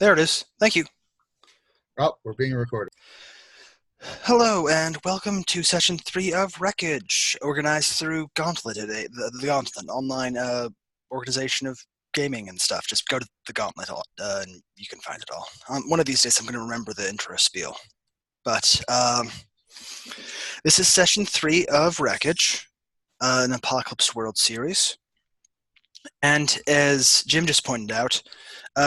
There it is. Thank you. Oh, we're being recorded. Hello, and welcome to session 3 of Wreckage, organized through Gauntlet today. The Gauntlet, online organization of gaming and stuff. Just go to the Gauntlet, and you can find it all. One of these days, I'm going to remember the intro spiel. But this is session 3 of Wreckage, an Apocalypse World series. And as Jim just pointed out,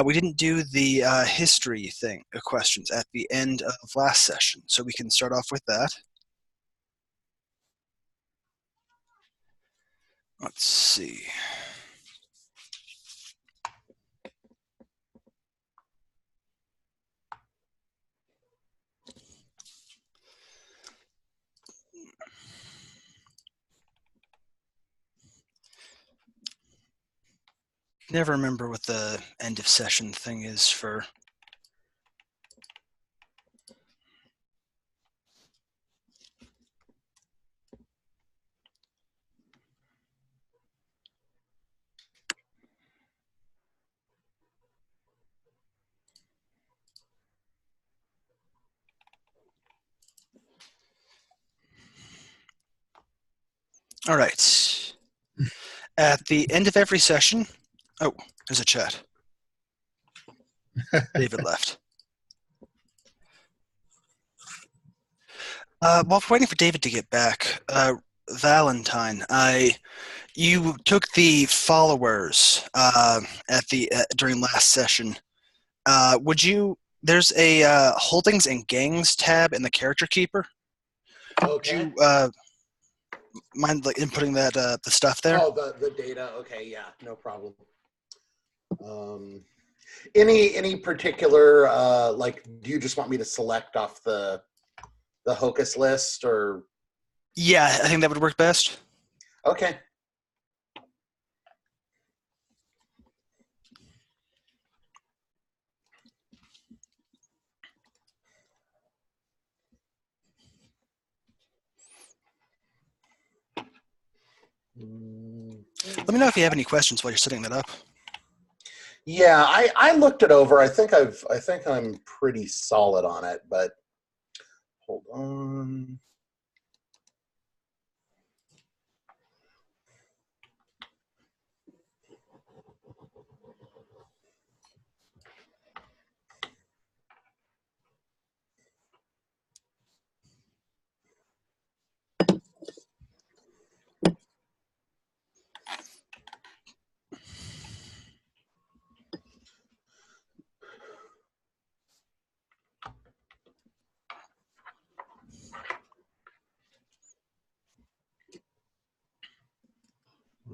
we didn't do the history questions at the end of last session, so we can start off with that. Let's see. Never remember what the end of session thing is for. All right. At the end of every session, oh, there's a chat. David left. While we're waiting for David to get back, Valentine, you took the followers during last session. There's a holdings and gangs tab in the character keeper. Okay. Would you mind inputting that the stuff there? Oh, the data. Okay, yeah, no problem. Any particular do you just want me to select off the Hocus list, or? Yeah, I think that would work best. Okay. Let me know if you have any questions while you're setting that up. Yeah, I looked it over. I think I'm pretty solid on it, but hold on.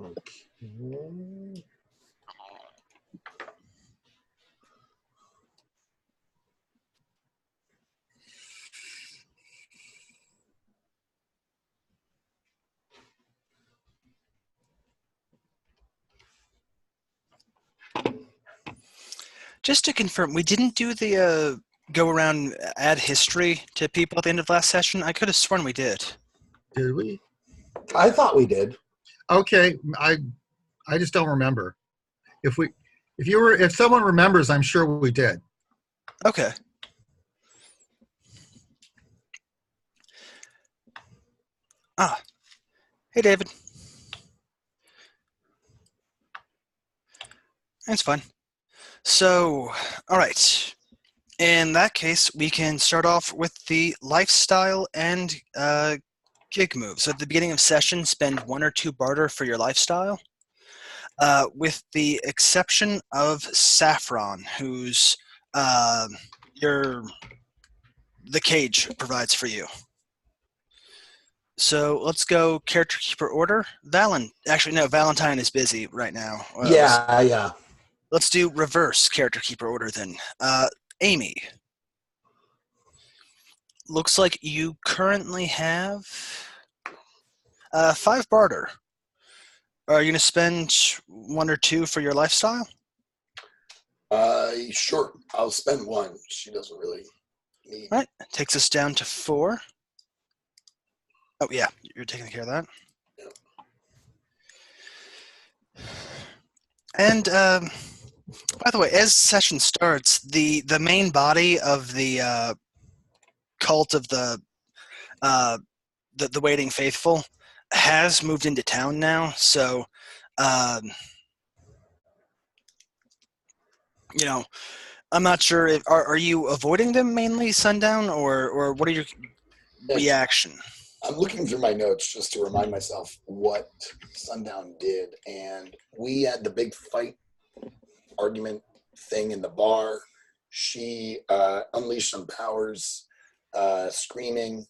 Okay. Just to confirm, we didn't do the go around add history to people at the end of last session. I could have sworn we did. Did we? I thought we did. Okay, I just don't remember. If someone remembers, I'm sure we did. Okay. Hey, David. That's fine. So, all right. In that case, we can start off with the lifestyle and gig moves. So at the beginning of session, spend 1 or 2 barter for your lifestyle, with the exception of Saffron, who's the cage provides for you. So let's go character keeper order. Valentine is busy right now. Yeah. Let's do reverse character keeper order then. Amy. Looks like you currently have 5 barter. Are you going to spend 1 or 2 for your lifestyle? Sure. I'll spend 1. She doesn't really need. All right. Takes us down to 4. Oh, yeah. You're taking care of that. Yep. And By the way, as session starts, the main body of the cult of uh, the Waiting Faithful has moved into town now. So, um, you know, I'm not sure if are you avoiding them mainly sundown, or what are your Yes, reaction? I'm looking through my notes just to remind myself what Sundown did, and we had the big fight argument thing in the bar. She unleashed some powers, screaming,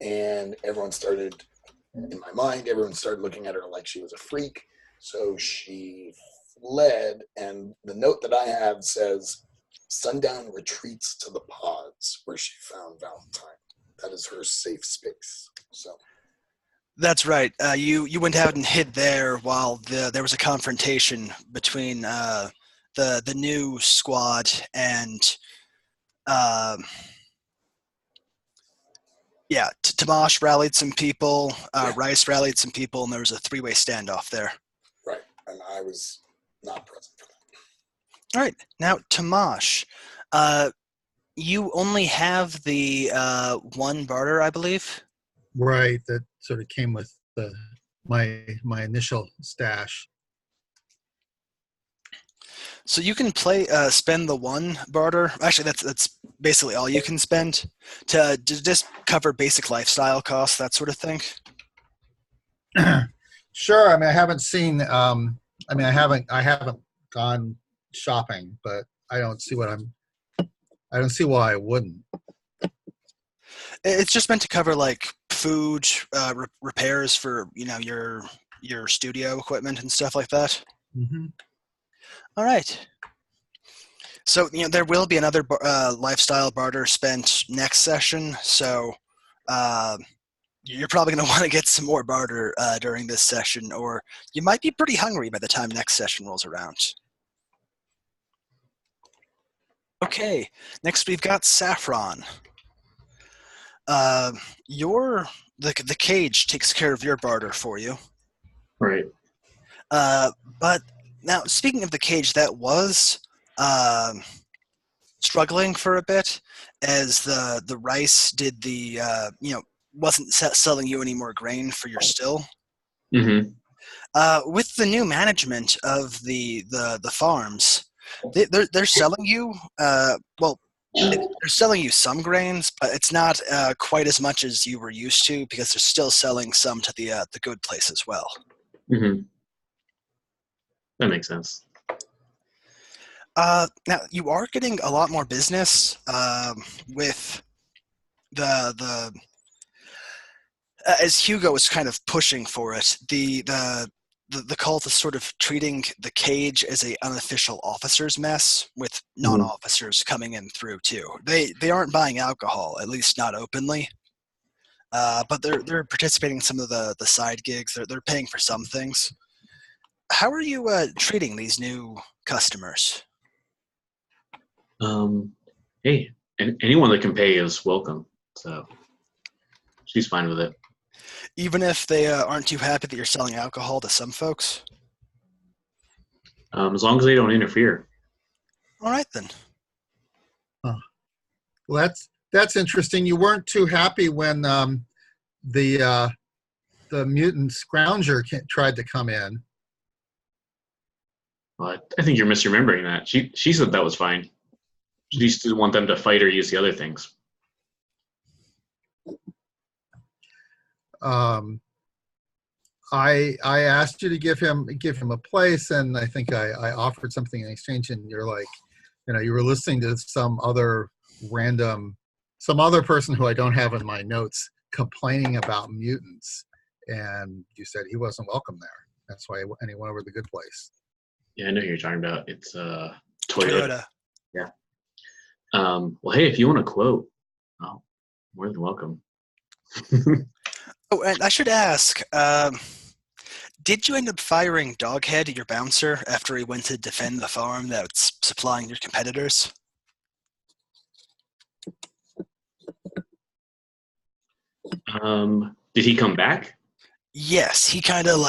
and everyone started, in my mind, everyone started looking at her like she was a freak. So she fled, and the note that I have says, Sundown retreats to the pods where she found Valentine. That is her safe space. So That's right. You went out and hid there while there was a confrontation between the new squad and uh, yeah, Tamash rallied some people, yeah, Rice rallied some people, and there was a three-way standoff there. right. And I was not present for that. All right, now Tamash, you only have the one barter, I believe. Right, that sort of came with my initial stash. So you can spend the one barter. Actually, that's basically all you can spend to just cover basic lifestyle costs, that sort of thing. Sure. I mean, I haven't seen. I haven't gone shopping, but I don't see what I'm. I don't see why I wouldn't. It's just meant to cover like food, repairs for your studio equipment and stuff like that. Hmm. All right. So there will be another lifestyle barter spent next session. So uh, you're probably going to want to get some more barter during this session, or you might be pretty hungry by the time next session rolls around. Okay, next we've got Saffron. The cage takes care of your barter for you. Right. But now, speaking of the cage, that was struggling for a bit as the rice did wasn't selling you any more grain for your still. Mm-hmm. With the new management of the farms, they're selling you they're selling you some grains, but it's not quite as much as you were used to because they're still selling some to the good place as well. Mm-hmm. That makes sense. Now you are getting a lot more business with the as Hugo is kind of pushing for it. The cult is sort of treating the cage as a unofficial officers mess with non-officers coming in through too. They aren't buying alcohol, at least not openly, but they're participating in some of the side gigs. They're paying for some things. How are you treating these new customers? Hey, anyone that can pay is welcome. So she's fine with it. Even if they aren't too happy that you're selling alcohol to some folks? As long as they don't interfere. All right, then. Well, that's interesting. You weren't too happy when the mutant scrounger tried to come in. Well, I think you're misremembering that. She said that was fine. She just didn't want them to fight or use the other things. I asked you to give him a place, and I think I offered something in exchange, and you're like, you were listening to some other person who I don't have in my notes complaining about mutants, and you said he wasn't welcome there. That's why he went over to the good place. Yeah, I know who you're talking about. It's Toyota. Yeah. Well, hey, if you want a quote, oh, more than welcome. Oh, and I should ask, did you end up firing Doghead, your bouncer, after he went to defend the farm that's supplying your competitors? Did he come back? Yes, he kind of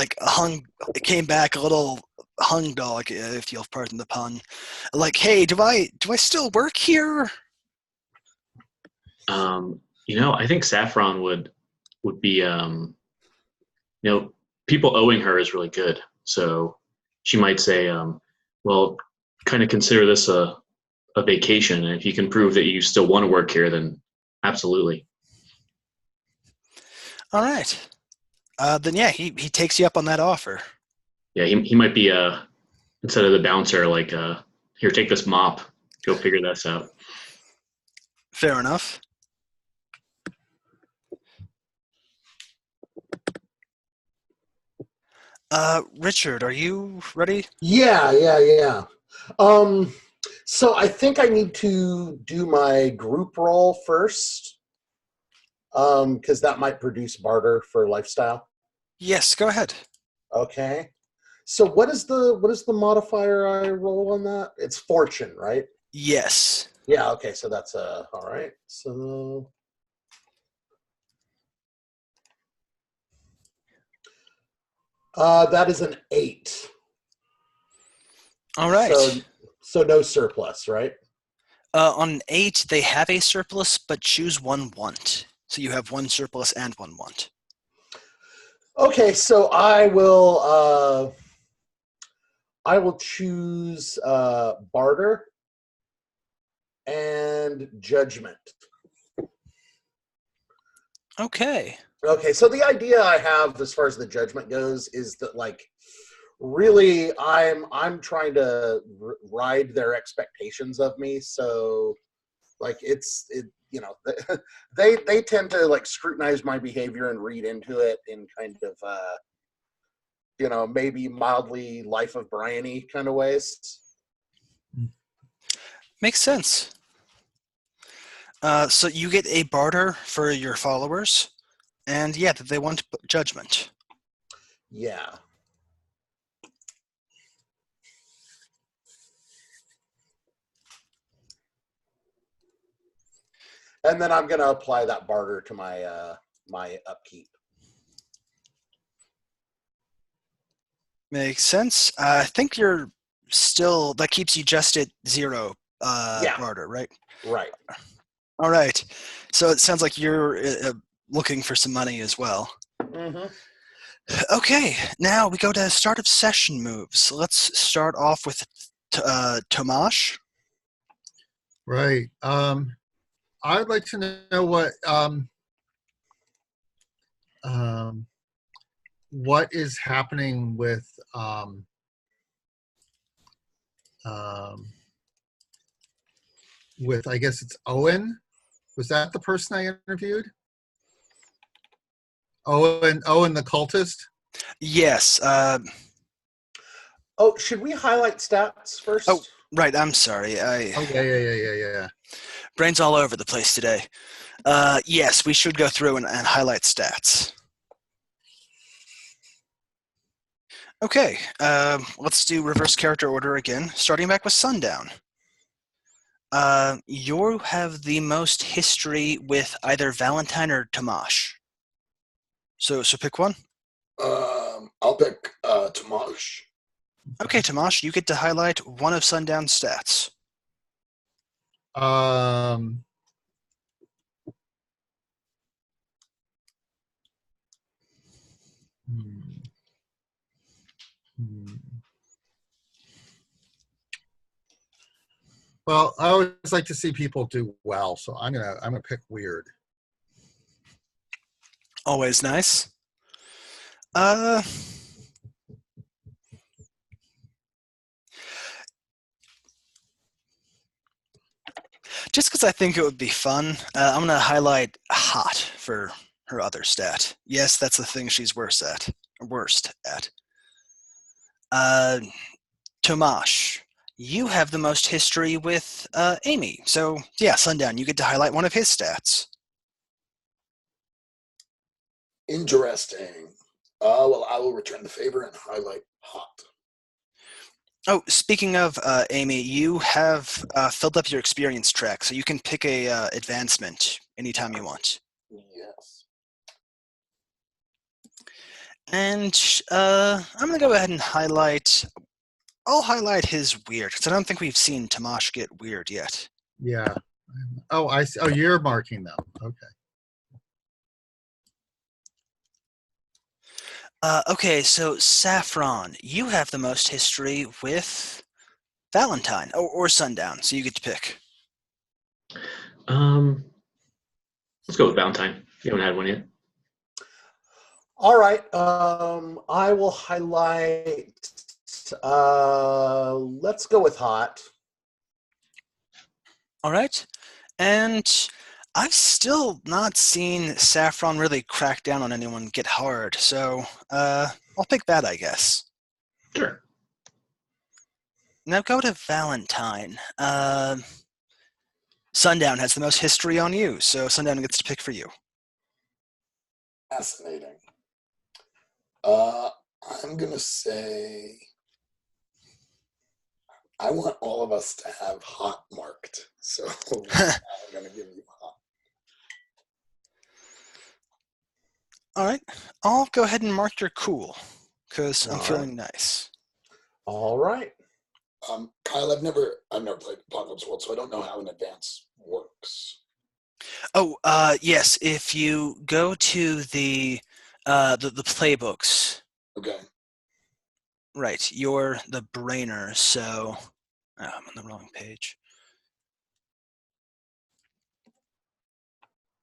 came back a little hung dog, if you'll pardon the pun. Like, hey, do I still work here? I think Saffron would be people owing her is really good. So she might say, well, kind of consider this a vacation, and if you can prove that you still want to work here, then absolutely. All right. Then yeah, he takes you up on that offer. Yeah, he might be instead of the bouncer, like here, take this mop, go figure this out. Fair enough. Richard, are you ready? Yeah. So I think I need to do my group roll first, because that might produce barter for lifestyle. Yes, go ahead. Okay. So what is the modifier I roll on that? It's fortune, right? Yes. Yeah. Okay. So that's all right. So that is an 8. All right. So no surplus, right? On an 8, they have a surplus, but choose one want. So you have one surplus and one want. Okay, so I will choose barter and judgment. Okay. Okay, so the idea I have as far as the judgment goes is that, like, really I'm trying to ride their expectations of me. So, like, they tend to, like, scrutinize my behavior and read into it in kind of maybe mildly Life of Brian-y kind of ways. Makes sense. So you get a barter for your followers, and yeah, that they want judgment. Yeah. And then I'm going to apply that barter to my my upkeep. Makes sense. I think you're still, that keeps you just at 0 Yeah. barter, right? Right. All right. So it sounds like you're looking for some money as well. Mm-hmm. Okay, now we go to start of session moves. Let's start off with Tomash. Right. I'd like to know what is happening with I guess it's Owen. Was that the person I interviewed? Owen the cultist? Yes. Oh, should we highlight stats first? Oh, right. I'm sorry. Oh yeah. Brain's all over the place today. Yes, we should go through and highlight stats. Okay, let's do reverse character order again, starting back with Sundown. You have the most history with either Valentine or Tomash. So pick one. I'll pick Tomash. Okay, Tomash, you get to highlight one of Sundown's stats. Well, I always like to see people do well, so I'm gonna pick weird. Always nice. Just because I think it would be fun, I'm going to highlight hot for her other stat. Yes, that's the thing she's worst at. Tomash, you have the most history with Amy. So, yeah, Sundown, you get to highlight one of his stats. Interesting. Well, I will return the favor and highlight hot. Oh, speaking of Amy, you have filled up your experience track, so you can pick a advancement anytime you want. Yes. And I'm going to go ahead and highlight I'll highlight his weird, because I don't think we've seen Tamash get weird yet. Yeah. Oh, I see. Oh, you're marking them. Okay. Okay, so Saffron, you have the most history with Valentine or Sundown, so you get to pick. Let's go with Valentine. You haven't had one yet. All right. I will highlight. Let's go with hot. All right, and I've still not seen Saffron really crack down on anyone get hard, so I'll pick that, I guess. Sure. Now go to Valentine. Sundown has the most history on you, so Sundown gets to pick for you. Fascinating. I'm gonna say I want all of us to have hot marked, so I'm gonna give you hot. All right, I'll go ahead and mark your cool, because I'm All feeling nice. All right. Kyle, I've never played Apocalypse World, so I don't know how an advance works. Oh, yes. If you go to the playbooks, Okay. right, you're the brainer. So I'm on the wrong page.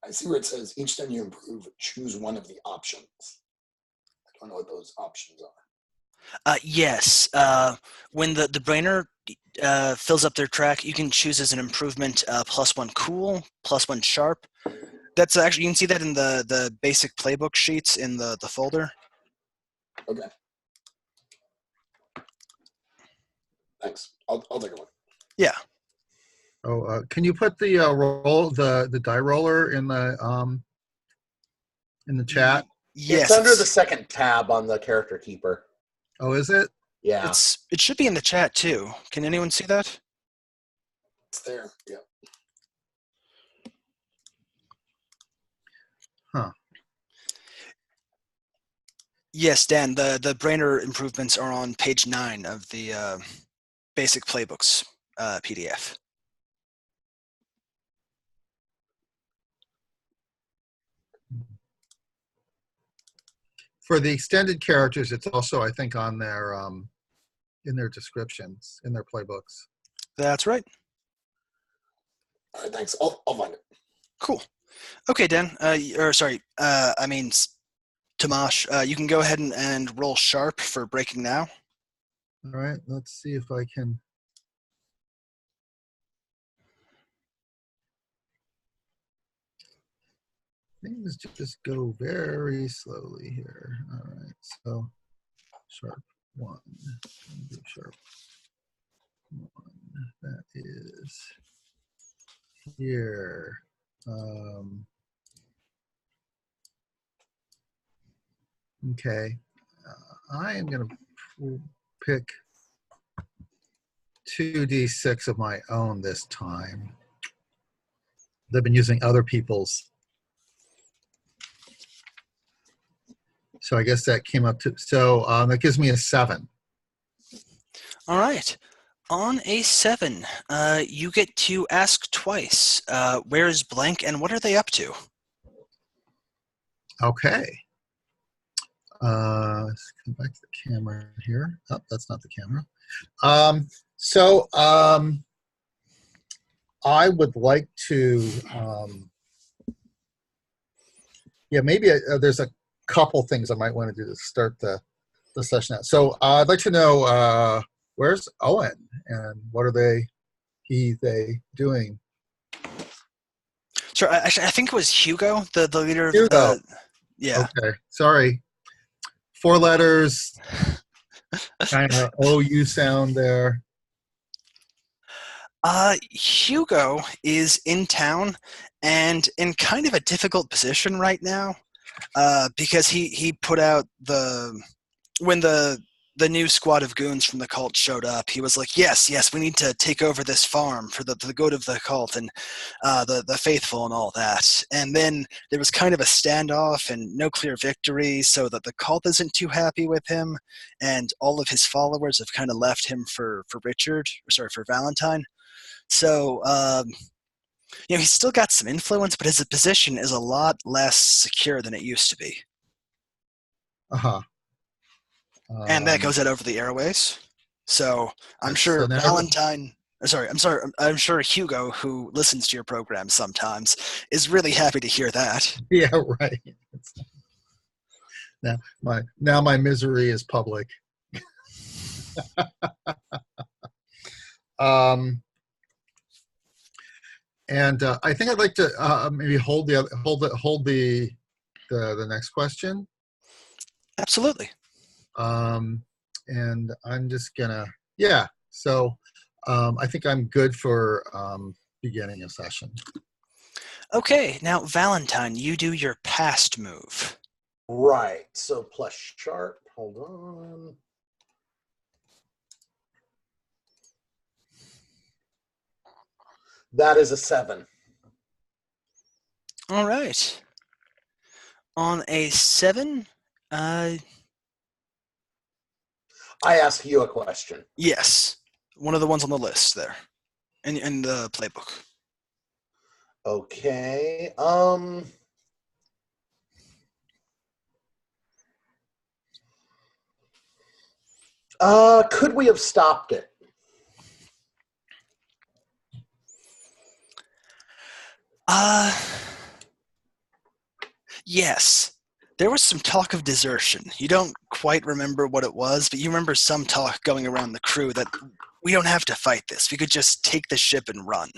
I see where it says each time you improve, choose one of the options. I don't know what those options are. Yes. When the brainer fills up their track, you can choose as an improvement +1 cool, +1 sharp. That's actually, you can see that in the basic playbook sheets in the folder. Okay. Thanks. I'll take a look. Yeah. Oh, can you put the the die roller in the chat? Yes. It's under the second tab on the character keeper. Oh, is it? Yeah. It should be in the chat too. Can anyone see that? It's there. Yeah. Huh. Yes, Dan. The brainer improvements are on page 9 of the basic playbooks PDF. For the extended characters, it's also, I think, on their in their descriptions, in their playbooks. That's right. All right. Thanks. I'll find it. Cool. Okay, Dan. I mean, Tomash, you can go ahead and roll sharp for breaking now. All right. Let's see if I can. Things just go very slowly here. All right. So sharp 1. Sharp 1. That is here. Okay. I am going to pick 2d6 of my own this time. They've been using other people's. So I guess that came up to, so that gives me a 7. All right. On a 7, you get to ask twice. Where is blank, and what are they up to? Okay. Let's come back to the camera here. Oh, that's not the camera. I would like to, yeah, maybe there's a couple things I might want to do to start the session out. So I'd like to know where's Owen and what are they doing? Sure. I think it was Hugo, the leader of Hugo. the. Yeah. Okay. Sorry. 4 letters. Kind of OU sound there. Hugo is in town and in kind of a difficult position right now because he put out when the the new squad of goons from the cult showed up, he was like, yes, we need to take over this farm for the good of the cult and the faithful and all that. And then there was kind of a standoff and no clear victory, so that the cult isn't too happy with him, and all of his followers have kind of left him for Valentine. So, he's still got some influence, but his position is a lot less secure than it used to be. Uh-huh. And that goes out over the airways. So I'm sure so now- Valentine. I'm sure Hugo, who listens to your program sometimes, is really happy to hear that. Yeah, right. Now my misery is public. And I think I'd like to maybe hold the next question. Absolutely. And I'm just gonna, yeah. So I think I'm good for beginning a session. Okay, now Valentine, you do your past move. Right. So plus sharp. Hold on. That is a 7. All right. On a 7, I ask you a question. yes, one of the ones on the list there, in the playbook. Okay. Could we have stopped it? Yes. There was some talk of desertion. You don't quite remember what it was, but you remember some talk going around the crew that we don't have to fight this. We could just take the ship and run.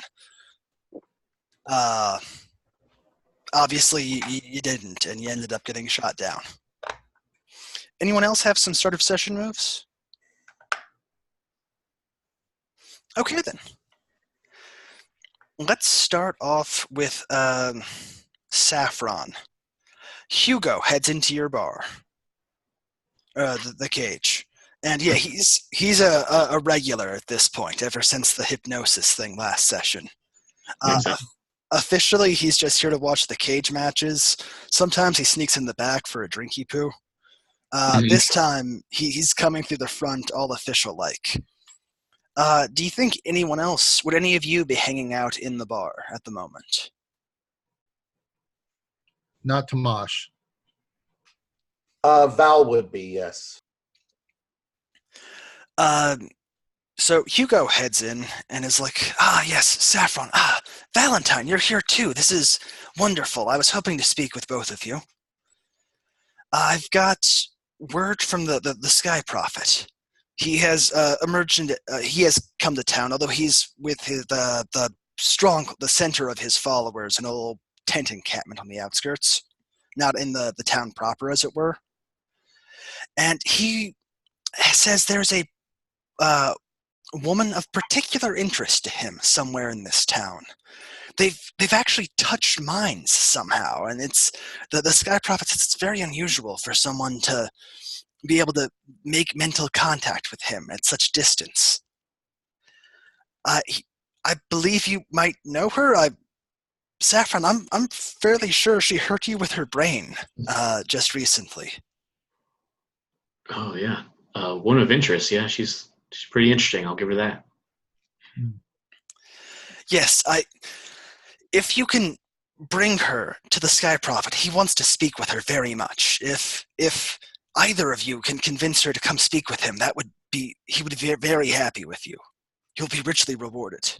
Obviously, you didn't, and you ended up getting shot down. Anyone else have some sort of session moves? Okay, then. Let's start off with Saffron. Hugo heads into your bar, the cage. And yeah, he's a regular at this point, ever since the hypnosis thing last session. Officially, he's just here to watch the cage matches. Sometimes he sneaks in the back for a drinky poo. This time, he's coming through the front, all official-like. Do you think would any of you be hanging out in the bar at the moment? Not Tomash. Val would be, yes. So Hugo heads in and is like, yes, Saffron. Valentine, you're here too. This is wonderful. I was hoping to speak with both of you. I've got word from the Sky Prophet. He has he has come to town, although he's with the center of his followers, an old tent encampment on the outskirts, not in the town proper, as it were. And he says there's a woman of particular interest to him somewhere in this town. They've actually touched minds somehow, and it's the Sky Prophets. It's very unusual for someone to be able to make mental contact with him at such distance. I believe you might know her. Saffron, I'm fairly sure she hurt you with her brain just recently. Oh yeah, one of interest. Yeah, she's pretty interesting. I'll give her that. Yes, if you can bring her to the Sky Prophet, he wants to speak with her very much. If either of you can convince her to come speak with him, he would be very happy with you. You'll be richly rewarded.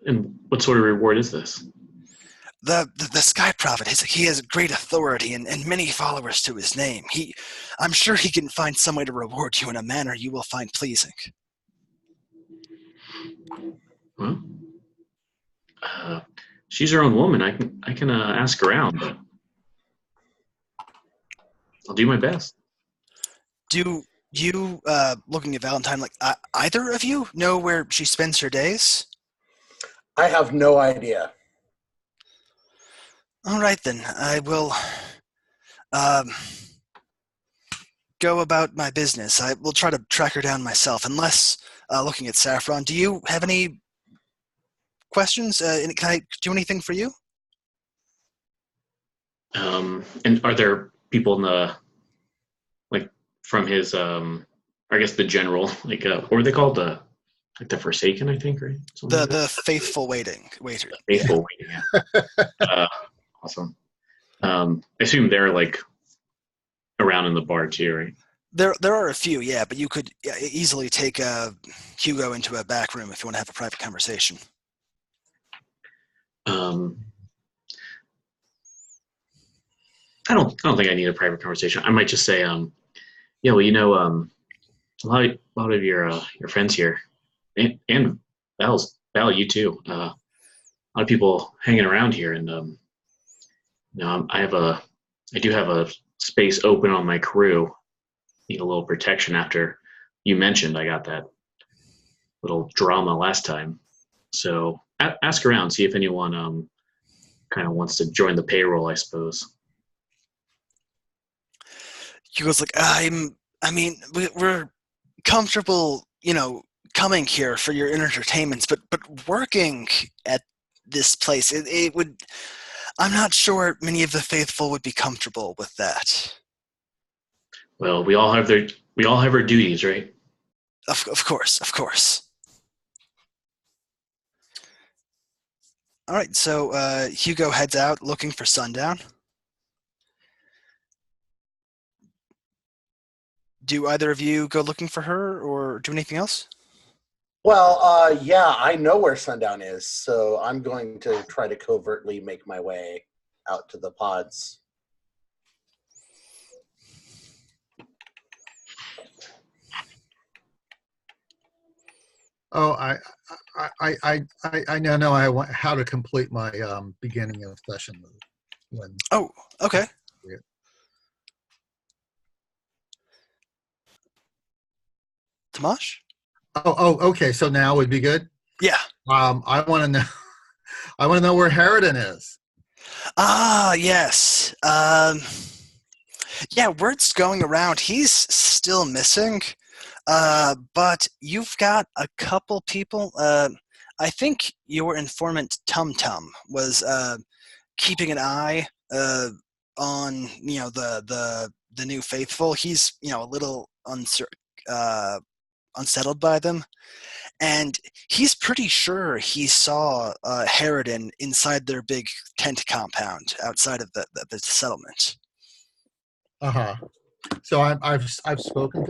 And what sort of reward is this? The Sky Prophet, he has great authority and many followers to his name. I'm sure he can find some way to reward you in a manner you will find pleasing. Well, she's her own woman. I can ask around, but I'll do my best. Do you, looking at Valentine, like either of you know where she spends her days? I have no idea. All right, then. I will go about my business. I will try to track her down myself, unless looking at Saffron. Do you have any questions? Can I do anything for you? And are there people in the like from his I guess the general what were they called, the Forsaken, I think, right? Something The like that? the faithful waiter. Faithful waiting. Yeah. Awesome. I assume they're like around in the bar too, right? There are a few, yeah, but you could easily take Hugo into a back room if you want to have a private conversation. Um, I don't think I need a private conversation. I might just say, yeah, well, a lot of your friends here, and Val, you too. A lot of people hanging around here, and I do have a space open on my crew. Need a little protection after you mentioned I got that little drama last time. So ask around, see if anyone kind of wants to join the payroll, I suppose. Hugo's like, I mean, we're comfortable, coming here for your entertainments, but working at this place, it would. I'm not sure many of the faithful would be comfortable with that. Well, we all have our duties, right? Of course, of course. All right, so Hugo heads out looking for Sundown. Do either of you go looking for her or do anything else? Well, yeah, I know where Sundown is, so I'm going to try to covertly make my way out to the pods. Oh, I now know how to complete my beginning of session move. When Oh, okay. Tomash? Okay. So now would be good. Yeah. I want to know. I want to know where Harridan is. Ah, yes. Yeah, word's going around. He's still missing. But you've got a couple people. I think your informant Tum Tum was keeping an eye on the new faithful. He's a little unsettled by them, and he's pretty sure he saw Harridan inside their big tent compound outside of the settlement. Uh-huh. So I've spoken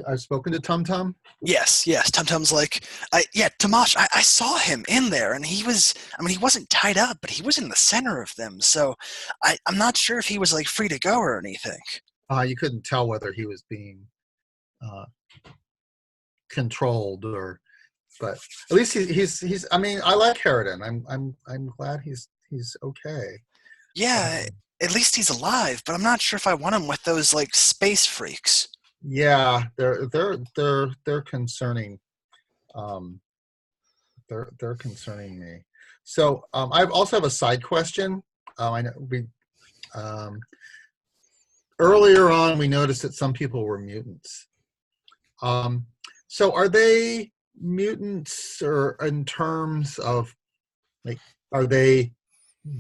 to Tum Tum. Yes. Tum Tum's like, Tomash, I saw him in there, and he wasn't tied up, but he was in the center of them. So I'm not sure if he was like free to go or anything. You couldn't tell whether he was being controlled but at least he's. I mean, I like Harridan. I'm glad he's okay. Yeah, at least he's alive, but I'm not sure if I want him with those like space freaks. Yeah, they're concerning. They're concerning me. So I also have a side question. I know earlier on we noticed that some people were mutants. So are they mutants, or in terms of are they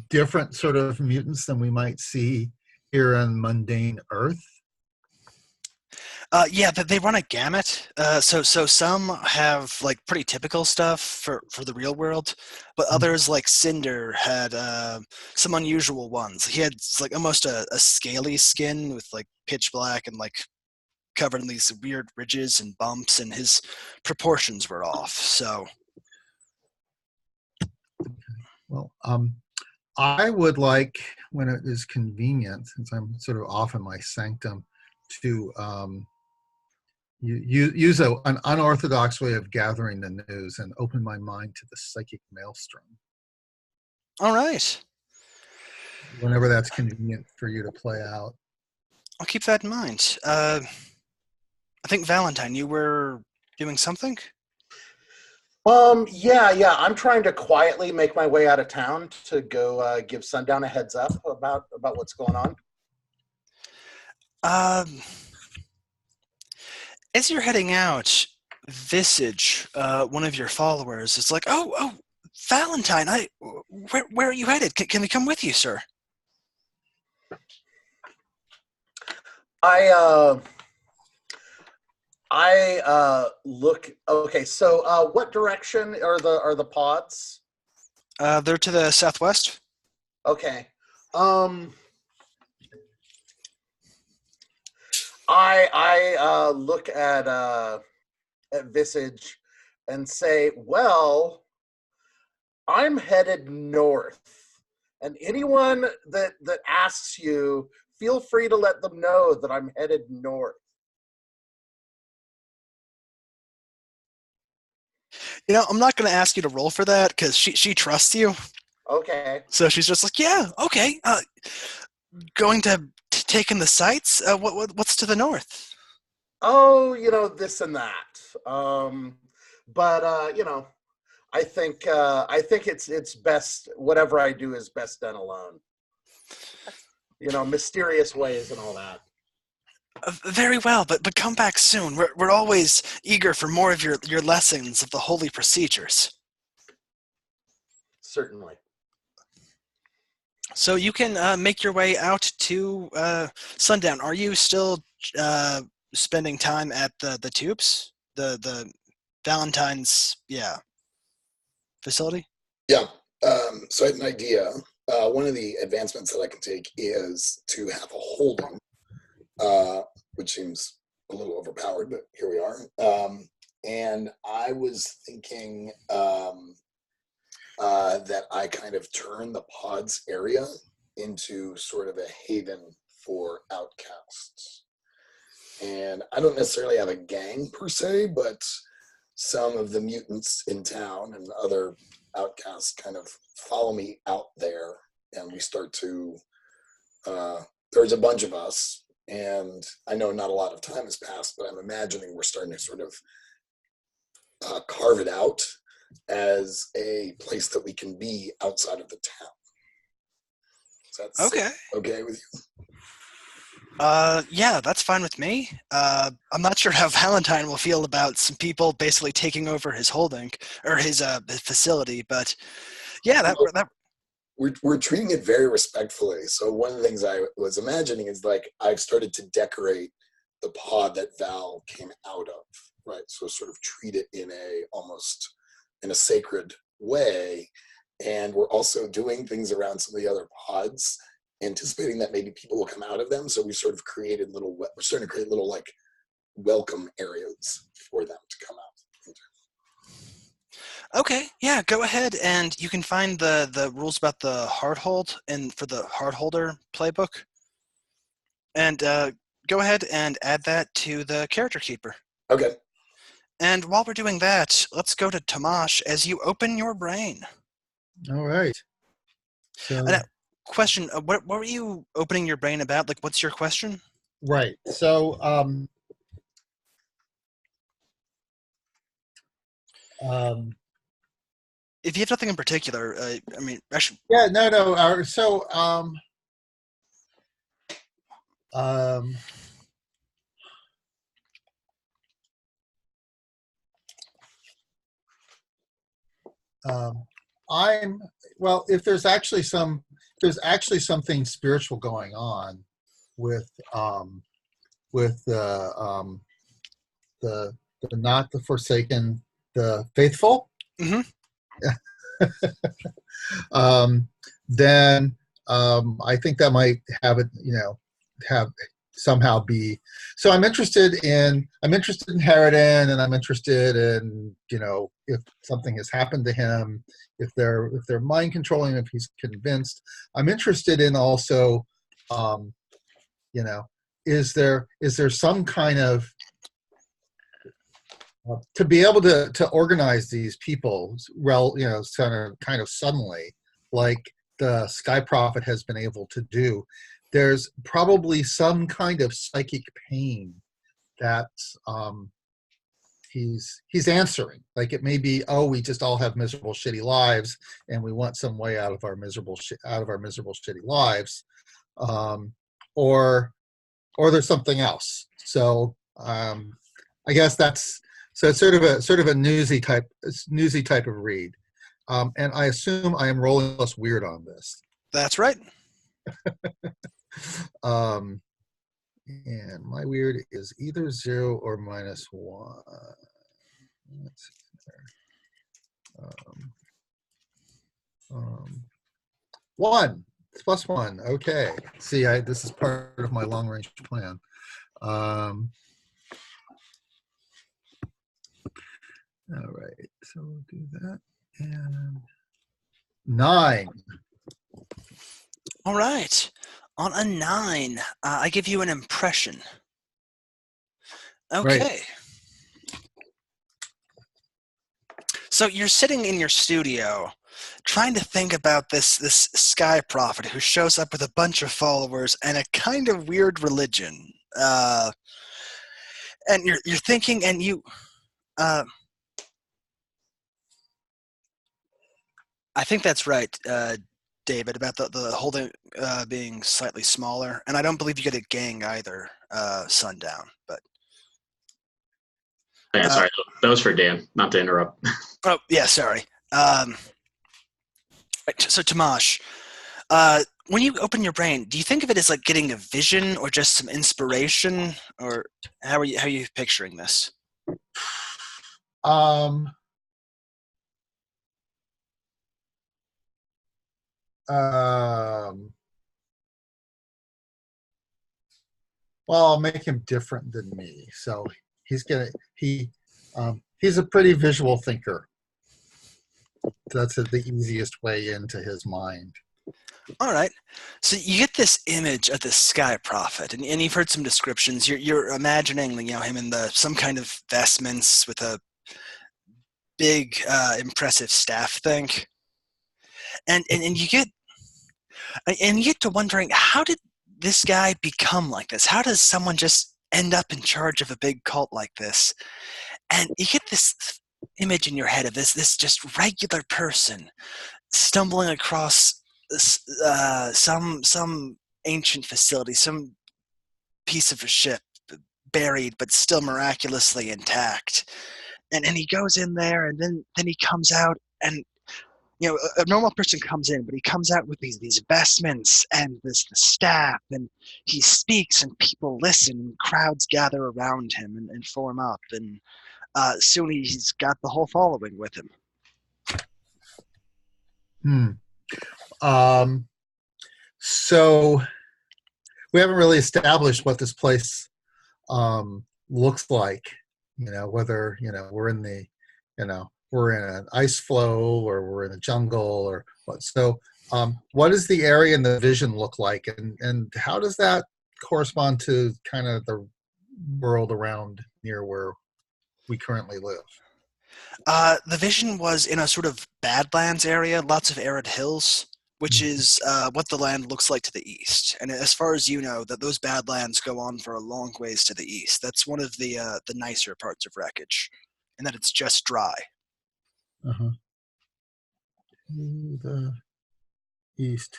different sort of mutants than we might see here on mundane Earth? Yeah, they run a gamut. So some have like pretty typical stuff for the real world, but others like Cinder had some unusual ones. He had like almost a scaly skin with like pitch black and like covered in these weird ridges and bumps, and his proportions were off. So, well, I would like, when it is convenient, since I'm sort of off in my sanctum, to use an unorthodox way of gathering the news and open my mind to the psychic maelstrom. All right. Whenever that's convenient for you to play out. I'll keep that in mind. I think Valentine, you were doing something? Yeah. I'm trying to quietly make my way out of town to go give Sundown a heads up about what's going on. As you're heading out, Visage, one of your followers, is like, "Oh, Valentine, where are you headed? Can we come with you, sir?" I look. Okay, so what direction are the pods? They're to the southwest. Okay. Um, I look at Visage and say, well, I'm headed north, and anyone that asks you, feel free to let them know that I'm headed north. I'm not going to ask you to roll for that because she trusts you. Okay. So she's just like, "Yeah, okay. Going to take in the sights. What's to the north?" Oh, this and that. But I think it's best. Whatever I do is best done alone. Mysterious ways and all that. Very well, but come back soon. We're always eager for more of your lessons of the holy procedures. Certainly. So you can make your way out to Sundown. Are you still spending time at the tubes, the Valentine's facility? Yeah. So I had an idea. One of the advancements that I can take is to have a holding, which seems a little overpowered, but here we are. And I was thinking that I kind of turn the pods area into sort of a haven for outcasts. And I don't necessarily have a gang per se, but some of the mutants in town and other outcasts kind of follow me out there, and we start to there's a bunch of us, and I know not a lot of time has passed, but I'm imagining we're starting to sort of carve it out as a place that we can be outside of the town. So that's okay with you? Yeah, that's fine with me. I'm not sure how Valentine will feel about some people basically taking over his holding or his facility, but yeah, that we're treating it very respectfully. So one of the things I was imagining is like I've started to decorate the pod that Val came out of, right? So sort of treat it almost in a sacred way, and we're also doing things around some of the other pods, anticipating that maybe people will come out of them. So we've sort of created we're starting to create little like welcome areas for them to come out into. Okay, yeah, go ahead, and you can find the rules about the hard hold for the hard holder playbook, and go ahead and add that to the character keeper. Okay. And while we're doing that, let's go to Tomash as you open your brain. All right. So, question: what were you opening your brain about? Like, what's your question? right. So, if you have nothing in particular, I mean, actually, yeah, no. So, if there's actually something spiritual going on with the not the forsaken, the faithful. Mm-hmm. Then I think that might have it, have somehow be. So I'm interested in Harridan, and I'm interested in, if something has happened to him, if they're mind controlling, if he's convinced. I'm interested in also, is there some kind of to be able to organize these people, kind of suddenly, like the Sky Prophet has been able to do. There's probably some kind of psychic pain that he's answering. Like it may be, oh, we just all have miserable, shitty lives, and we want some way out of our miserable, shitty lives, or there's something else. So I guess that's so. It's sort of a newsy type of read, and I assume I am rolling less weird on this. That's right. Um, and my weird is either 0 or -1. Let's see there. 1. It's +1. Okay. See, this is part of my long range plan. All right. So we'll do that. And 9. All right. On a 9, I give you an impression. Okay. Right. So you're sitting in your studio trying to think about this sky prophet who shows up with a bunch of followers and a kind of weird religion. And you're thinking, and you I think that's right, David, about the whole thing being slightly smaller. And I don't believe you get a gang either, Sundown. But Yeah, sorry, that was for Dan, not to interrupt. oh yeah, sorry. Right, so Tomash, when you open your brain, do you think of it as like getting a vision or just some inspiration, or how are you picturing this? Well, I'll make him different than me. So he's a pretty visual thinker. That's the easiest way into his mind. All right. So you get this image of the sky prophet, and you've heard some descriptions. You're imagining, him in some kind of vestments with a big, impressive staff thing, and you get to wondering, how did this guy become like this? How does someone just end up in charge of a big cult like this? And you get this image in your head of this just regular person stumbling across some ancient facility, some piece of a ship buried but still miraculously intact. And he goes in there, and then he comes out, and a normal person comes in, but he comes out with these vestments and the staff, and he speaks, and people listen, and crowds gather around him and form up, and soon he's got the whole following with him. So we haven't really established what this place looks like. Whether we're in an ice flow or we're in a jungle or what. So what does the area and the vision look like, and how does that correspond to kind of the world around near where we currently live? The vision was in a sort of Badlands area, lots of arid hills, which is what the land looks like to the east. And as far as you know, that those Badlands go on for a long ways to the east. That's one of the nicer parts of Wreckage, and that it's just dry. To the east.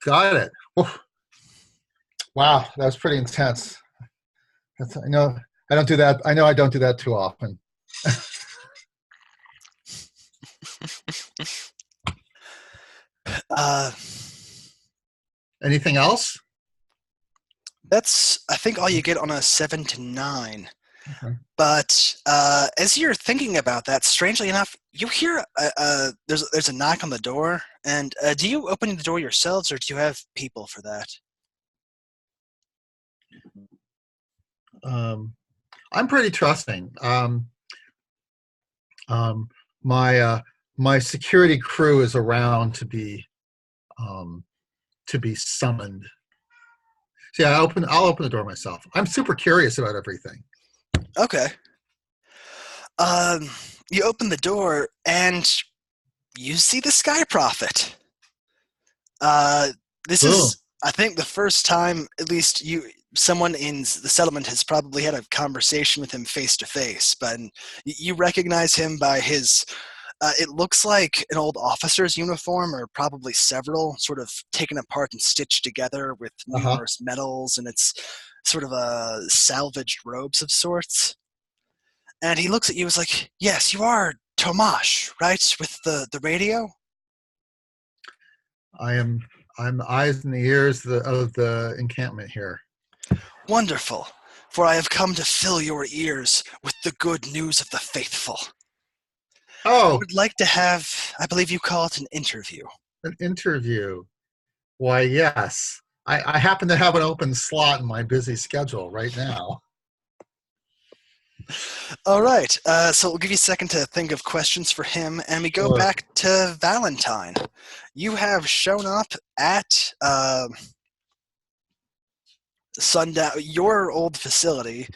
Got it. Oof. Wow, that was pretty intense. I know I don't do that. I know I don't do that too often. Anything else? That's, I think, all you get on a 7 to 9. Okay. But as you're thinking about that, strangely enough, you hear there's a knock on the door. And do you open the door yourselves, or do you have people for that? I'm pretty trusting. My security crew is around to be summoned. So yeah, I'll open the door myself. I'm super curious about everything. Okay. You open the door and you see the Sky Prophet. This is, I think, the first time, at least someone in the settlement has probably had a conversation with him face to face, but you recognize him by his, it looks like an old officer's uniform, or probably several, sort of taken apart and stitched together with numerous medals, and it's sort of a salvaged robes of sorts. And he looks at you and is like, yes, you are Tomash, right? With the radio? I'm the eyes and the ears of the encampment here. Wonderful, for I have come to fill your ears with the good news of the faithful. I Oh, would like to have, I believe you call it an interview. an interview. Why, yes. I happen to have an open slot in my busy schedule right now. All right, so we'll give you a second to think of questions for him, and we go Sure. back to Valentine. You have shown up at Sundown, your old facility.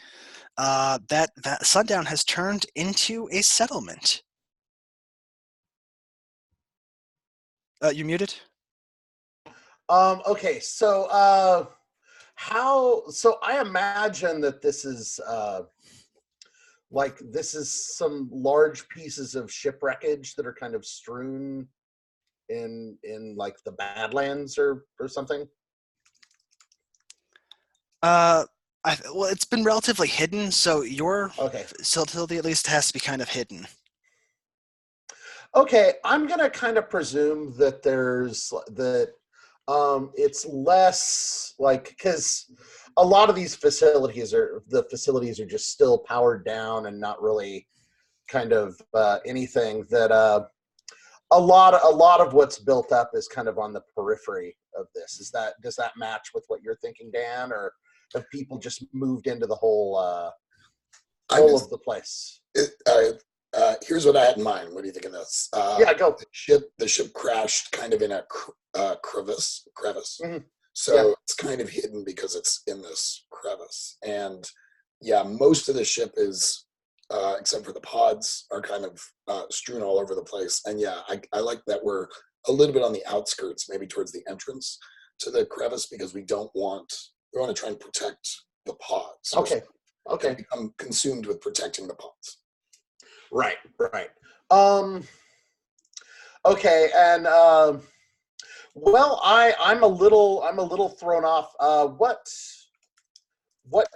That Sundown has turned into a settlement. You muted? Okay, so so I imagine that this is this is some large pieces of shipwreckage that are kind of strewn in like the Badlands or something. Well, it's been relatively hidden, so your Okay. facility at least has to be kind of hidden. Okay, I'm gonna kind of presume that it's less like, because a lot of these facilities are just still powered down and not really kind of anything that a lot of what's built up is kind of on the periphery of this. Does that match with what you're thinking, Dan, or have people just moved into the whole of the place? Here's what I had in mind. What do you think of this? Yeah, go. The ship crashed kind of in a crevice. Mm-hmm. So Yeah. it's kind of hidden because it's in this crevice. And yeah, most of the ship is, except for the pods, are kind of strewn all over the place. And yeah, I like that we're a little bit on the outskirts, maybe towards the entrance to the crevice, because we want to try and protect the pods. Okay. And become consumed with protecting the pods. Right. Okay, and well, I'm a little thrown off. What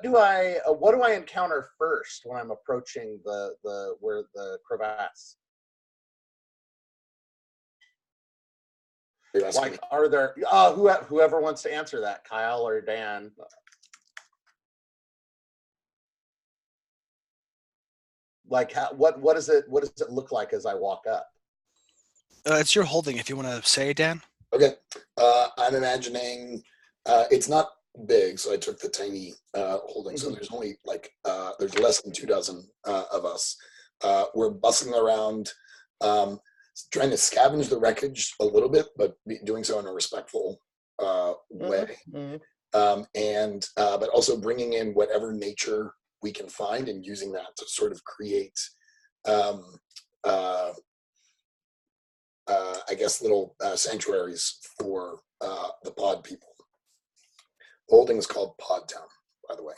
do I encounter first when I'm approaching the crevasse? Like, are there whoever wants to answer that, Kyle or Dan? Like, what does it look like as I walk up? It's your holding if you want to say, Dan. Okay. I'm imagining it's not big, so I took the tiny holding. Mm-hmm. So there's only there's less than 24 of us. We're bustling around, trying to scavenge the wreckage a little bit, but doing so in a respectful way. Mm-hmm. But also bringing in whatever nature we can find and using that to sort of create I guess little sanctuaries for the pod people. The whole thing is called Pod Town, by the way.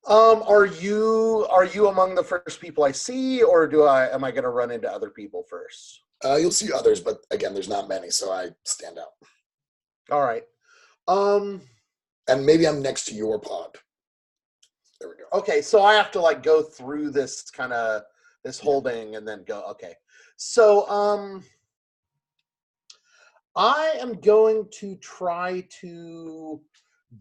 Are you among the first people I see, or am I going to run into other people first? You'll see others, but again, there's not many, so I stand out. All right. And maybe I'm next to your pod. There we go. Okay, so I have to like go through this kind of this holding and then go. Okay, so I am going to try to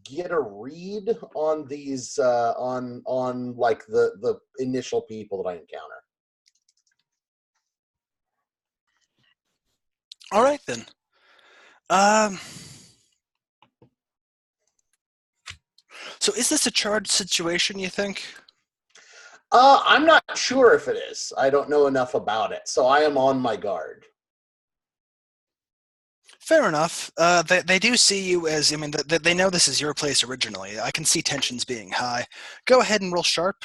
get a read on these on like the initial people that I encounter. All right then. So is this a charged situation, you think? I'm not sure if it is. I don't know enough about it, so I am on my guard. Fair enough. They do see you as, I mean, they know this is your place originally. I can see tensions being high. Go ahead and roll sharp.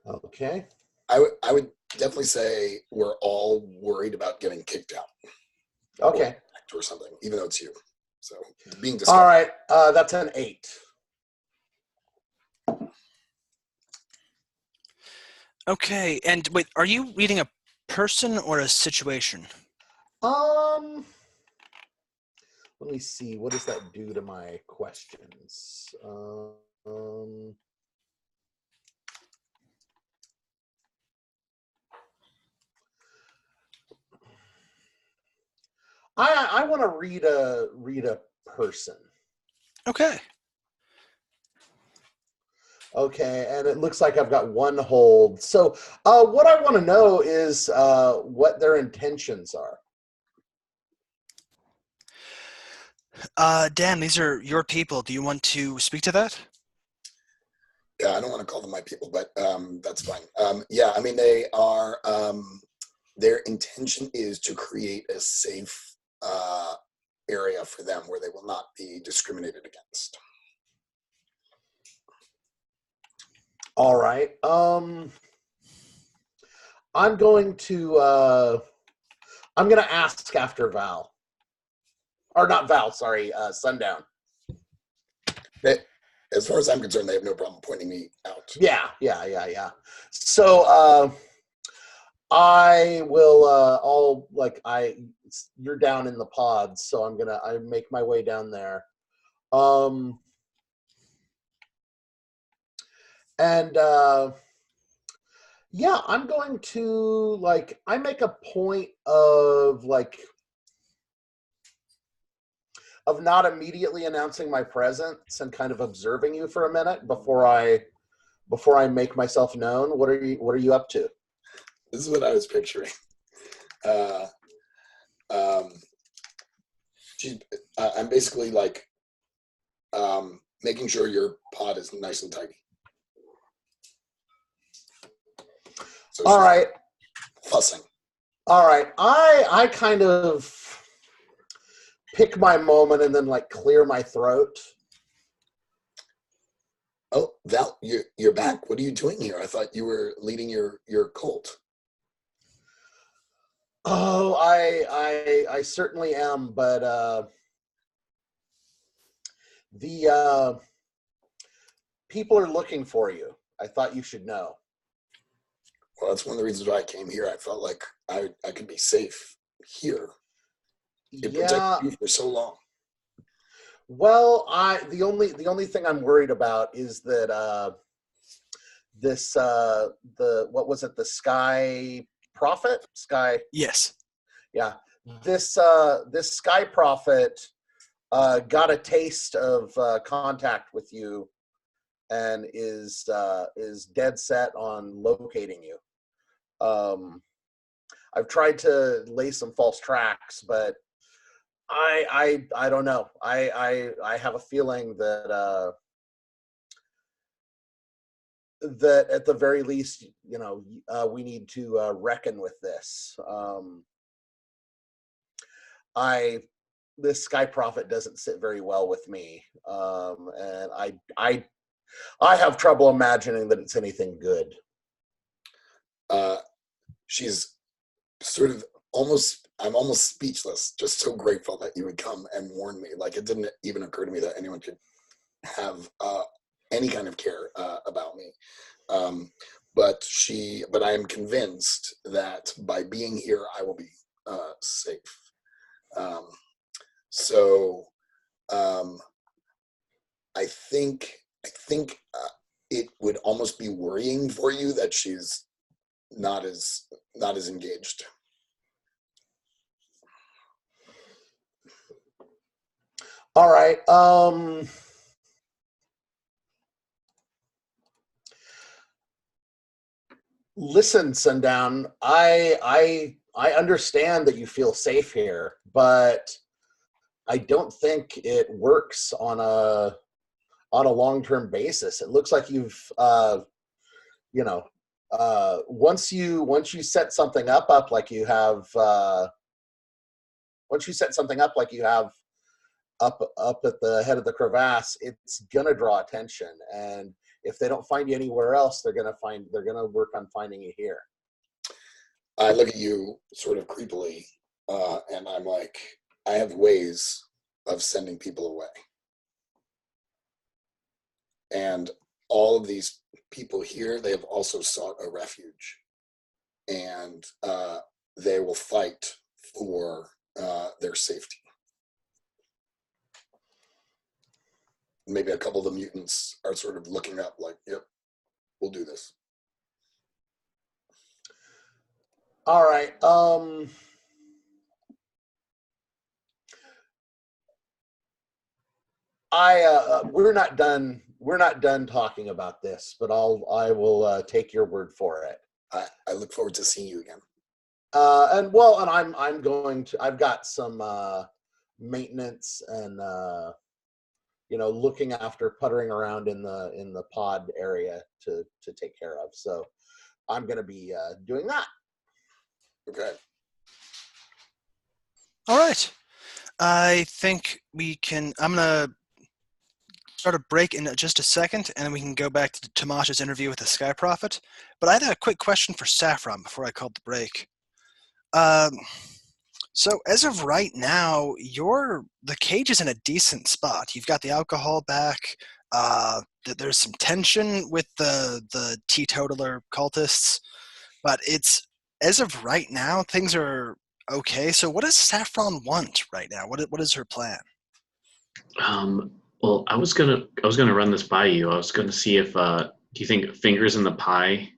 Okay. I would definitely say we're all worried about getting kicked out. Okay. Or something, even though it's you. So being discovered. All right. That's an 8. Okay, and wait, are you reading a person or a situation? Let me see. What does that do to my questions? I want to read a person. Okay. Okay, and it looks like I've got one hold. So, what I want to know is what their intentions are. Dan, these are your people. Do you want to speak to that? Yeah, I don't want to call them my people, but that's fine. Yeah, I mean, they are, their intention is to create a safe area for them where they will not be discriminated against. All right. I'm going to ask after Val. Or not Val, sorry, Sundown. As far as I'm concerned, they have no problem pointing me out. Yeah. So I will you're down in the pods, so I make my way down there. And yeah, I'm going to I make a point of not immediately announcing my presence and kind of observing you for a minute before I make myself known. What are you up to? This is what I was picturing. I'm basically making sure your pod is nice and tidy. So all right. Fussing. All right. I kind of pick my moment and then clear my throat. Oh, Val, you're back. What are you doing here? I thought you were leading your cult. Oh, I certainly am, but the people are looking for you. I thought you should know. Well, that's one of the reasons why I came here. I felt like I could be safe here. It protected you for so long. Well, the only thing I'm worried about is that what was it, the Sky Prophet? Yes. Yeah. This Sky Prophet got a taste of contact with you and is dead set on locating you. I've tried to lay some false tracks, but I don't know. I have a feeling that that at the very least, we need to reckon with this. This Sky Prophet doesn't sit very well with me, and I have trouble imagining that it's anything good. She's sort of I'm almost speechless, just so grateful that you would come and warn me. It didn't even occur to me that anyone could have any kind of care about me. But I am convinced that by being here, I will be safe. I think it would almost be worrying for you that she's not as engaged. All right. Listen, Sundown, I understand that you feel safe here, but I don't think it works on a long-term basis. It looks like you've once you set something up like you have up at the head of the crevasse, it's gonna draw attention, and if they don't find you anywhere else, they're gonna work on finding you here. I look at you sort of creepily, and I'm like, I have ways of sending people away, and all of these people here, they have also sought a refuge, and they will fight for their safety. Maybe a couple of the mutants are sort of looking up like, yep, we'll do this. All right. we're not done. We're not done talking about this, but I will take your word for it. I look forward to seeing you again. And I'm going to. I've got some maintenance and looking after puttering around in the pod area to take care of. So I'm going to be doing that. Okay. All right. I think we can. I'm gonna start a break in just a second, and then we can go back to Tamash's interview with the Sky Prophet. But I had a quick question for Saffron before I called the break. Um, so as of right now, the cage is in a decent spot. You've got the alcohol back. There's some tension with the teetotaler cultists, but it's as of right now things are okay. So what does Saffron want right now? What is her plan? Well, I was gonna run this by you. I was gonna see if do you think fingers in the pie,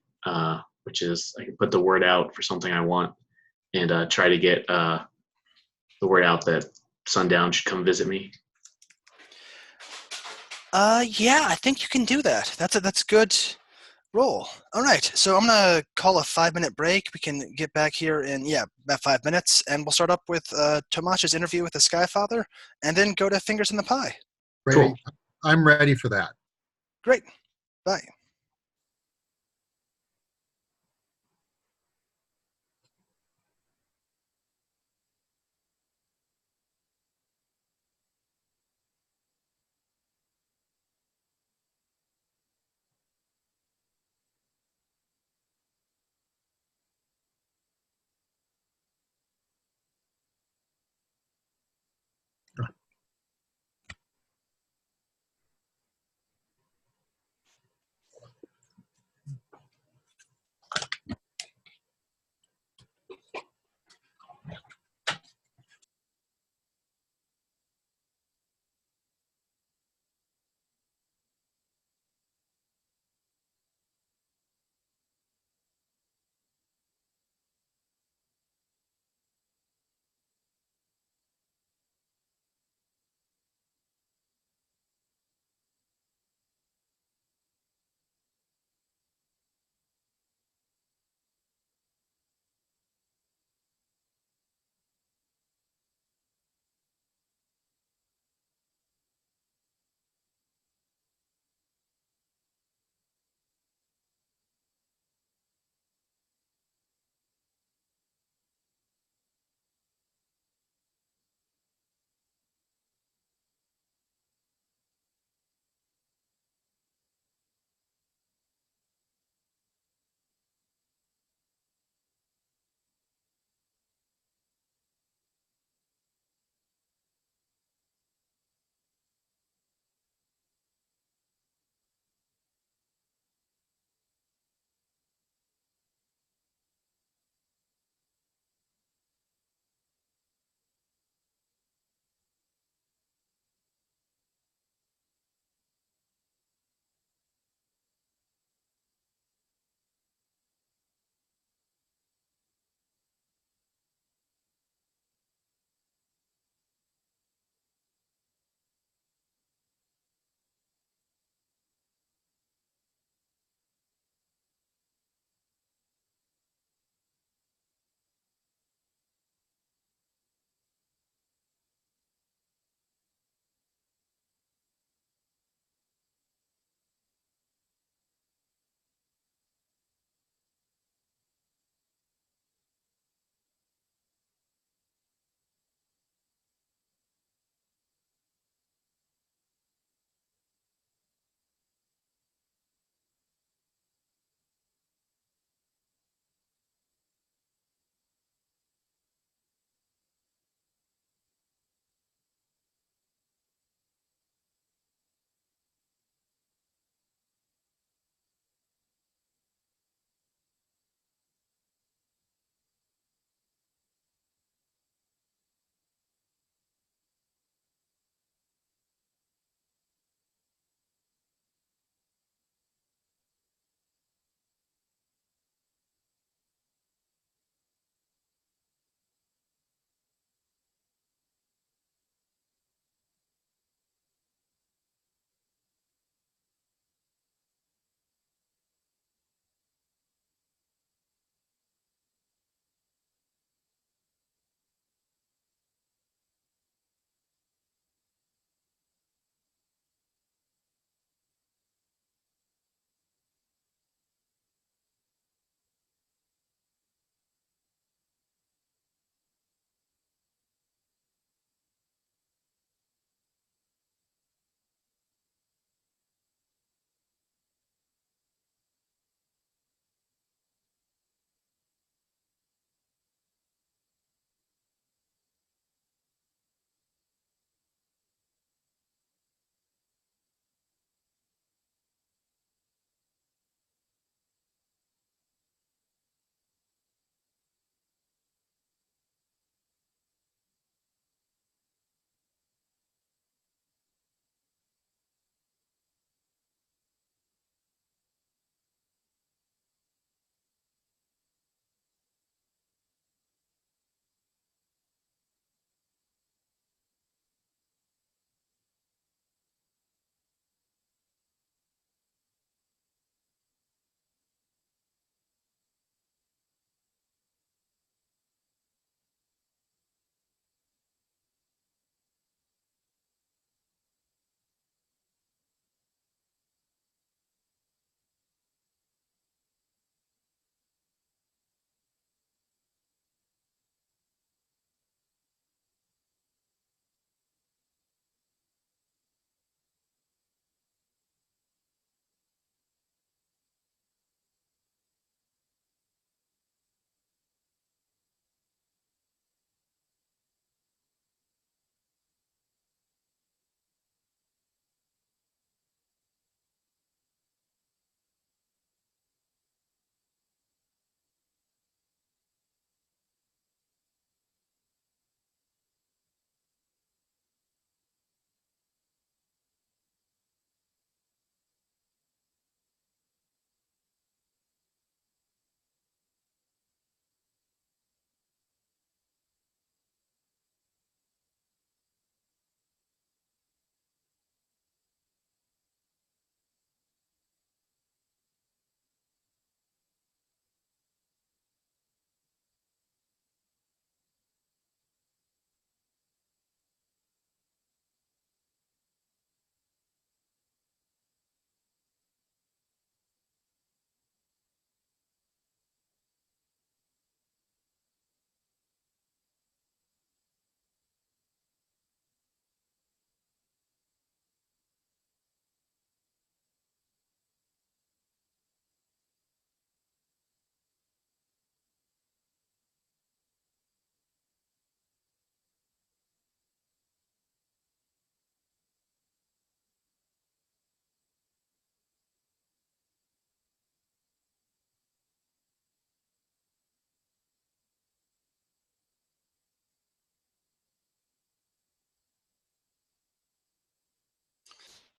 which is I can put the word out for something I want and try to get the word out that Sundown should come visit me. Yeah, I think you can do that. That's a good roll. All right, so I'm gonna call a 5 minute break. We can get back here in about 5 minutes, and we'll start up with Tomash's interview with the Skyfather, and then go to Fingers in the Pie. Great. Cool. I'm ready for that. Great. Bye.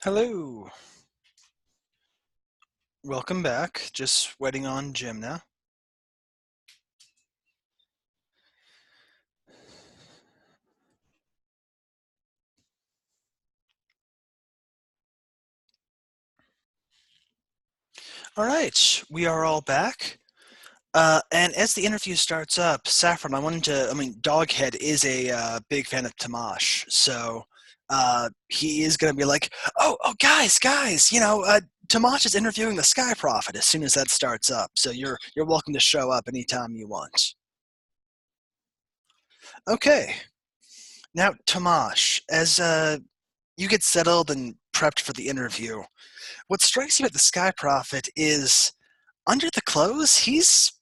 Hello. Welcome back. Just waiting on Jim now. All right, we are all back. And as the interview starts up, Saffron, Doghead is a big fan of Tamash, so he is going to be like, oh, guys, Tamash is interviewing the Sky Prophet as soon as that starts up, so you're welcome to show up anytime you want. Okay, now Tamash, as you get settled and prepped for the interview, what strikes you at the Sky Prophet is under the clothes, he's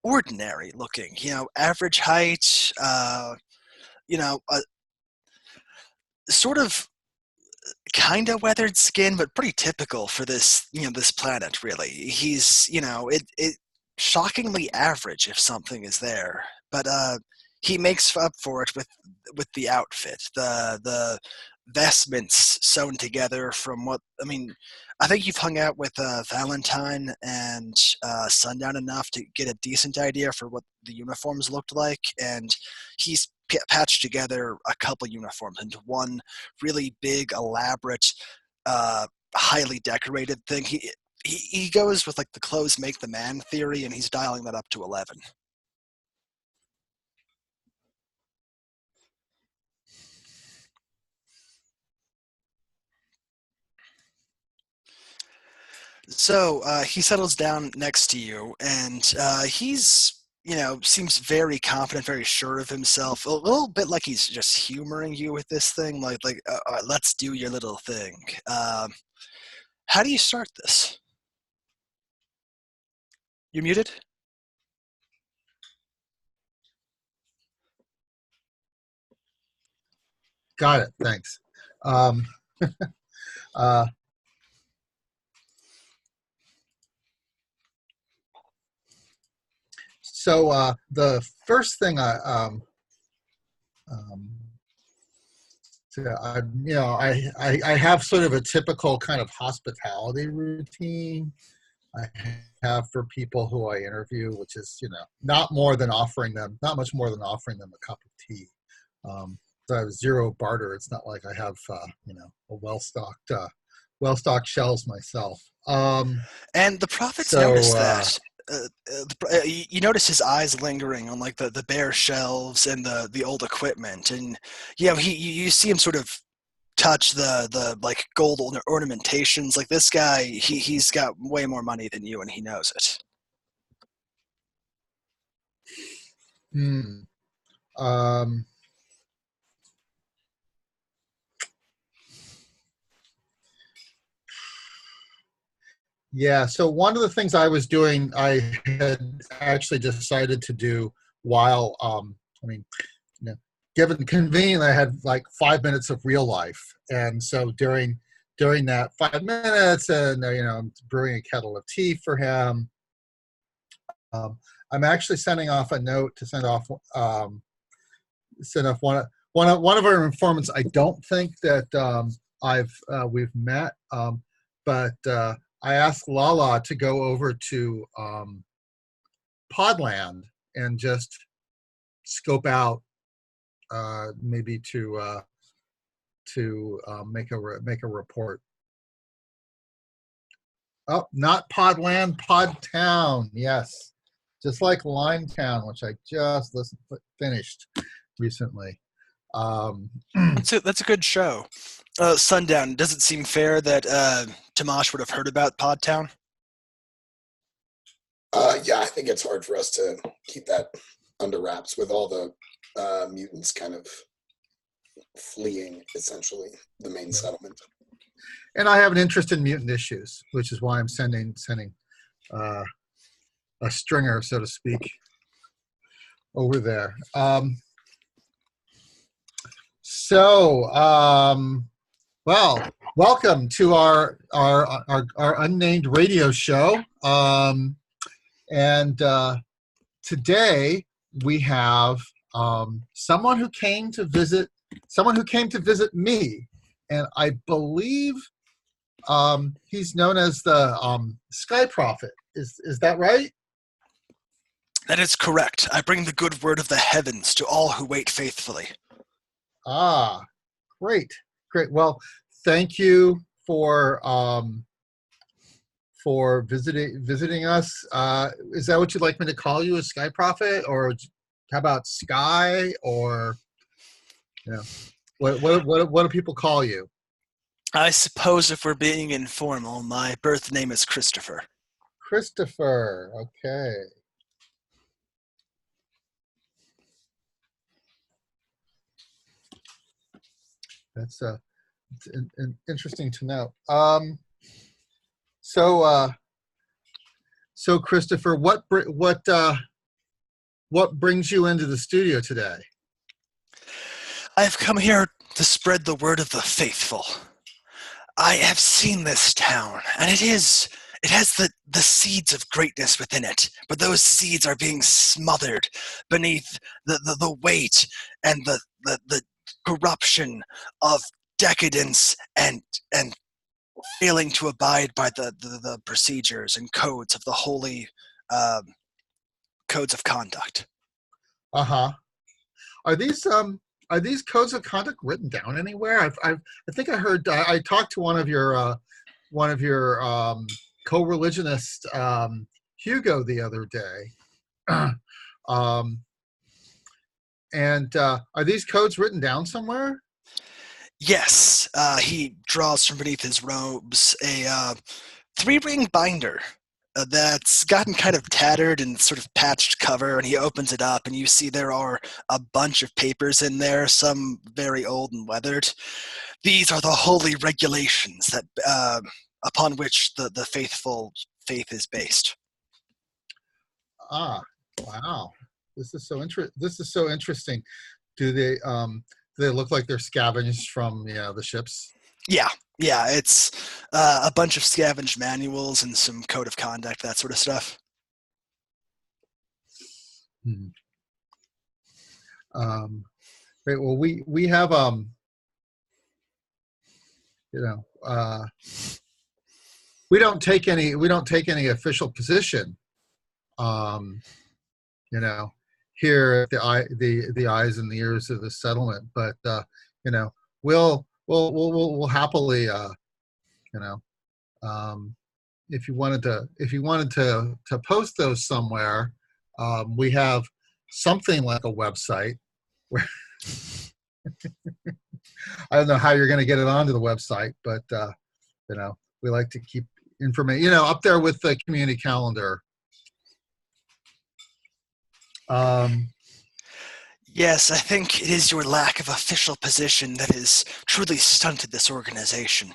ordinary looking, average height, sort of kind of weathered skin, but pretty typical for this planet, really. He's, it shockingly average if something is there, but he makes up for it with the outfit, the vestments sewn together from I think you've hung out with Valentine and Sundown enough to get a decent idea for what the uniforms looked like, and he's patched together a couple uniforms into one really big, elaborate, highly decorated thing. He goes with like the clothes make the man theory, and he's dialing that up to 11. So he settles down next to you, and he's, seems very confident, very sure of himself. A little bit like he's just humoring you with this thing, like let's do your little thing. How do you start this? You're muted? Got it. Thanks. So the first thing I have sort of a typical kind of hospitality routine I have for people who I interview, which is, not much more than offering them a cup of tea. So I have zero barter. It's not like I have, a well-stocked shelves myself. And the prophets noticed that. You notice his eyes lingering on like the bare shelves and the old equipment, and you see him sort of touch the like gold ornamentations. Like this guy, he's got way more money than you, and he knows it. Yeah, so one of the things I was doing, I had actually decided to do while, given convenient, I had like 5 minutes of real life, and so during that 5 minutes, and I'm brewing a kettle of tea for him. I'm actually sending off a note to send off one of our informants. I don't think that we've met, but. I asked Lala to go over to Podland and just scope out, maybe to make a report. Oh, not Podland, Podtown. Yes, just like Limetown, which I just finished recently. That's a good show. Sundown, does it seem fair that Tamash would have heard about Podtown? Yeah, I think it's hard for us to keep that under wraps with all the mutants kind of fleeing, essentially, the main settlement. And I have an interest in mutant issues, which is why I'm sending a stringer, so to speak, over there. Well, welcome to our unnamed radio show. And today we have someone who came to visit me and I believe he's known as the Sky Prophet. Is that right? That is correct. I bring the good word of the heavens to all who wait faithfully. Ah, great, great. Well, thank you for visiting us. Is that what you'd like me to call you, a Sky Prophet, or how about Sky, or what do people call you? I suppose if we're being informal, my birth name is Christopher. Christopher. Okay. That's interesting to know. So Christopher, what brings you into the studio today? I've come here to spread the word of the faithful. I have seen this town, and it has the seeds of greatness within it, but those seeds are being smothered beneath the weight and the corruption of decadence and failing to abide by the procedures and codes of the holy codes of conduct. Uh-huh. Are these codes of conduct written down anywhere? I think I heard. I talked to one of your co-religionists, Hugo, the other day. And are these codes written down somewhere? Yes, he draws from beneath his robes a 3-ring binder that's gotten kind of tattered and sort of patched cover, and he opens it up, and you see there are a bunch of papers in there, some very old and weathered. These are the holy regulations that upon which the faithful faith is based. Ah, wow. This is so interesting. Do they look like they're scavenged from the ships? Yeah, it's a bunch of scavenged manuals and some code of conduct, that sort of stuff. Hmm. Great. Well, we have we don't take any official position, here at the eyes and the ears of the settlement, but we'll happily if you wanted to post those somewhere, we have something like a website where I don't know how you're going to get it onto the website, but we like to keep information up there with the community calendar. Yes, I think it is your lack of official position that has truly stunted this organization.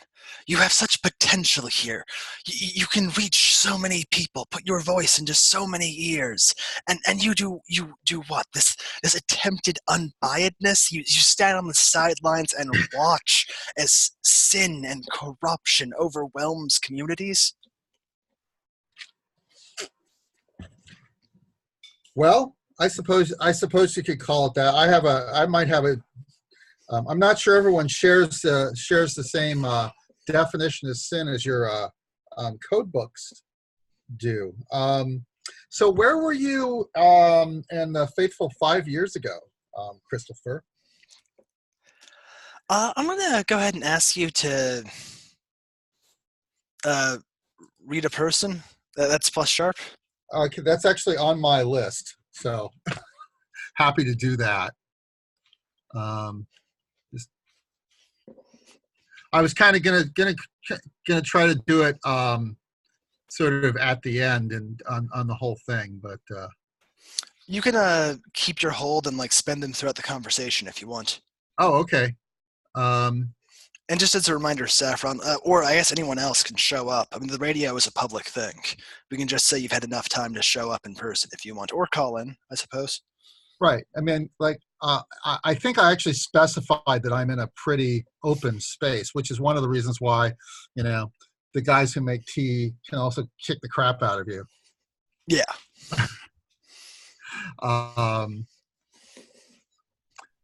You have such potential here. You can reach so many people, put your voice into so many ears, and you do what? This attempted unbiasedness. You stand on the sidelines and watch as sin and corruption overwhelms communities. Well, I suppose you could call it that. I might have a. I'm not sure everyone shares the same definition of sin as your code books do. So where were you in the Faithful 5 years ago, Christopher? I'm gonna go ahead and ask you to read a person. That's plus sharp. Okay, that's actually on my list, so happy to do that. I was kind of gonna try to do it sort of at the end and on the whole thing, but you can keep your hold and spend them throughout the conversation if you want. Oh, okay. And just as a reminder, Saffron, or I guess anyone else can show up. I mean, the radio is a public thing. We can just say you've had enough time to show up in person if you want, or call in, I suppose. Right. I mean, I think I actually specified that I'm in a pretty open space, which is one of the reasons why, the guys who make tea can also kick the crap out of you. Yeah. All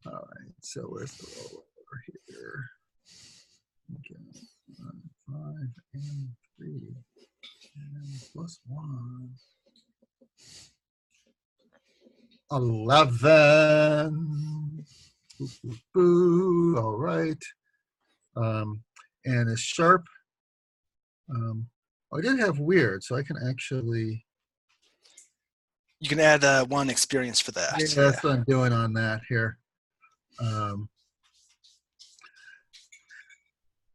right. So where's the roll over here? Okay. 5 and 3 and plus 1. 11. Boo, boo, boo. All right. And a sharp. I did have weird, so I can actually. You can add one experience for that. Yeah, that's what I'm doing on that here.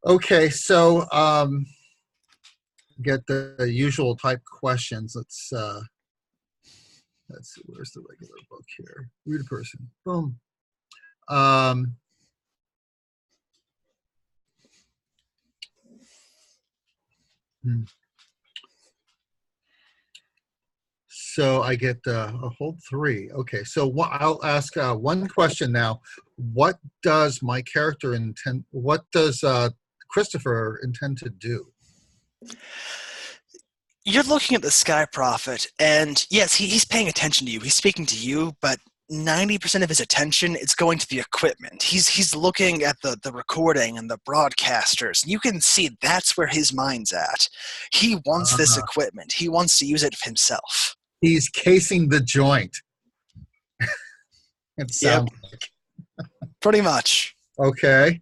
Okay, so get the usual type questions. Let's see, where's the regular book here? Read a person. Boom. So I get a whole 3. Okay, so I'll ask one question now. What does my character intend? What does Christopher intend to do? You're looking at the Sky Prophet, and yes, he's paying attention to you. He's speaking to you, but 90% of his attention is going to the equipment. He's looking at the recording and the broadcasters. You can see that's where his mind's at. He wants this equipment. He wants to use it himself. He's casing the joint. It sounds like. Pretty much. Okay.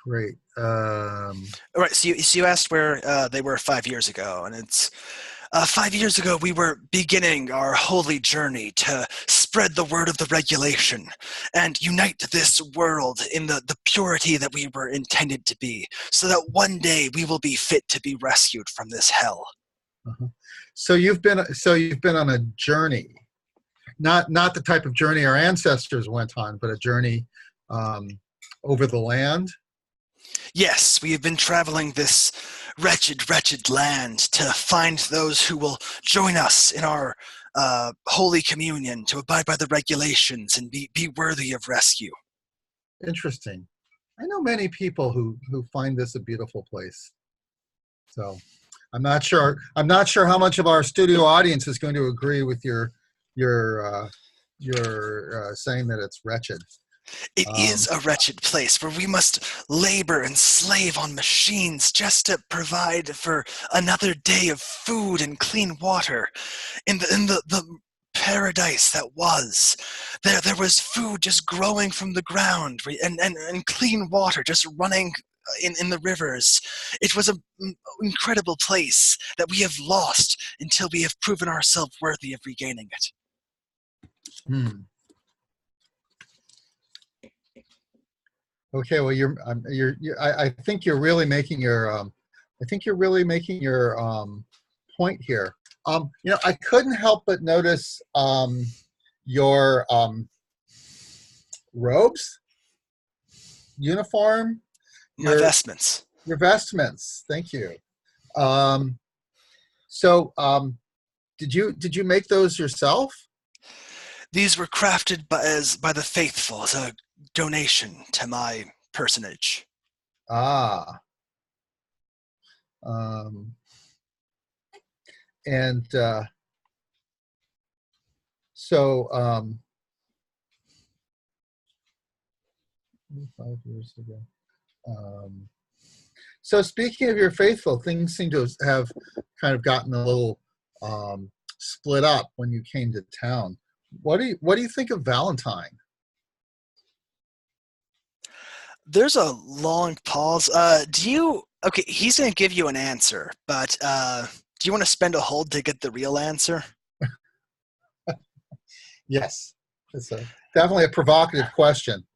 Great. All right, so you asked where they were 5 years ago, and it's 5 years ago we were beginning our holy journey to spread the word of the regulation and unite this world in the purity that we were intended to be, so that one day we will be fit to be rescued from this hell. Uh-huh. So you've been on a journey, not the type of journey our ancestors went on, but a journey over the land. Yes, we have been traveling this wretched, wretched land to find those who will join us in our holy communion, to abide by the regulations and be worthy of rescue. Interesting. I know many people who find this a beautiful place. So I'm not sure how much of our studio audience is going to agree with your saying that it's wretched. It is a wretched place where we must labor and slave on machines just to provide for another day of food and clean water. In the paradise that was, there was food just growing from the ground, and clean water just running in the rivers. It was an incredible place that we have lost until we have proven ourselves worthy of regaining it. Okay, well, I think you're really making your point here. I couldn't help but notice your robes, uniform, My vestments. Your vestments. Thank you. So, did you make those yourself? These were crafted by the faithful as a donation to my personage. Ah. And so 5 years ago. So speaking of your faithful, things seem to have kind of gotten a little split up when you came to town. What do you think of Valentine? There's a long pause. Okay, he's going to give you an answer, but do you want to spend a hold to get the real answer? Yes. It's definitely a provocative question.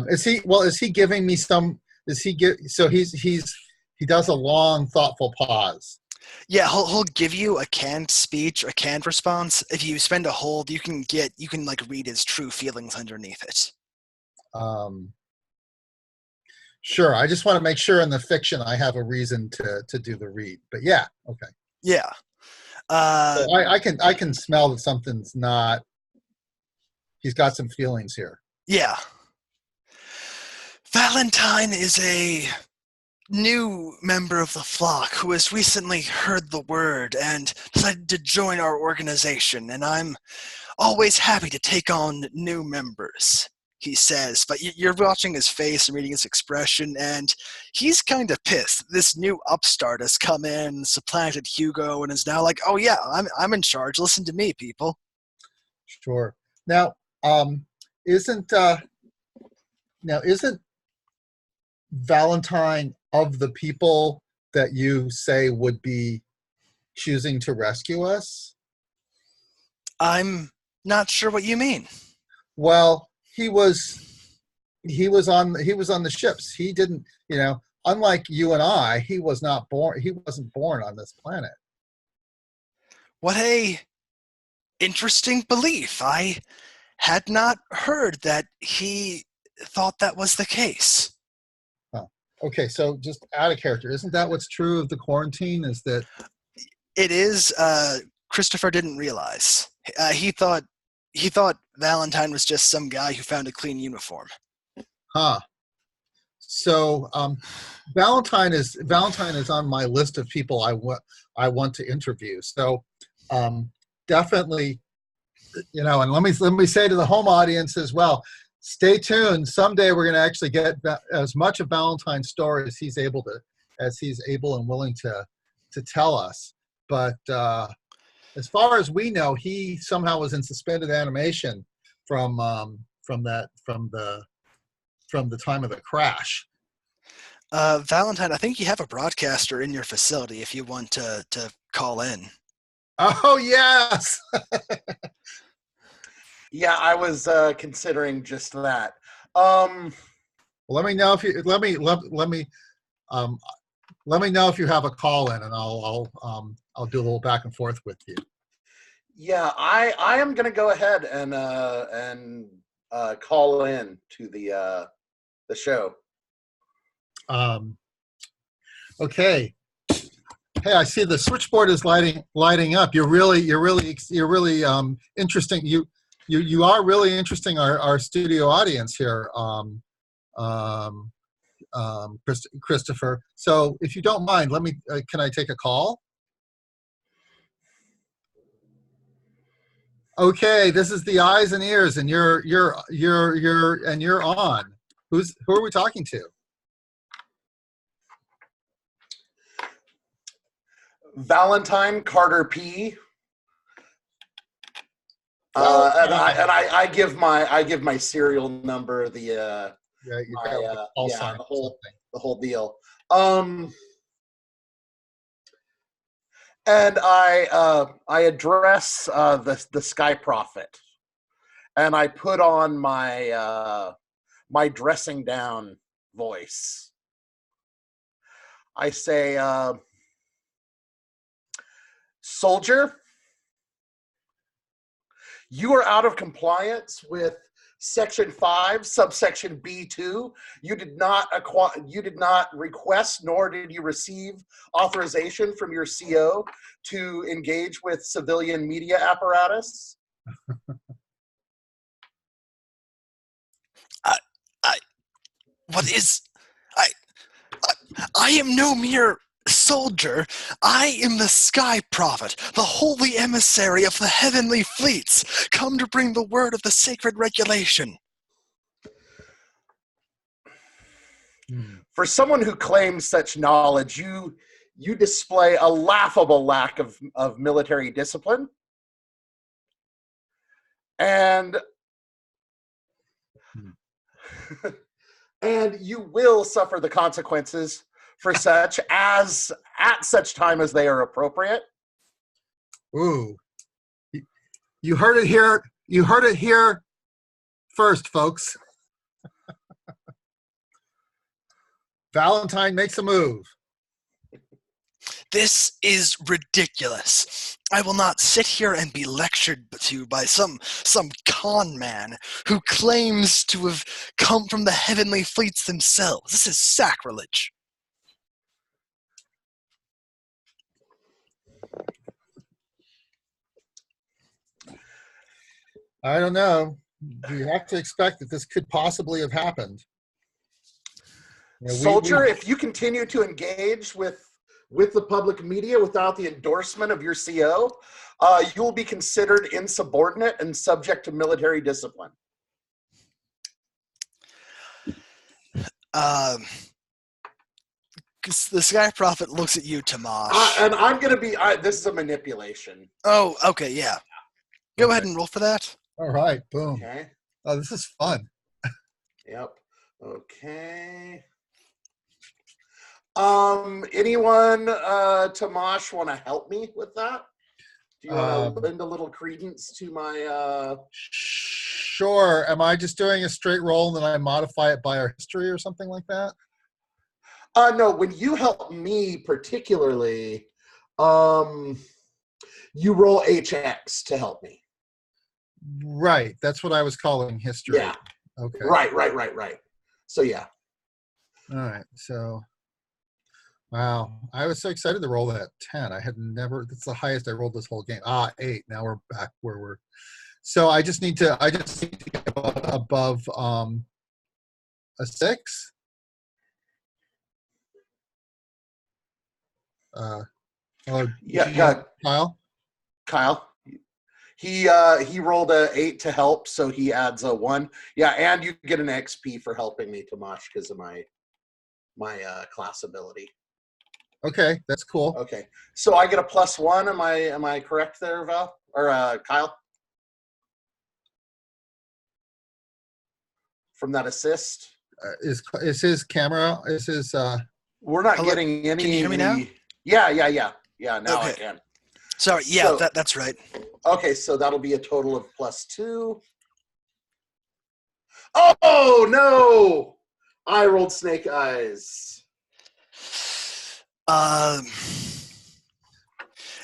Is he giving me some, he does a long, thoughtful pause. Yeah, he'll give you a canned speech, a canned response. If you spend a hold, you can like read his true feelings underneath it. Sure. I just want to make sure in the fiction I have a reason to do the read. But yeah, okay. Yeah. So I can smell that something's not. He's got some feelings here. Yeah. Valentine is a new member of the flock who has recently heard the word and decided to join our organization, and I'm always happy to take on new members, he says. But you're watching his face and reading his expression, and he's kind of pissed. This new upstart has come in, supplanted Hugo, and is now like, oh yeah, I'm in charge. Listen to me, people. Sure. Now, isn't Valentine of the people that you say would be choosing to rescue us? I'm not sure what you mean. Well, he was on the ships. He didn't, unlike you and I, he wasn't born on this planet. What a interesting belief. I had not heard that he thought that was the case. Huh. Okay, so just out of character, isn't that what's true of the quarantine? Is that it is? Christopher didn't realize. He thought Valentine was just some guy who found a clean uniform. Huh. So Valentine is on my list of people I want to interview. So definitely, and let me say to the home audience as well, stay tuned. Someday we're going to actually get as much of Valentine's story as he's able and willing to tell us. But as far as we know, he somehow was in suspended animation from the time of the crash. Valentine, I think you have a broadcaster in your facility if you want to call in. Oh yes. Yeah, I was considering just that. Let me know if you let me know if you have a call in, and I'll do a little back and forth with you. Yeah, I am gonna go ahead and call in to the show. Okay. Hey, I see the switchboard is lighting up. You're really interesting. You are really interesting our studio audience here, Christopher. So if you don't mind, let me. Can I take a call? Okay, this is the eyes and ears, and you're on. Who are we talking to? Valentine Carter P. And I give my serial number, the whole deal. And I address the Sky Prophet, and I put on my my dressing down voice. I say, soldier, you are out of compliance with Section 5, subsection B2. You did not request, nor did you receive authorization from your CO to engage with civilian media apparatus. I am no mere soldier. I am the Sky Prophet, the holy emissary of the heavenly fleets, come to bring the word of the sacred regulation. For someone who claims such knowledge, you display a laughable lack of military discipline. And and you will suffer the consequences for such at such time as they are appropriate. Ooh. You heard it here. You heard it here first, folks. Valentine makes a move. This is ridiculous. I will not sit here and be lectured to by some con man who claims to have come from the heavenly fleets themselves. This is sacrilege. I don't know. You have to expect that this could possibly have happened. Soldier, if you continue to engage with with the public media without the endorsement of your CO, you will be considered insubordinate and subject to military discipline. The Sky Prophet looks at you, Tamash. And I'm going to be, this is a manipulation. Oh, okay, yeah. Go ahead and roll for that. All right, boom. Okay. Oh, this is fun. Yep. Okay. Anyone, Tamash, want to help me with that? Do you want to lend a little credence to my? Sure. Am I just doing a straight roll and then I modify it by our history or something like that? No. When you help me particularly, you roll HX to help me. Right. That's what I was calling history. Yeah. Okay. Right. So yeah. All right. So, wow. I was so excited to roll that 10. I had never, that's the highest I rolled this whole game. 8. Now we're back where we're, so I just need to get above a 6. Yeah. Kyle. He rolled a 8 to help, so he adds a 1. Yeah, and you get an XP for helping me, Tomash, because of my class ability. Okay, that's cool. Okay, so I get a +1. Am I correct there, Val or Kyle? From that assist. Is his camera? Is his? We're not getting any. Can you hear me now? Yeah. Now okay. I can. Sorry. Yeah, So, that's right. Okay, so that'll be a total of +2. Oh no! I rolled snake eyes.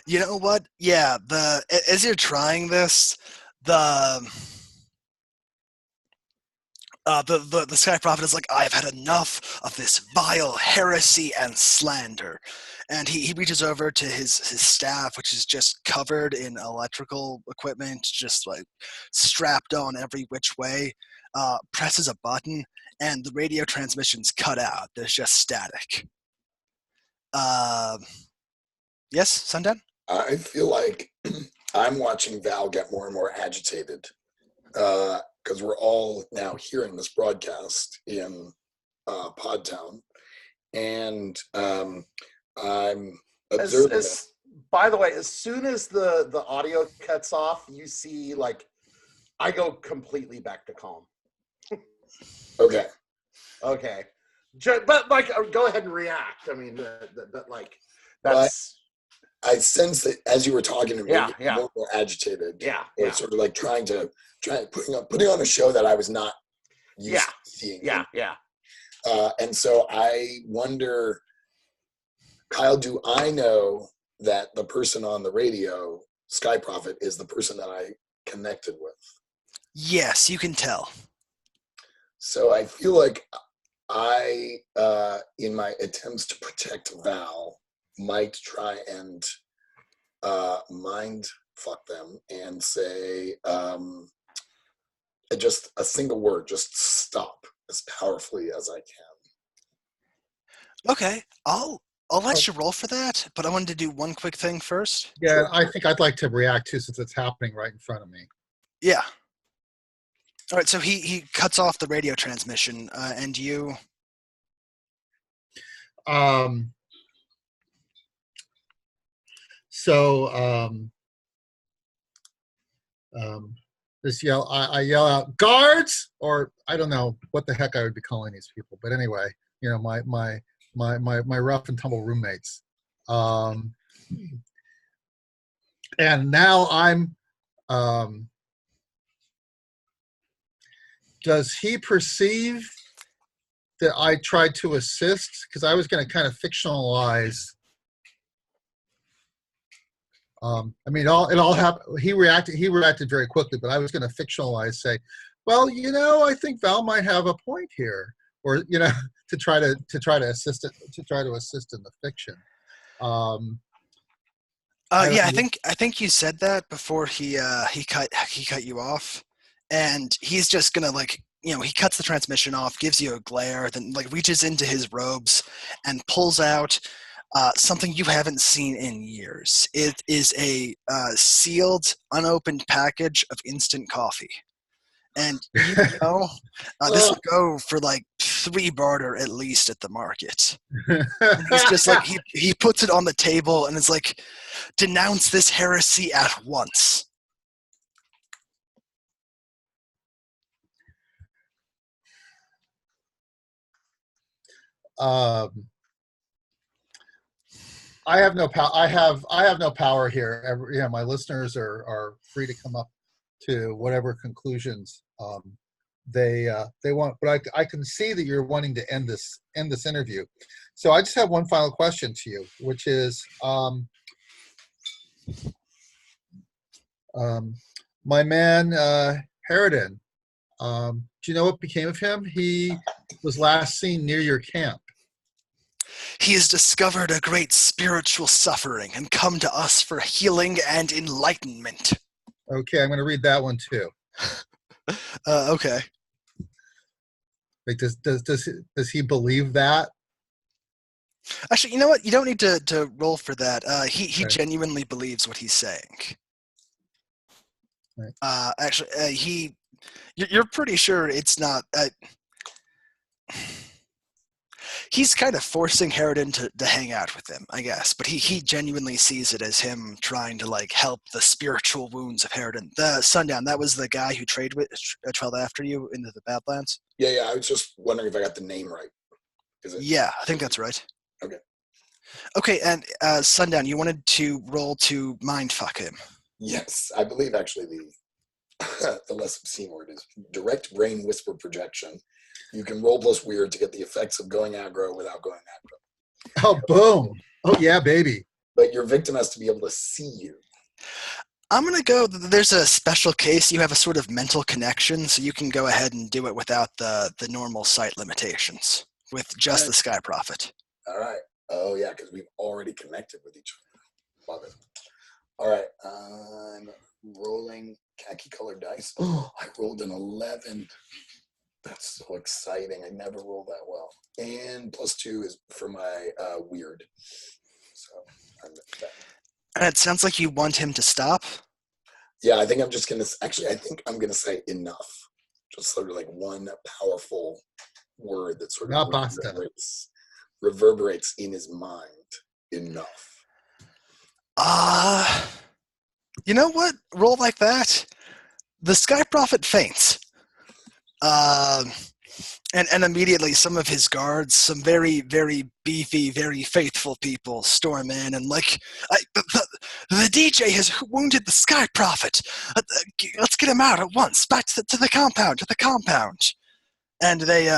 You know what? Yeah, as you're trying this, the Sky Prophet is like, I've had enough of this vile heresy and slander. And he reaches over to his staff, which is just covered in electrical equipment, just like strapped on every which way, presses a button, and the radio transmission's cut out. There's just static. Yes, Sundown? I feel like I'm watching Val get more and more agitated because we're all now hearing this broadcast in Podtown, and I'm observing. By the way, as soon as the audio cuts off, you see I go completely back to calm. Okay. Okay. But go ahead and react. I mean, that's. I sense that as you were talking to me, Yeah. more and more agitated. Yeah. Sort of like trying putting on a show that I was not used to seeing. Yeah. And so I wonder, Kyle, do I know that the person on the radio, Sky Prophet, is the person that I connected with? Yes, you can tell. So I feel like I, in my attempts to protect Val, might try and mind fuck them and say just a single word, just stop, as powerfully as I can. Okay, I'll let you roll for that, but I wanted to do one quick thing first. Yeah, Sure. I think I'd like to react to since it's happening right in front of me. Yeah. All right, so he cuts off the radio transmission, and you. This I yell out, guards, or I don't know what the heck I would be calling these people, but anyway, my rough and tumble roommates. And now I'm. Does he perceive that I tried to assist? Because I was going to kind of fictionalize. I mean, it all happened. He reacted very quickly, but I was going to fictionalize, say, well, I think Val might have a point here, or to try to assist it, to try to assist in the fiction. Yeah, I think you said that before he cut you off, and he's just gonna he cuts the transmission off, gives you a glare, then reaches into his robes and pulls out something you haven't seen in years. It is a sealed, unopened package of instant coffee. And you know, this will go for like 3 barter at least at the market. And he's just like, he puts it on the table and is like, denounce this heresy at once. I have no power. I have no power here. My listeners are free to come up to whatever conclusions they want. But I can see that you're wanting to end this interview. So I just have one final question to you, which is, my man Harridan. Do you know what became of him? He was last seen near your camp. He has discovered a great spiritual suffering and come to us for healing and enlightenment. Okay, I'm going to read that one too. Okay. Like, does he believe that? Actually, you know what? You don't need to roll for that. He Okay. genuinely believes what he's saying. Right. Actually, you're pretty sure it's not. He's kind of forcing Harridan to hang out with him, I guess, but he genuinely sees it as him trying to like help the spiritual wounds of Harridan. The Sundown, that was the guy who trailed after you into the Badlands. Yeah. I was just wondering if I got the name right. Yeah, I think that's right. Okay. Okay, and Sundown, you wanted to roll to mindfuck him. Yes, I believe actually the less obscene word is direct brain whisper projection. You can roll plus weird to get the effects of going aggro without going aggro. Oh, boom. Oh, yeah, baby. But your victim has to be able to see you. I'm going to go, there's a special case. You have a sort of mental connection, so you can go ahead and do it without the normal sight limitations, with just the Sky Prophet. All right. Oh, yeah, because we've already connected with each other. Love it. All right. I'm rolling khaki-colored dice. Oh, I rolled an 11. That's so exciting. I never roll that well. And plus 2 is for my weird. So I'm And it sounds like you want him to stop. Yeah, I think I'm just going to, actually, I think I'm going to say enough. Just sort of like one powerful word that sort of reverberates in his mind. Enough. You know what? Roll like that. The Sky Prophet faints. And immediately some of his guards, some very, very beefy, very faithful people storm in and like, the DJ has wounded the Sky Prophet. Let's get him out at once. Back to the compound. And they,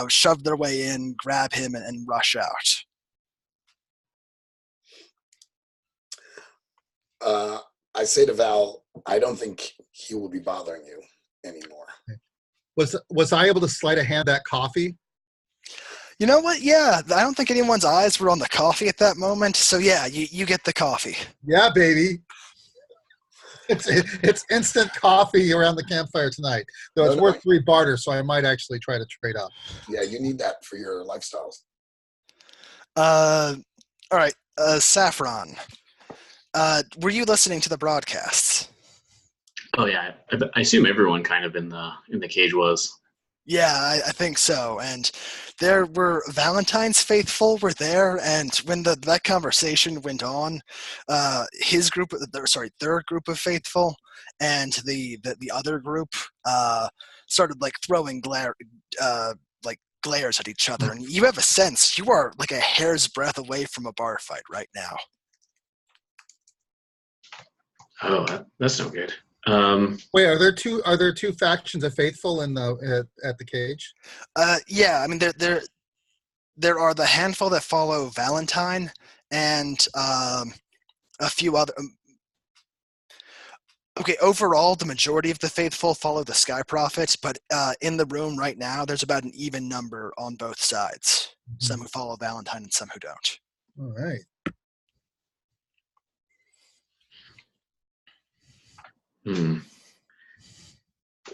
shove their way in, grab him, and rush out. I say to Val, I don't think he will be bothering you anymore. Was I able to sleight of hand that coffee? You know what? Yeah, I don't think anyone's eyes were on the coffee at that moment. So yeah, you get the coffee. Yeah, baby. It's instant coffee around the campfire tonight. Though it's worth 3 barter, so I might actually try to trade up. Yeah, you need that for your lifestyles. All right, Saffron. Were you listening to the broadcasts? Oh yeah, I assume everyone kind of in the cage was. Yeah, I think so. And there were Valentine's faithful were there, and when that conversation went on, their group of faithful and the other group started like throwing glares at each other, and you have a sense you are like a hair's breadth away from a bar fight right now. Oh, that's no good. Wait, are there two factions of faithful in at the cage? Yeah, I mean there are the handful that follow Valentine and a few other. Okay, overall, the majority of the faithful follow the Sky Prophet, but in the room right now, there's about an even number on both sides. Mm-hmm. Some who follow Valentine and some who don't. All right.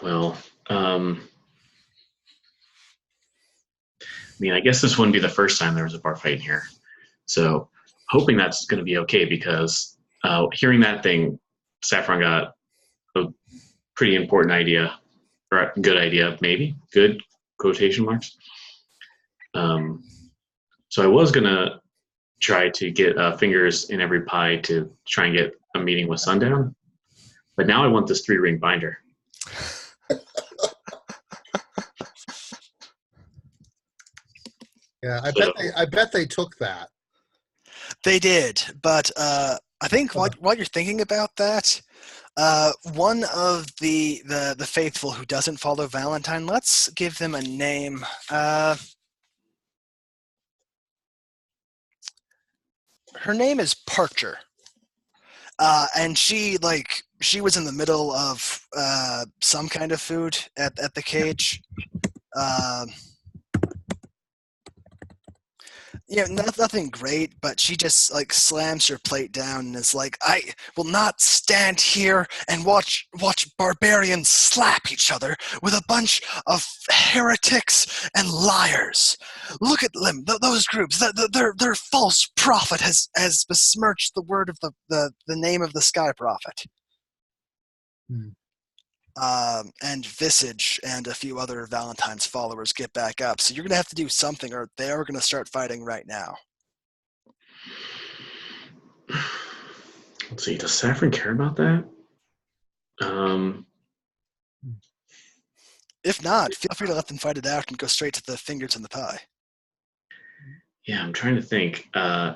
Well, I mean, I guess this wouldn't be the first time there was a bar fight in here. So hoping that's going to be okay because hearing that thing, Saffron got a pretty important idea, or a good idea, maybe good quotation marks. So I was gonna try to get fingers in every pie to try and get a meeting with Sundown, but now I want this 3-ring binder. Yeah, So, I bet they took that. They did, but I think while you're thinking about that, one of the faithful who doesn't follow Valentine, let's give them a name. Her name is Parcher, and she was in the middle of some kind of food at the cage. Nothing great, but she just slams her plate down and is like, "I will not stand here and watch barbarians slap each other with a bunch of heretics and liars. Look at them, those groups. Their false prophet has besmirched the word of the name of the Sky Prophet." Hmm. And Visage and a few other Valentine's followers get back up. So you're going to have to do something, or they are going to start fighting right now. let's see. Does Saffron care about that? If not, feel free to let them fight it out and go straight to the fingers in the pie. Yeah, I'm trying to think. I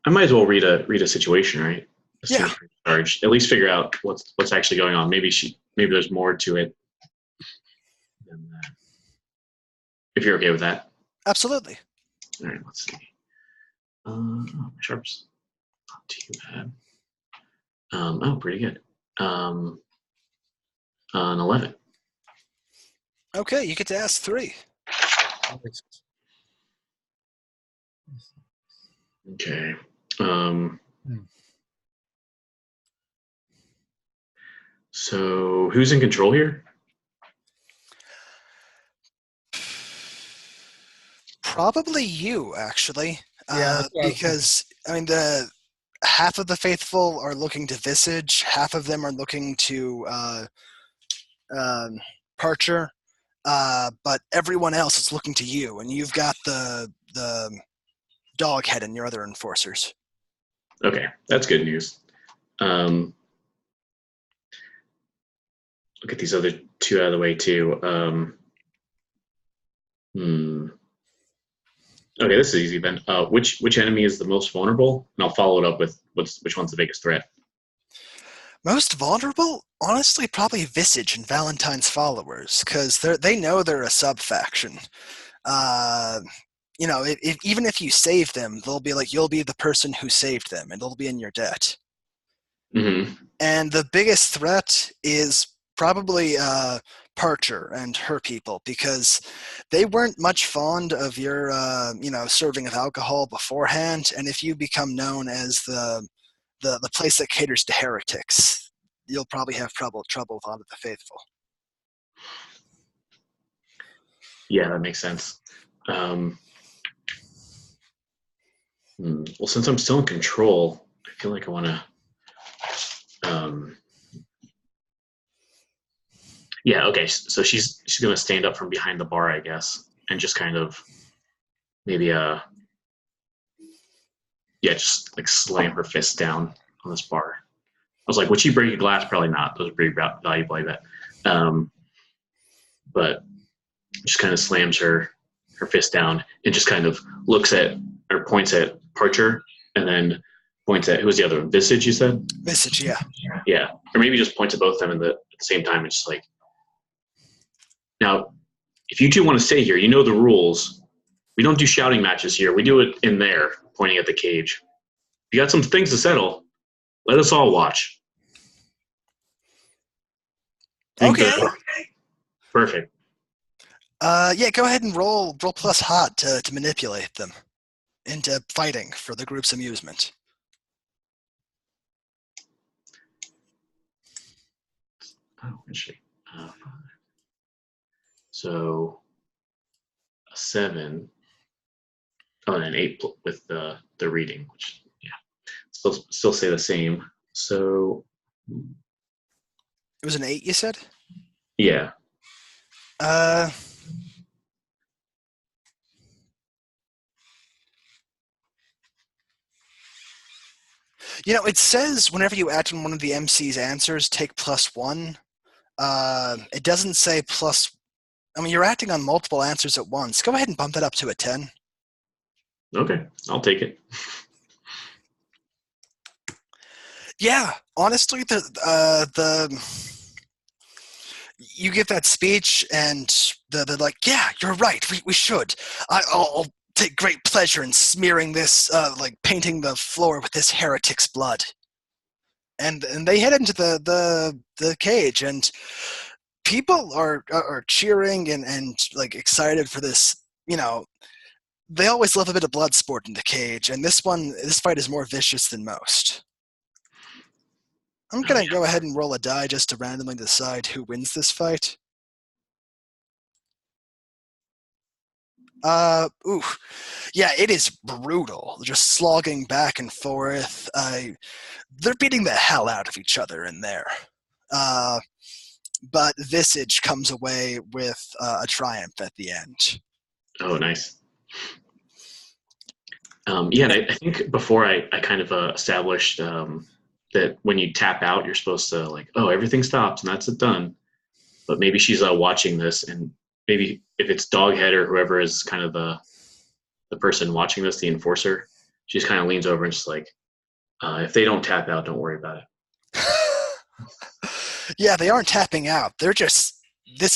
might as well read a situation, right? Yeah. Charge. At least figure out what's actually going on. Maybe there's more to it than that. If you're okay with that. Absolutely. All right, let's see. My sharp's not too bad. Pretty good. An 11. Okay, you get to ask 3. Okay. So who's in control here? Probably you, actually. Yeah, because the half of the faithful are looking to Visage, half of them are looking to Parcher, but everyone else is looking to you, and you've got the dog head and your other enforcers. Okay, that's good news. Look at these other 2 out of the way too. Okay, this is easy then. Which enemy is the most vulnerable? And I'll follow it up with which one's the biggest threat. Most vulnerable? Honestly, probably Visage and Valentine's followers, because they know they're a sub-faction. Even if you save them, they'll be like, you'll be the person who saved them, and they'll be in your debt. Mm-hmm. And the biggest threat is probably Parcher and her people, because they weren't much fond of your, serving of alcohol beforehand. And if you become known as the place that caters to heretics, you'll probably have trouble with all of the faithful. Yeah, that makes sense. Well, since I'm still in control, I feel like I want to. Yeah. Okay. So she's gonna stand up from behind the bar, I guess, and just kind of maybe just slam her fist down on this bar. I was like, would she break a glass? Probably not. Those are pretty valuable, I bet. But just kind of slams her fist down and just kind of looks at or points at Parcher and then points at, who was the other one? Visage, you said? Visage, yeah. Yeah. Or maybe just points at both of them at the same time. It's just like, now, if you 2 want to stay here, you know the rules. We don't do shouting matches here. We do it in there, pointing at the cage. If you got some things to settle, let us all watch. Okay. Perfect. Go ahead and roll plus hot to manipulate them into fighting for the group's amusement. Oh, is she? So a 7. Oh, and an 8 with the reading, which still say the same. So It was an 8, you said? yeah. It says whenever you act on one of the MC's answers, take +1. It doesn't say plus. I mean, you're acting on multiple answers at once. Go ahead and bump that up to a 10. Okay, I'll take it. Yeah, honestly, you give that speech, and they're like, "Yeah, you're right. We should. I'll take great pleasure in smearing this, like painting the floor with this heretic's blood." And they head into the cage, and people are cheering and like excited for this. They always love a bit of blood sport in the cage, and this fight is more vicious than most. I'm gonna go ahead and roll a die just to randomly decide who wins this fight. Ooh, yeah, it is brutal. Just slogging back and forth. They're beating the hell out of each other in there. But Visage comes away with a triumph at the end. Oh, nice. Yeah, and I think before I kind of established that when you tap out, you're supposed to like, oh, everything stops and that's it done. But maybe she's watching this, and maybe if it's Doghead or whoever is kind of the person watching this, the enforcer, she just kind of leans over and just like, if they don't tap out, don't worry about it. Yeah, they aren't tapping out. This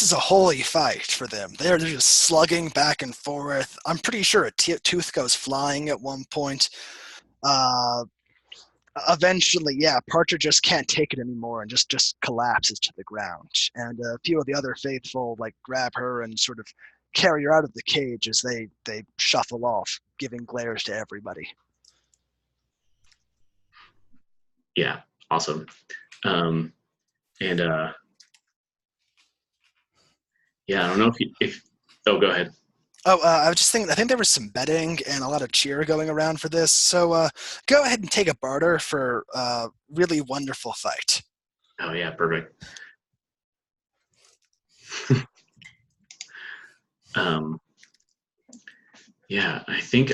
is a holy fight for them. They're just slugging back and forth. I'm pretty sure a tooth goes flying at one point. Eventually, yeah, Parcher just can't take it anymore and just collapses to the ground. And a few of the other faithful like grab her and sort of carry her out of the cage as they shuffle off, giving glares to everybody. Yeah, awesome. And yeah, I don't know if oh, go ahead. Oh, I was just thinking, I think there was some betting and a lot of cheer going around for this. So go ahead and take a barter for a really wonderful fight. Oh, yeah, perfect. Yeah, I think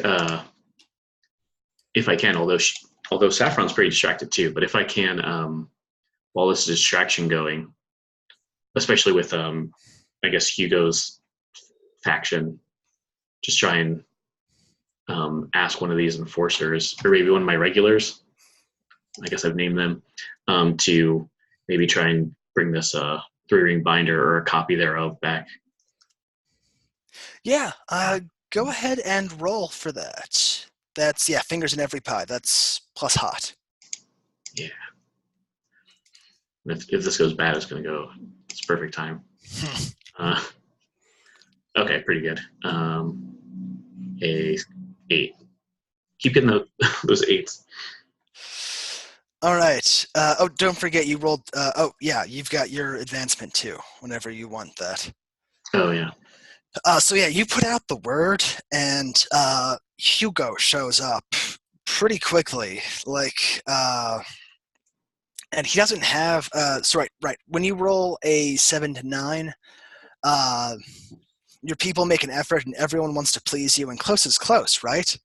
if I can, although Saffron's pretty distracted too, but if I can, while this is distraction going, especially with I guess Hugo's faction, just try and ask one of these enforcers, or maybe one of my regulars, I guess I've named them, to maybe try and bring this 3-ring binder or a copy thereof back. Yeah, go ahead and roll for that. That's, yeah, fingers in every pie. That's plus hot. Yeah. If this goes bad, it's going to go. It's perfect time. Okay, pretty good. A 8. Keep getting those 8s. All right. Don't forget you rolled. Yeah, you've got your advancement too. Whenever you want that. Oh yeah. So yeah, you put out the word, and Hugo shows up pretty quickly. And he doesn't have. So right. When you roll a 7 to 9, your people make an effort, and everyone wants to please you, and close is close, right?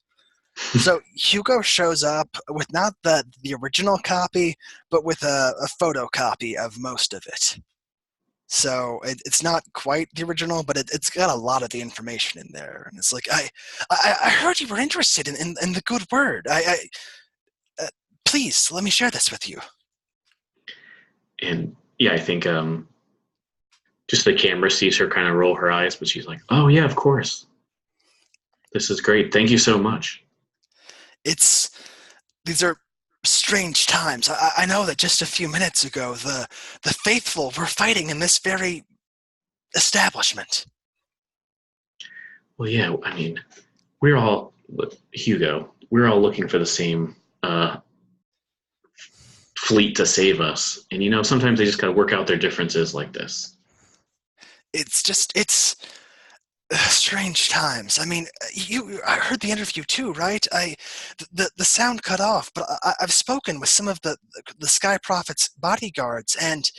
So Hugo shows up with not the original copy, but with a photocopy of most of it. So it's not quite the original, but it's got a lot of the information in there. And it's like, I heard you were interested in the good word. Please, let me share this with you. And yeah, I think just the camera sees her kind of roll her eyes, but she's like, oh yeah, of course. This is great. Thank you so much. These are strange times. I know that just a few minutes ago, the faithful were fighting in this very establishment. Well, yeah, I mean, Hugo, we're all looking for the same fleet to save us. And, sometimes they just got to work out their differences like this. it's strange times. I mean, I heard the interview too, right? The sound cut off, but I've spoken with some of the Sky Prophet's bodyguards, and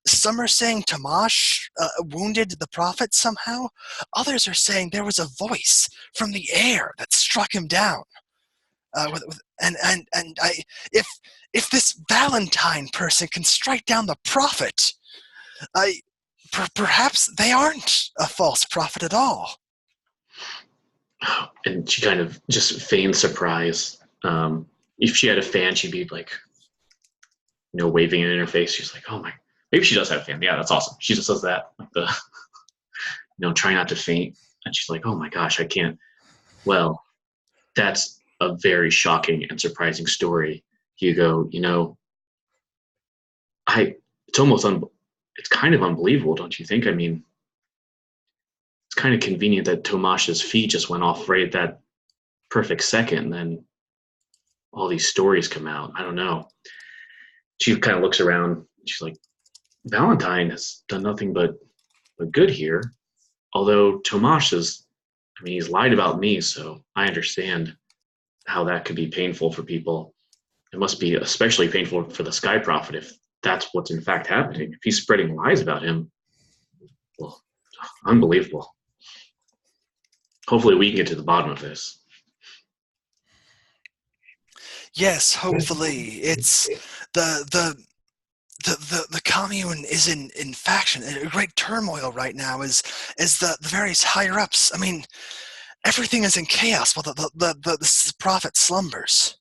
some are saying Tamash wounded the prophet somehow. Others are saying there was a voice from the air that struck him down. If this Valentine person can strike down the prophet, perhaps they aren't a false prophet at all. And she kind of just feigns surprise. If she had a fan, she'd be like, waving in her face. She's like, oh my, maybe she does have a fan. Yeah, that's awesome. She just does that, like try not to faint. And she's like, oh my gosh, I can't. Well, that's a very shocking and surprising story, Hugo. It's kind of unbelievable, don't you think? I mean, it's kind of convenient that Tomash's feet just went off right at that perfect second, and then all these stories come out. I don't know. She kind of looks around. She's like, Valentine has done nothing but good here. Although Tomash he's lied about me, so I understand how that could be painful for people. It must be especially painful for the Sky Prophet if that's what's in fact happening. If he's spreading lies about him, well, unbelievable. Hopefully we can get to the bottom of this. Yes, hopefully. It's the commune is in faction, in great turmoil right now as the various higher ups. I mean, everything is in chaos while the prophet slumbers.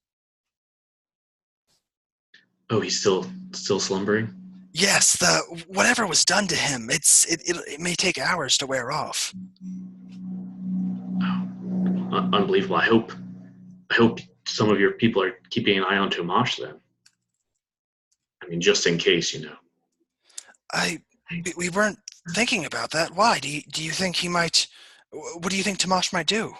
Oh, he's still slumbering? Yes, whatever was done to him, it may take hours to wear off. Oh, unbelievable. I hope some of your people are keeping an eye on Tomash then. I mean, just in case, We weren't thinking about that. Why? Do you think he might? What do you think Tomash might do?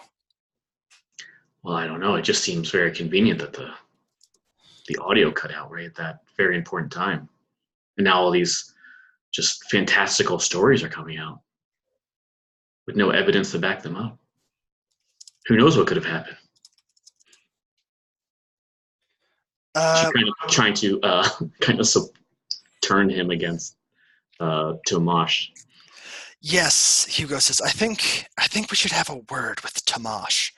Well, I don't know. It just seems very convenient that the audio cut out right at that very important time. And now all these just fantastical stories are coming out with no evidence to back them up. Who knows what could have happened? She's kind of trying to turn him against Tomash. Yes, Hugo says, I think we should have a word with Tomash.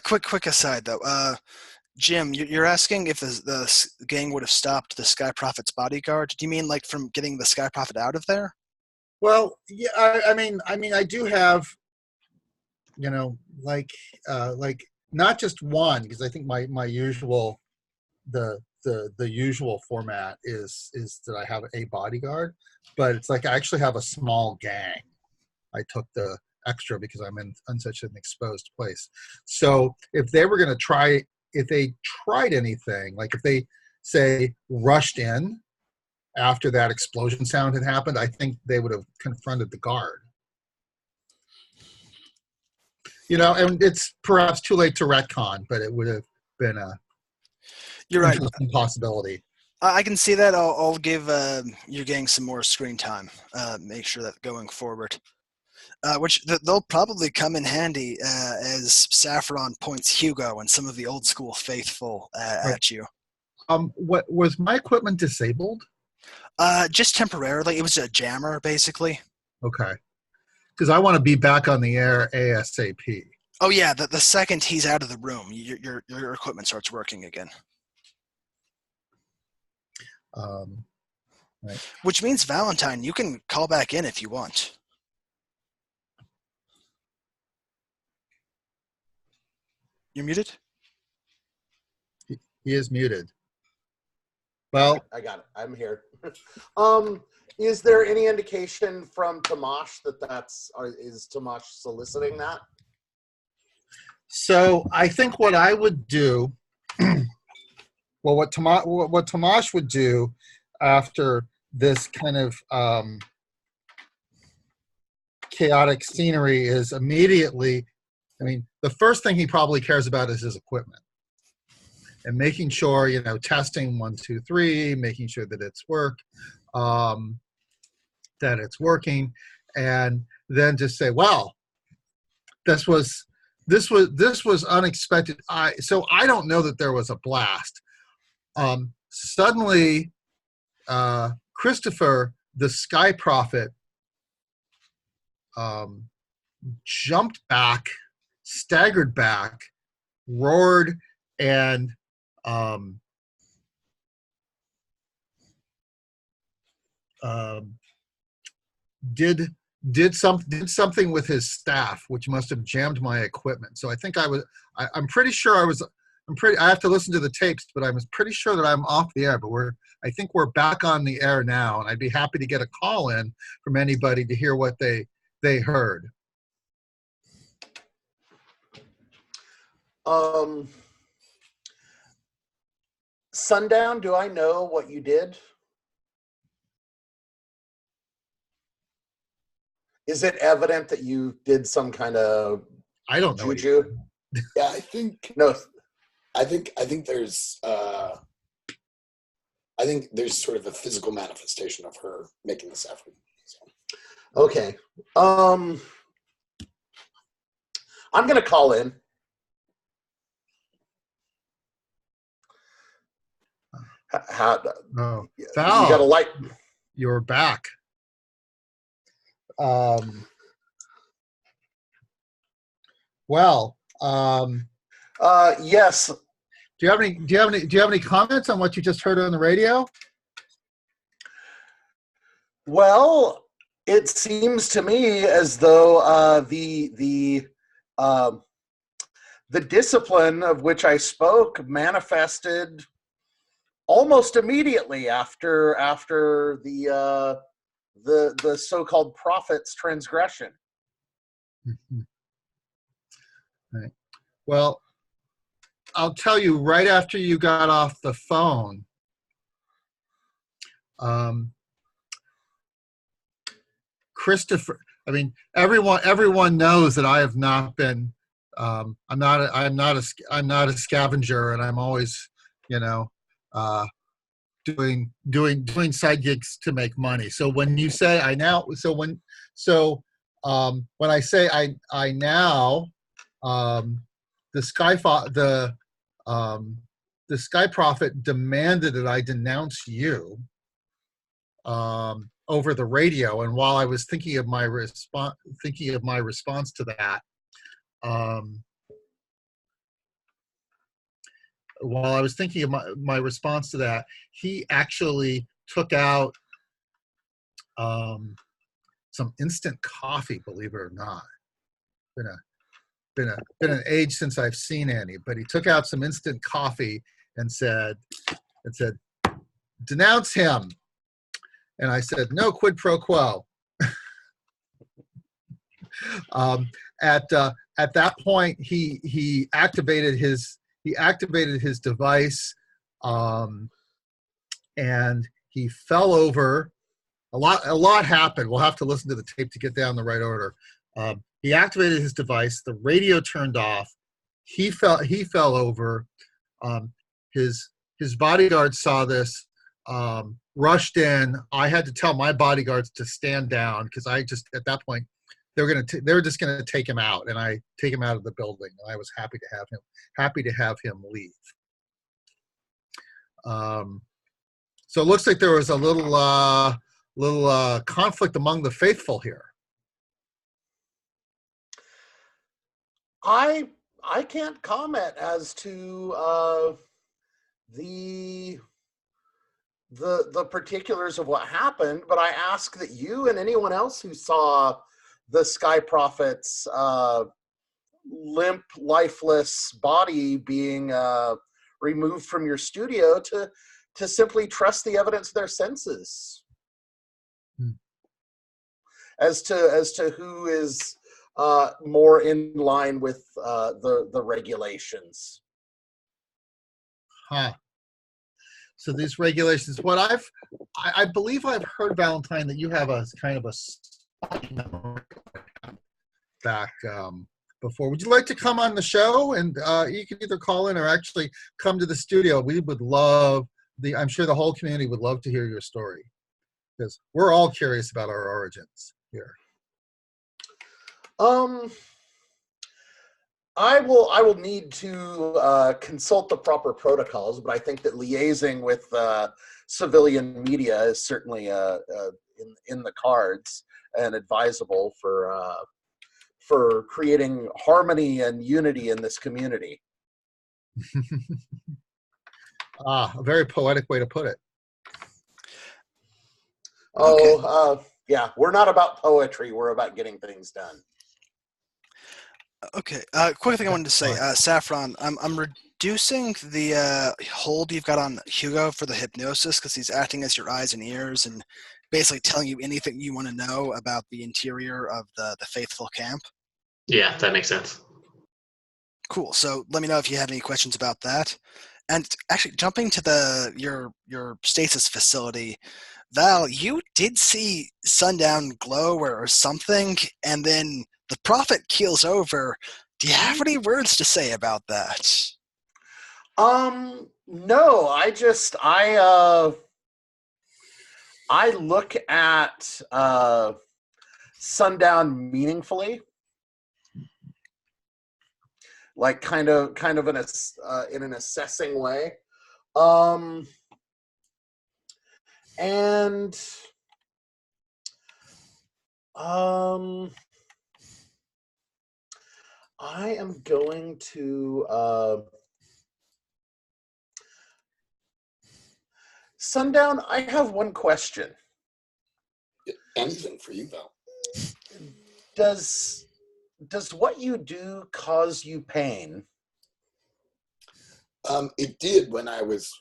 Quick aside though. Jim, you're asking if the gang would have stopped the Sky Prophet's bodyguard. Do you mean like from getting the Sky Prophet out of there? Well, yeah, I mean, I do have, like not just one, because I think my usual, the usual format is that I have a bodyguard, but it's like I actually have a small gang. I took the extra because I'm in such an exposed place. So if they were going to try, if they tried anything, like if they say rushed in after that explosion sound had happened, I think they would have confronted the guard. And it's perhaps too late to retcon, but it would have been You're right. Interesting possibility. I can see that. I'll give your gang some more screen time. Make sure that going forward. Which they'll probably come in handy as Saffron points Hugo and some of the old school faithful at you. What was my equipment disabled? Just temporarily. It was a jammer, basically. Okay. Because I want to be back on the air ASAP. Oh yeah, the second he's out of the room, your equipment starts working again. Right. Which means Valentine, you can call back in if you want. You're muted? He is muted. Well, I got it. I'm here. Is there any indication from Tomash is Tomash soliciting that? So I think what I would do, well, what Tomash would do after this kind of chaotic scenery is immediately, the first thing he probably cares about is his equipment and making sure, testing 1, 2, 3, making sure that it's working. And than to say, well, this was unexpected. So I don't know that there was a blast. Suddenly, Christopher, the Sky Prophet, jumped back, staggered back, roared, and did something with his staff, which must have jammed my equipment. So I think I'm pretty sure I have to listen to the tapes, but I was pretty sure that I'm off the air. But I think we're back on the air now, and I'd be happy to get a call in from anybody to hear what they heard. Sundown, do I know what you did? Is it evident that you did some kind of I don't know juju? Yeah, I think No. I think there's sort of a physical manifestation of her making this effort. So. Okay. I'm gonna call in. No, Val, you got a light. You're back. Yes. Do you have any comments on what you just heard on the radio? Well, it seems to me as though the discipline of which I spoke manifested almost immediately after the so-called prophet's transgression. Mm-hmm. Right. Well, I'll tell you, right after you got off the phone, Christopher, I mean, everyone knows that I have not been, I'm not a scavenger, and I'm always, doing side gigs to make money. So when you say when I say I now, the Sky Prophet demanded that I denounce you over the radio, and while I was thinking of my response to that, he actually took out some instant coffee. Believe it or not, been an age since I've seen any, but he took out some instant coffee and said, denounce him. And I said, no quid pro quo. At that point, he activated his device, and he fell over. A lot happened. We'll have to listen to the tape to get down the right order. He activated his device. The radio turned off. He fell over. His bodyguard saw this, rushed in. I had to tell my bodyguards to stand down because at that point they were just gonna take him out, and I take him out of the building. And I was happy to have him leave. So it looks like there was a little conflict among the faithful here. I can't comment as to the particulars of what happened, but I ask that you and anyone else who saw the Sky Prophet's limp, lifeless body being removed from your studio to simply trust the evidence of their senses as to who is more in line with the regulations. Huh. So these regulations, I believe I've heard, Valentine, that you have a kind of a back before. Would you like to come on the show? And you can either call in or actually come to the studio. We would love I'm sure the whole community would love to hear your story, because we're all curious about our origins here. Um, I will need to consult the proper protocols, but I think that liaising with civilian media is certainly in the cards and advisable for creating harmony and unity in this community. A very poetic way to put it. Oh, yeah, we're not about poetry. We're about getting things done. Okay. Quick thing I wanted to say, Saffron. I'm reducing the hold you've got on Hugo for the hypnosis because he's acting as your eyes and ears and basically telling you anything you want to know about the interior of the faithful camp. Yeah, that makes sense. Cool. So let me know if you have any questions about that. And actually, jumping to your stasis facility, Val, you did see Sundown glow or something, and then the prophet keels over. Do you have any words to say about that? No, I look at Sundown meaningfully, like kind of in an assessing way. And I am going to Sundown, I have one question. Anything for you, Val. Does what you do cause you pain? It did when I was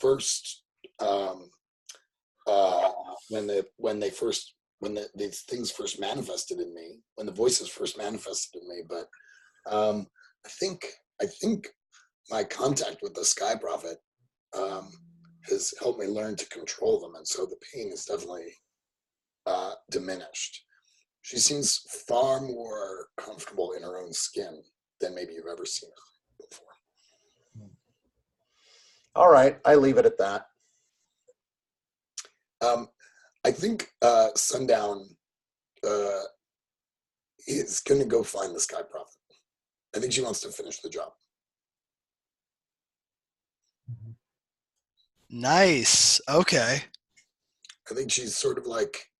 first when these things first manifested in me, when the voices first manifested in me. But I think my contact with the Sky Prophet has helped me learn to control them, and so the pain is definitely diminished. She seems far more comfortable in her own skin than maybe you've ever seen her before. All right, I leave it at that. I think Sundown is going to go find the Sky Prophet. I think she wants to finish the job. Nice. Okay. I think she's sort of like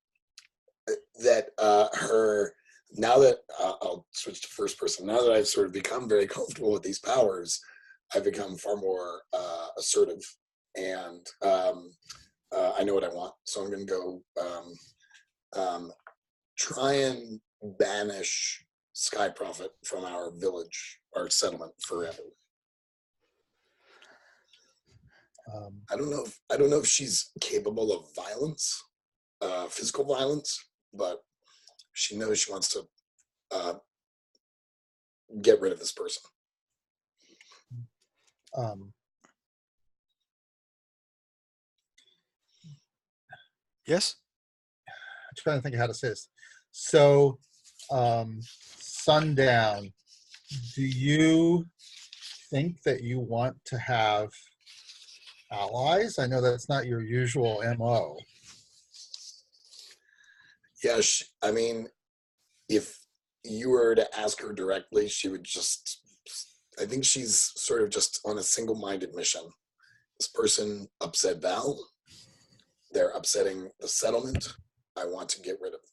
that. Now that I'll switch to first person. Now that I've sort of become very comfortable with these powers, I've become far more assertive, and I know what I want. So I'm going to go try and banish Sky Prophet from our village, our settlement, forever. I don't know if she's capable of violence, physical violence, but she knows she wants to get rid of this person. Yes? I'm trying to think of how to say this. So, Sundown, do you think that you want to have allies? I know that's not your usual MO. Yeah, I mean, if you were to ask her directly, she would just, I think she's sort of just on a single-minded mission. This person upset Val. They're upsetting the settlement. I want to get rid of them.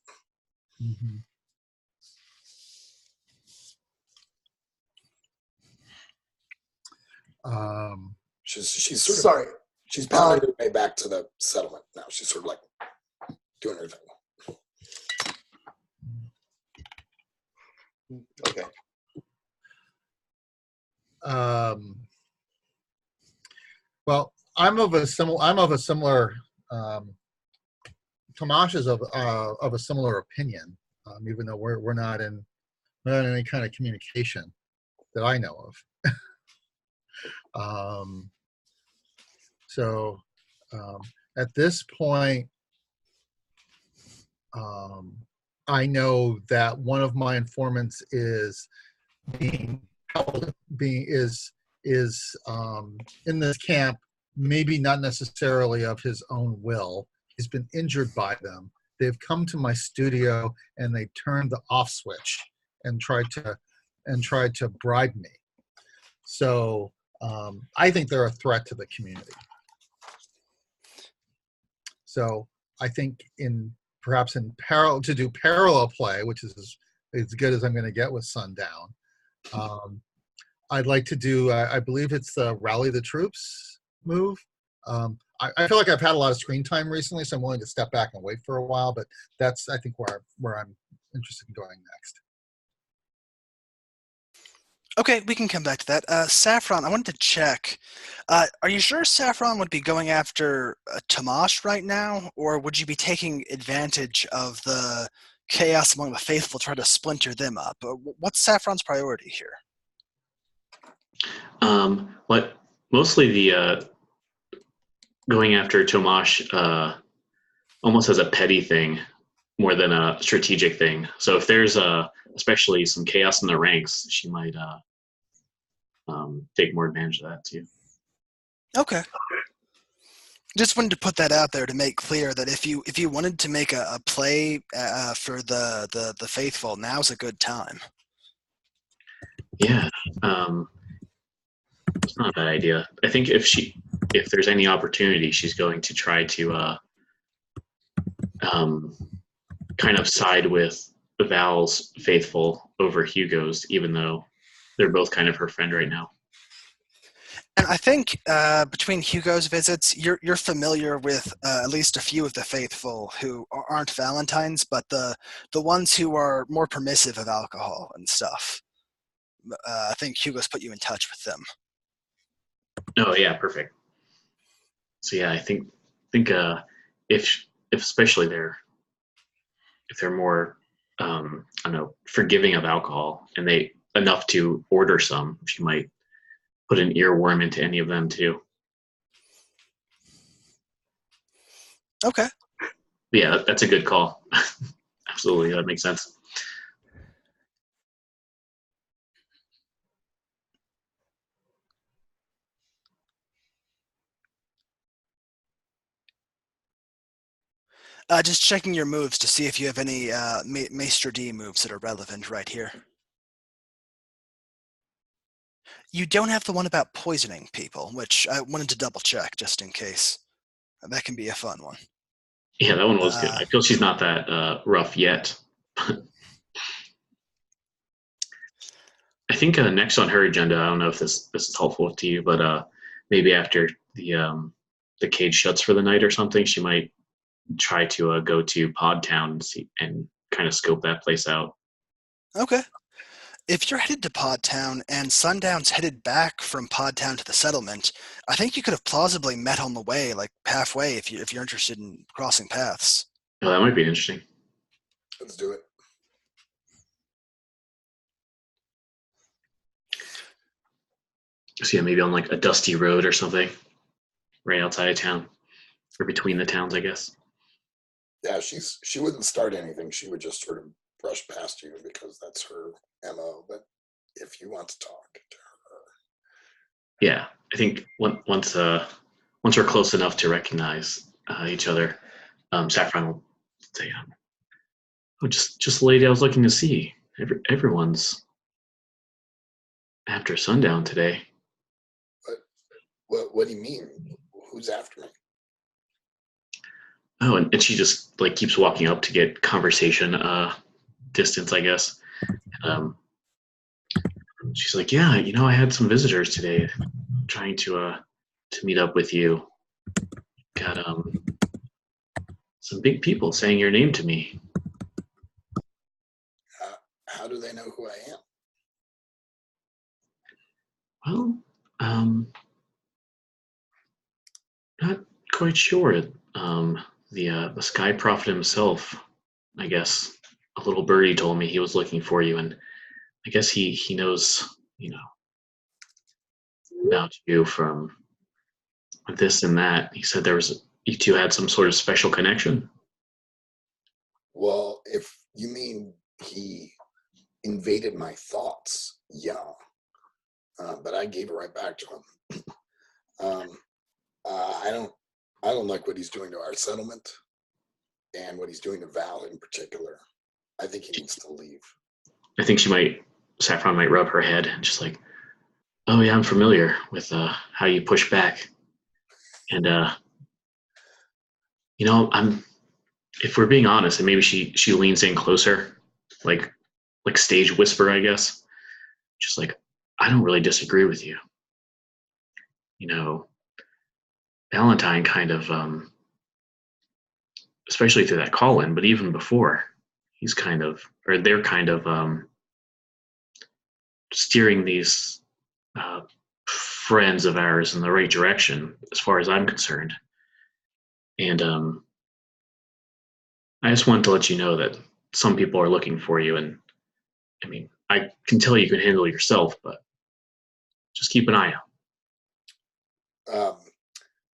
Mm-hmm. She's sort of sorry. She's pounding her way back to the settlement now. She's sort of like doing her thing. Okay. Well, I'm of a similar. Tomash is of a similar opinion, even though we're not in any kind of communication that I know of. So at this point, I know that one of my informants is being in this camp, maybe not necessarily of his own will. He's been injured by them, they've come to my studio and they turned the off switch and tried to bribe me. So I think they're a threat to the community. So I think perhaps in parallel to do parallel play, which is as good as I'm going to get with Sundown. I'd like to do, I believe it's the Rally the Troops move. I feel like I've had a lot of screen time recently, so I'm willing to step back and wait for a while, but that's, I think, where I'm interested in going next. Okay, we can come back to that. Saffron, I wanted to check. Are you sure Saffron would be going after Tamash right now, or would you be taking advantage of the chaos among the faithful, try to splinter them up? What's Saffron's priority here? What mostly the going after Tomash almost as a petty thing more than a strategic thing. So if there's especially some chaos in the ranks, she might take more advantage of that too. Okay. Just wanted to put that out there to make clear that if you wanted to make a play for the faithful, now's a good time. Yeah, it's not a bad idea. I think if there's any opportunity, she's going to try to kind of side with Val's faithful over Hugo's, even though they're both kind of her friend right now. And I think between Hugo's visits, you're familiar with at least a few of the faithful who aren't Valentines, but the ones who are more permissive of alcohol and stuff. I think Hugo's put you in touch with them. Oh yeah, perfect. So yeah, I think if especially if they're more I don't know, forgiving of alcohol and they enough to order some, she might put an earworm into any of them too. Okay. Yeah, that's a good call. Absolutely, that makes sense. Just checking your moves to see if you have any Maester D moves that are relevant right here. You don't have the one about poisoning people, which I wanted to double check just in case. That can be a fun one. Yeah, that one was good. I feel she's not that rough yet. I think next on her agenda, I don't know if this is helpful to you, but maybe after the cage shuts for the night or something, she might try to go to Pod Town and kind of scope that place out. Okay. If you're headed to Pod Town and Sundown's headed back from Pod Town to the settlement, I think you could have plausibly met on the way, like halfway, if you're interested in crossing paths. Oh, that might be interesting. Let's do it. So yeah, maybe on like a dusty road or something, right outside of town, or between the towns, I guess. Yeah, she wouldn't start anything. She would just sort of brush past you because that's her MO. But if you want to talk to her, Yeah, I think once we're close enough to recognize each other, Saffron will say, "Oh, just the lady I was looking to see. Everyone's after sundown today." what do you mean? Who's after me? Oh, and she just like keeps walking up to get conversation distance, I guess. She's like, "Yeah, I had some visitors today, trying to meet up with you. Got some big people saying your name to me." How do they know who I am? Well, not quite sure. The Sky Prophet himself, I guess, a little birdie told me he was looking for you, and I guess he knows, about you from this and that. He said you two had some sort of special connection. Well, if you mean he invaded my thoughts, yeah. But I gave it right back to him. I don't like what he's doing to our settlement. and what he's doing to Val in particular, I think he needs to leave. I think Saffron might rub her head and just like, oh yeah, I'm familiar with how you push back. And if we're being honest, and maybe she leans in closer, like stage whisper, I guess, just like, I don't really disagree with you. Valentine kind of, especially through that call in, but even before, they're kind of steering these friends of ours in the right direction, as far as I'm concerned. And I just wanted to let you know that some people are looking for you, and I mean, I can tell you can handle it yourself, but just keep an eye out.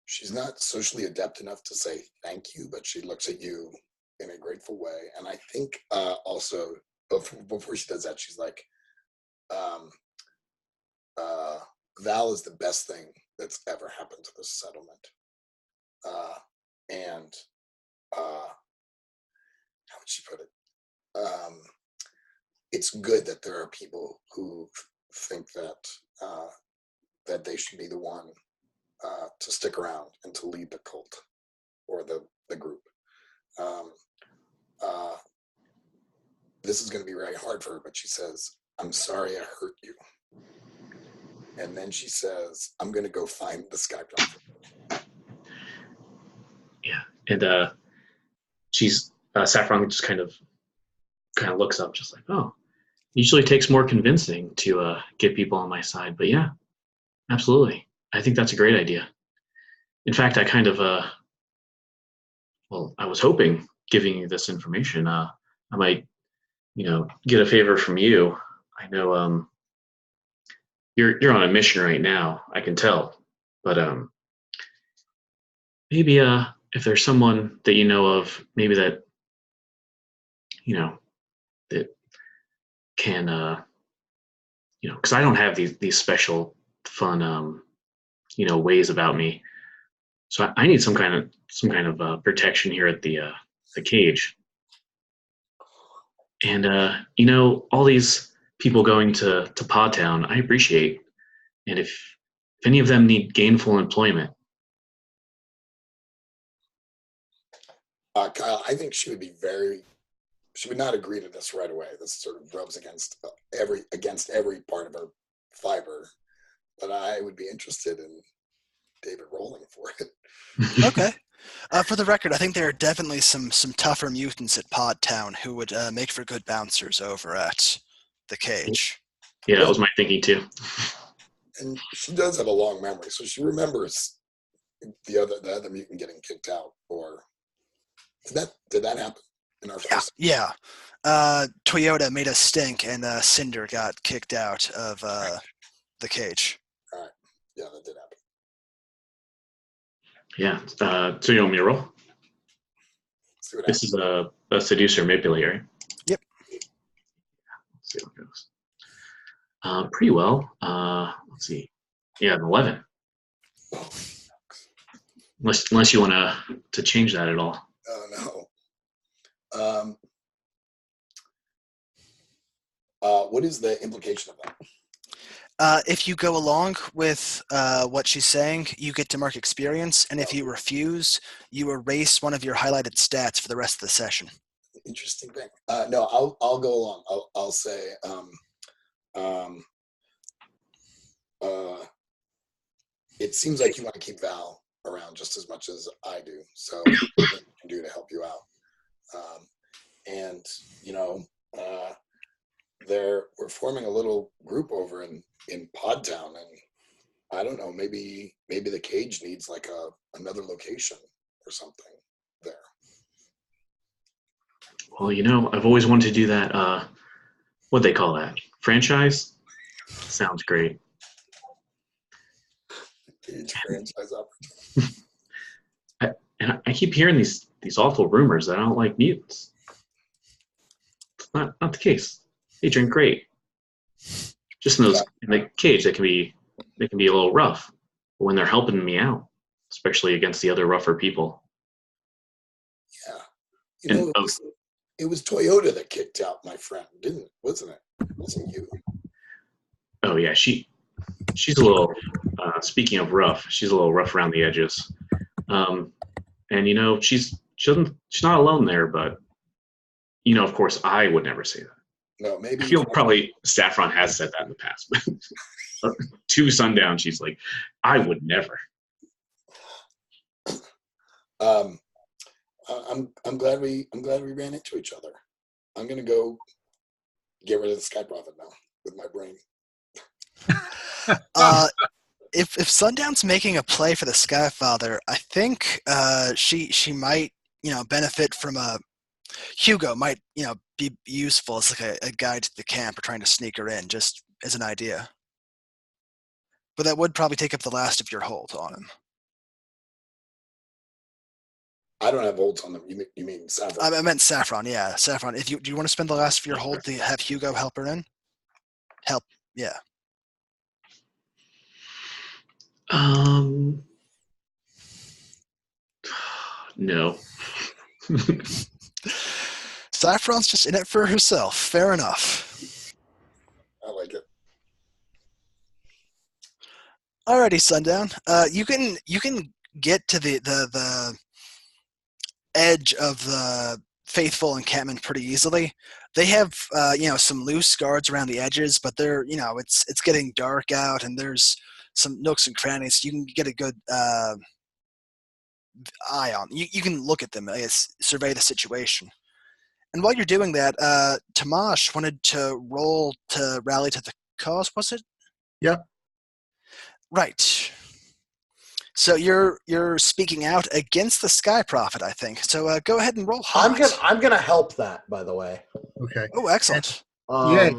She's not socially adept enough to say thank you, but she looks at you in a grateful way. And I think also before she does that, she's like, Val is the best thing that's ever happened to this settlement. And how would she put it? It's good that there are people who think that that they should be the one to stick around and to lead the cult or the group. This is going to be very hard for her, but she says, I'm sorry I hurt you. And then she says, I'm going to go find the Sky Prophet. Yeah. And she's, Saffron just kind of looks up just like, oh, usually takes more convincing to get people on my side. But yeah, absolutely. I think that's a great idea. In fact, I kind of, I was hoping, giving you this information, I might, get a favor from you. I know you're on a mission right now, I can tell. But maybe if there's someone that you know of, maybe that, that can, because I don't have these special fun, ways about me. So I need some kind of protection here at the cage. And all these people going to Pod Town, I appreciate. And if any of them need gainful employment, Kyle, I think she would not agree to this right away. This sort of rubs against every part of her fiber. But I would be interested in David rolling for it. Okay. For the record, I think there are definitely some tougher mutants at Pod Town who would make for good bouncers over at the cage. Yeah, that was my thinking too. And she does have a long memory, so she remembers the other mutant getting kicked out. Or did that happen in our first? Yeah. Toyota made a stink, and Cinder got kicked out of the cage. All right. Yeah, that did happen. Yeah. So you want me to roll? See what This is a seducer manipulator, right? Yep. Let's see how it goes. Pretty well. Let's see. Yeah, an 11. Unless you want to change that at all. Oh no. What is the implication of that? If you go along with what she's saying, you get to mark experience, and if you refuse, you erase one of your highlighted stats for the rest of the session. Interesting thing. No, I'll go along. I'll say it seems like you want to keep Val around just as much as I do. So what can do to help you out? And we're forming a little group over in Pod Town, and I don't know, maybe the cage needs like another location or something there. Well, I've always wanted to do that. What they call that? Franchise? Sounds great. Cage franchise And I keep hearing these awful rumors that I don't like mutants. It's not the case. They drink great. Just in the cage, they can be a little rough. But when they're helping me out, especially against the other rougher people. Yeah. You know, And it was Toyota that kicked out my friend, wasn't it? It wasn't you. oh yeah, she's a little. Speaking of rough, she's a little rough around the edges. And she's not alone there, but of course, I would never say that. No, I maybe. feel probably Saffron has said that in the past, but to Sundown, she's like, I would never. I'm glad we ran into each other. I'm gonna go get rid of the Sky Prophet now with my brain. If Sundown's making a play for the Skyfather, I think she might benefit from Hugo might be useful as like a guide to the camp or trying to sneak her in, just as an idea. But that would probably take up the last of your hold on him. I don't have holds on them. You mean Saffron? I meant Saffron, yeah. Saffron, do you want to spend the last of your hold to have Hugo help her in? Yeah. No. Saffron's just in it for herself. Fair enough. I like it. Alrighty, Sundown. You can get to the edge of the faithful encampment pretty easily. They have some loose guards around the edges, but they're it's getting dark out and there's some nooks and crannies. You can get a good eye on. You can look at them, I guess, survey the situation. And while you're doing that, Tamash wanted to roll to rally to the cause, was it? Yep. Right. So you're speaking out against the Sky Prophet, I think. So go ahead and roll hot. I'm gonna help that, by the way. Okay. Oh, excellent. Yeah.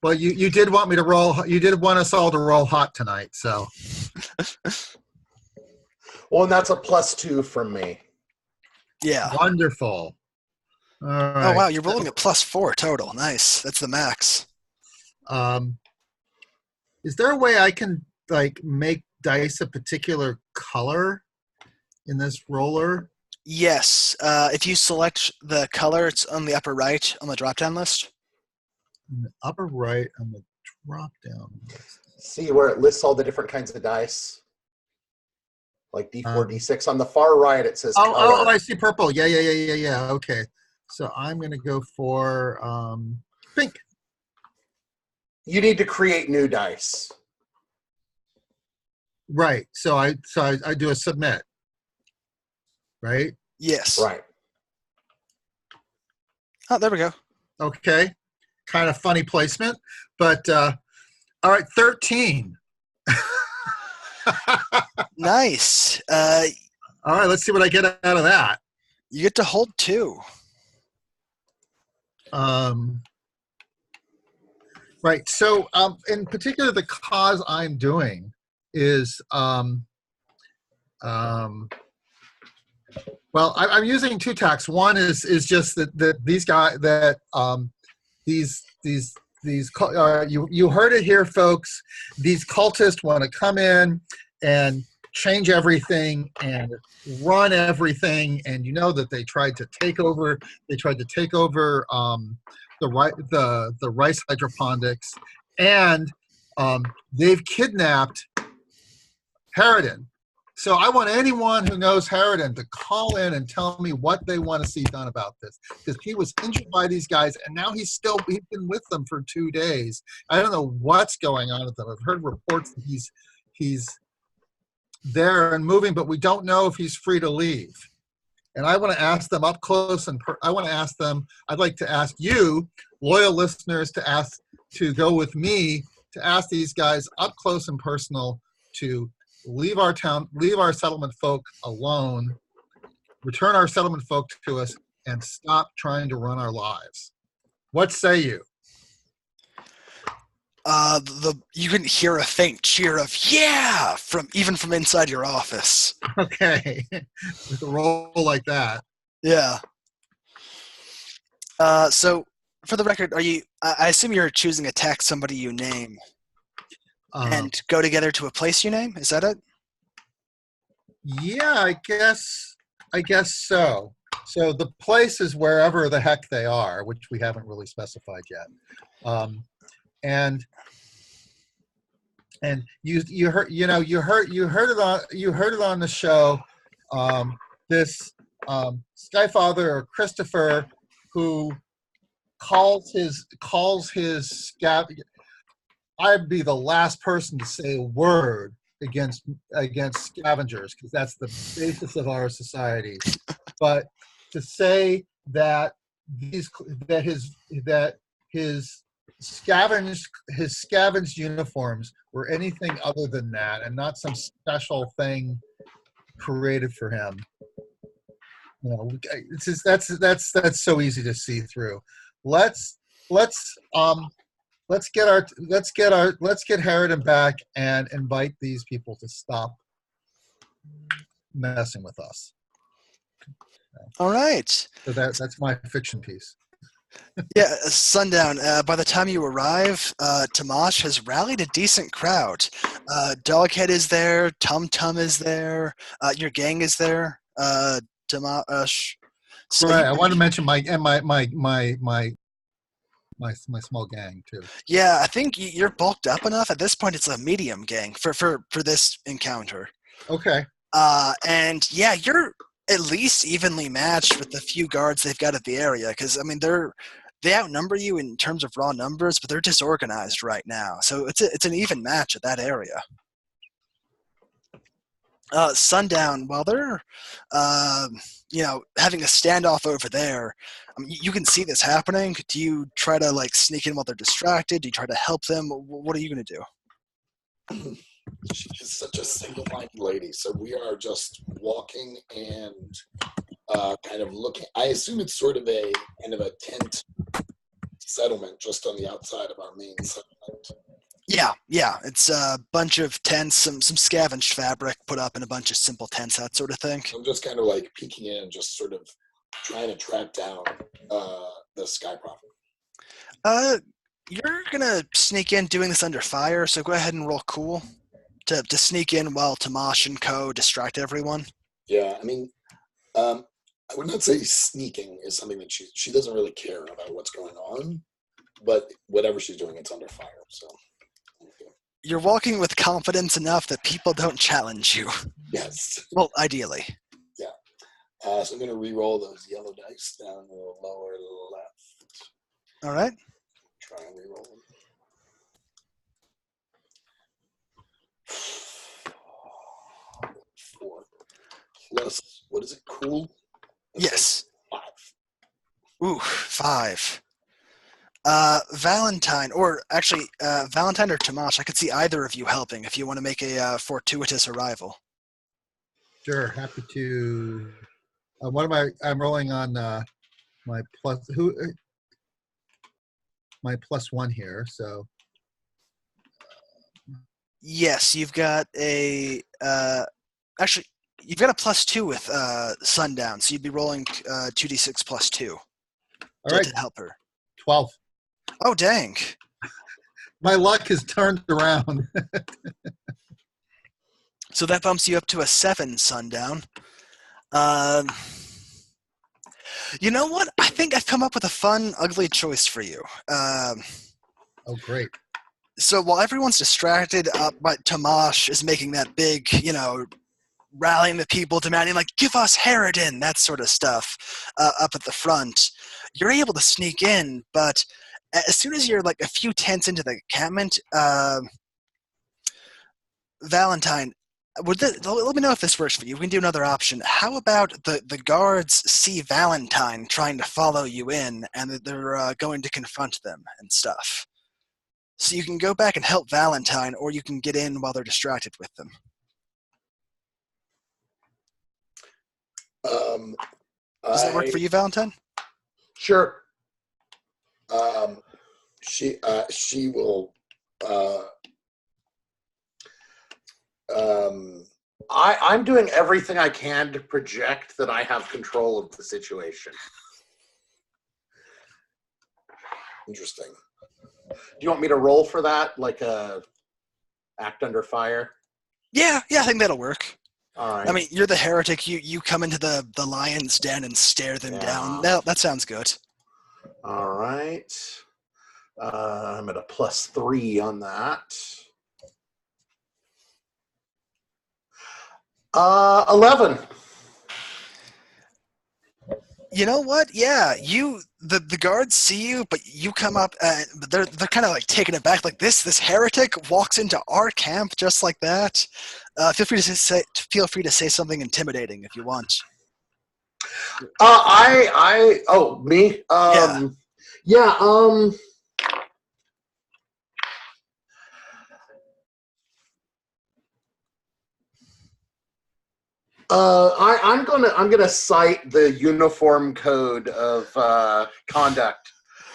Well, you did want me to roll. You did want us all to roll hot tonight, so. Well, and that's a +2 from me. Yeah. Wonderful. All right. Oh wow, you're rolling a +4 total. Nice. That's the max. Is there a way I can make dice a particular color in this roller? Yes. If you select the color, it's on the upper right on the drop-down list. In the upper right on the drop-down list. See where it lists all the different kinds of dice? Like D4, D6. On the far right, it says color. Oh, I see purple. Yeah. Okay. So I'm going to go for pink. You need to create new dice. Right. So I do a submit. Right? Yes. Right. Oh, there we go. Okay. Kind of funny placement, but all right, 13. Nice. All right, let's see what I get out of that. You get to hold 2. Right. So, in particular, the cause I'm doing is, well, I'm using 2 tacks. One is just that these guys that you heard it here, folks. These cultists want to come in and change everything and run everything, and you know that they tried to take over. They tried to take over the rice hydroponics, and they've kidnapped Harridan. So I want anyone who knows Harridan to call in and tell me what they want to see done about this, because he was injured by these guys, and now he's been with them for 2 days. I don't know what's going on with them. I've heard reports that he's there and moving, but we don't know if he's free to leave. And I want to ask them up close, and I'd like to ask you, loyal listeners, to go with me to ask these guys up close and personal to leave our town, leave our settlement folk alone, return our settlement folk to us, and stop trying to run our lives. What say you? You can hear a faint cheer of "yeah" from inside your office. Okay, with a roll like that. Yeah. So for the record, I assume you're choosing a text somebody you name and go together to a place you name. Is that it? Yeah, I guess so. So the place is wherever the heck they are, which we haven't really specified yet. And you heard it on the show. This Skyfather or Christopher, who calls his I'd be the last person to say a word against scavengers, because that's the basis of our society. But to say that his scavenged uniforms were anything other than that, and not some special thing created for him, it's just, that's so easy to see through. Let's get Harridan back and invite these people to stop messing with us. All right. So that's my fiction piece. Yeah, Sundown. By the time you arrive, Tamash has rallied a decent crowd. Doghead is there. Tum Tum is there. Your gang is there. Tamash. So right. I want to mention my small gang too. Yeah, I think you're bulked up enough. At this point, it's a medium gang for this encounter. Okay. And yeah, you're at least evenly matched with the few guards they've got at the area. Because I mean, they outnumber you in terms of raw numbers, but they're disorganized right now. So it's an even match at that area. Sundown, while they're having a standoff over there, I mean, you can see this happening. Do you try to like sneak in while they're distracted? Do you try to help them? What are you going to do? She's such a single-minded lady, so we are just walking and kind of looking. I assume it's sort of a kind of a tent settlement just on the outside of our main settlement. Yeah. It's a bunch of tents, some scavenged fabric put up in a bunch of simple tents, that sort of thing. I'm just kind of like peeking in and just sort of trying to track down the Sky Prophet. You're gonna sneak in doing this under fire, so go ahead and roll cool to sneak in while Tamash and co distract everyone. Yeah, I mean, I would not say sneaking is something that she doesn't really care about what's going on, but whatever she's doing, it's under fire. So you're walking with confidence enough that people don't challenge you. Yes. Well, ideally. Yeah. So I'm going to re-roll those yellow dice down the lower left. All right. Try and re-roll them. 4 plus, what is it, cool? That's yes. Like 5. Ooh, 5. Valentine, or actually, Valentine or Tamash, I could see either of you helping if you want to make a fortuitous arrival. Sure, happy to. I'm rolling on my +1 here, so. Yes, you've got a, actually, you've got a +2 with Sundown, so you'd be rolling 2d6 +2 All right. to help her. 12. Oh, dang. My luck has turned around. So that bumps you up to a 7, Sundown. You know what? I think I've come up with a fun, ugly choice for you. Oh, great. So while everyone's distracted, Tamash is making that big, rallying the people, demanding, like, give us Harridan, that sort of stuff, up at the front. You're able to sneak in, but as soon as you're, like, a few tents into the encampment, Valentine, let me know if this works for you. We can do another option. How about the guards see Valentine trying to follow you in, and they're going to confront them and stuff? So you can go back and help Valentine, or you can get in while they're distracted with them. Does that work for you, Valentine? Sure. She will. I'm doing everything I can to project that I have control of the situation. Interesting. Do you want me to roll for that, like a act under fire? Yeah, I think that'll work. All right. I mean, you're the heretic. You come into the lion's den and stare them down. Yeah. That sounds good. All right. I'm at a +3 on that. 11. You know what? Yeah, the guards see you, but you come up, but they're kind of like taken aback. Like this heretic walks into our camp just like that. Feel free to say something intimidating if you want. Oh, me? Yeah. Yeah, I'm gonna cite the uniform code of conduct.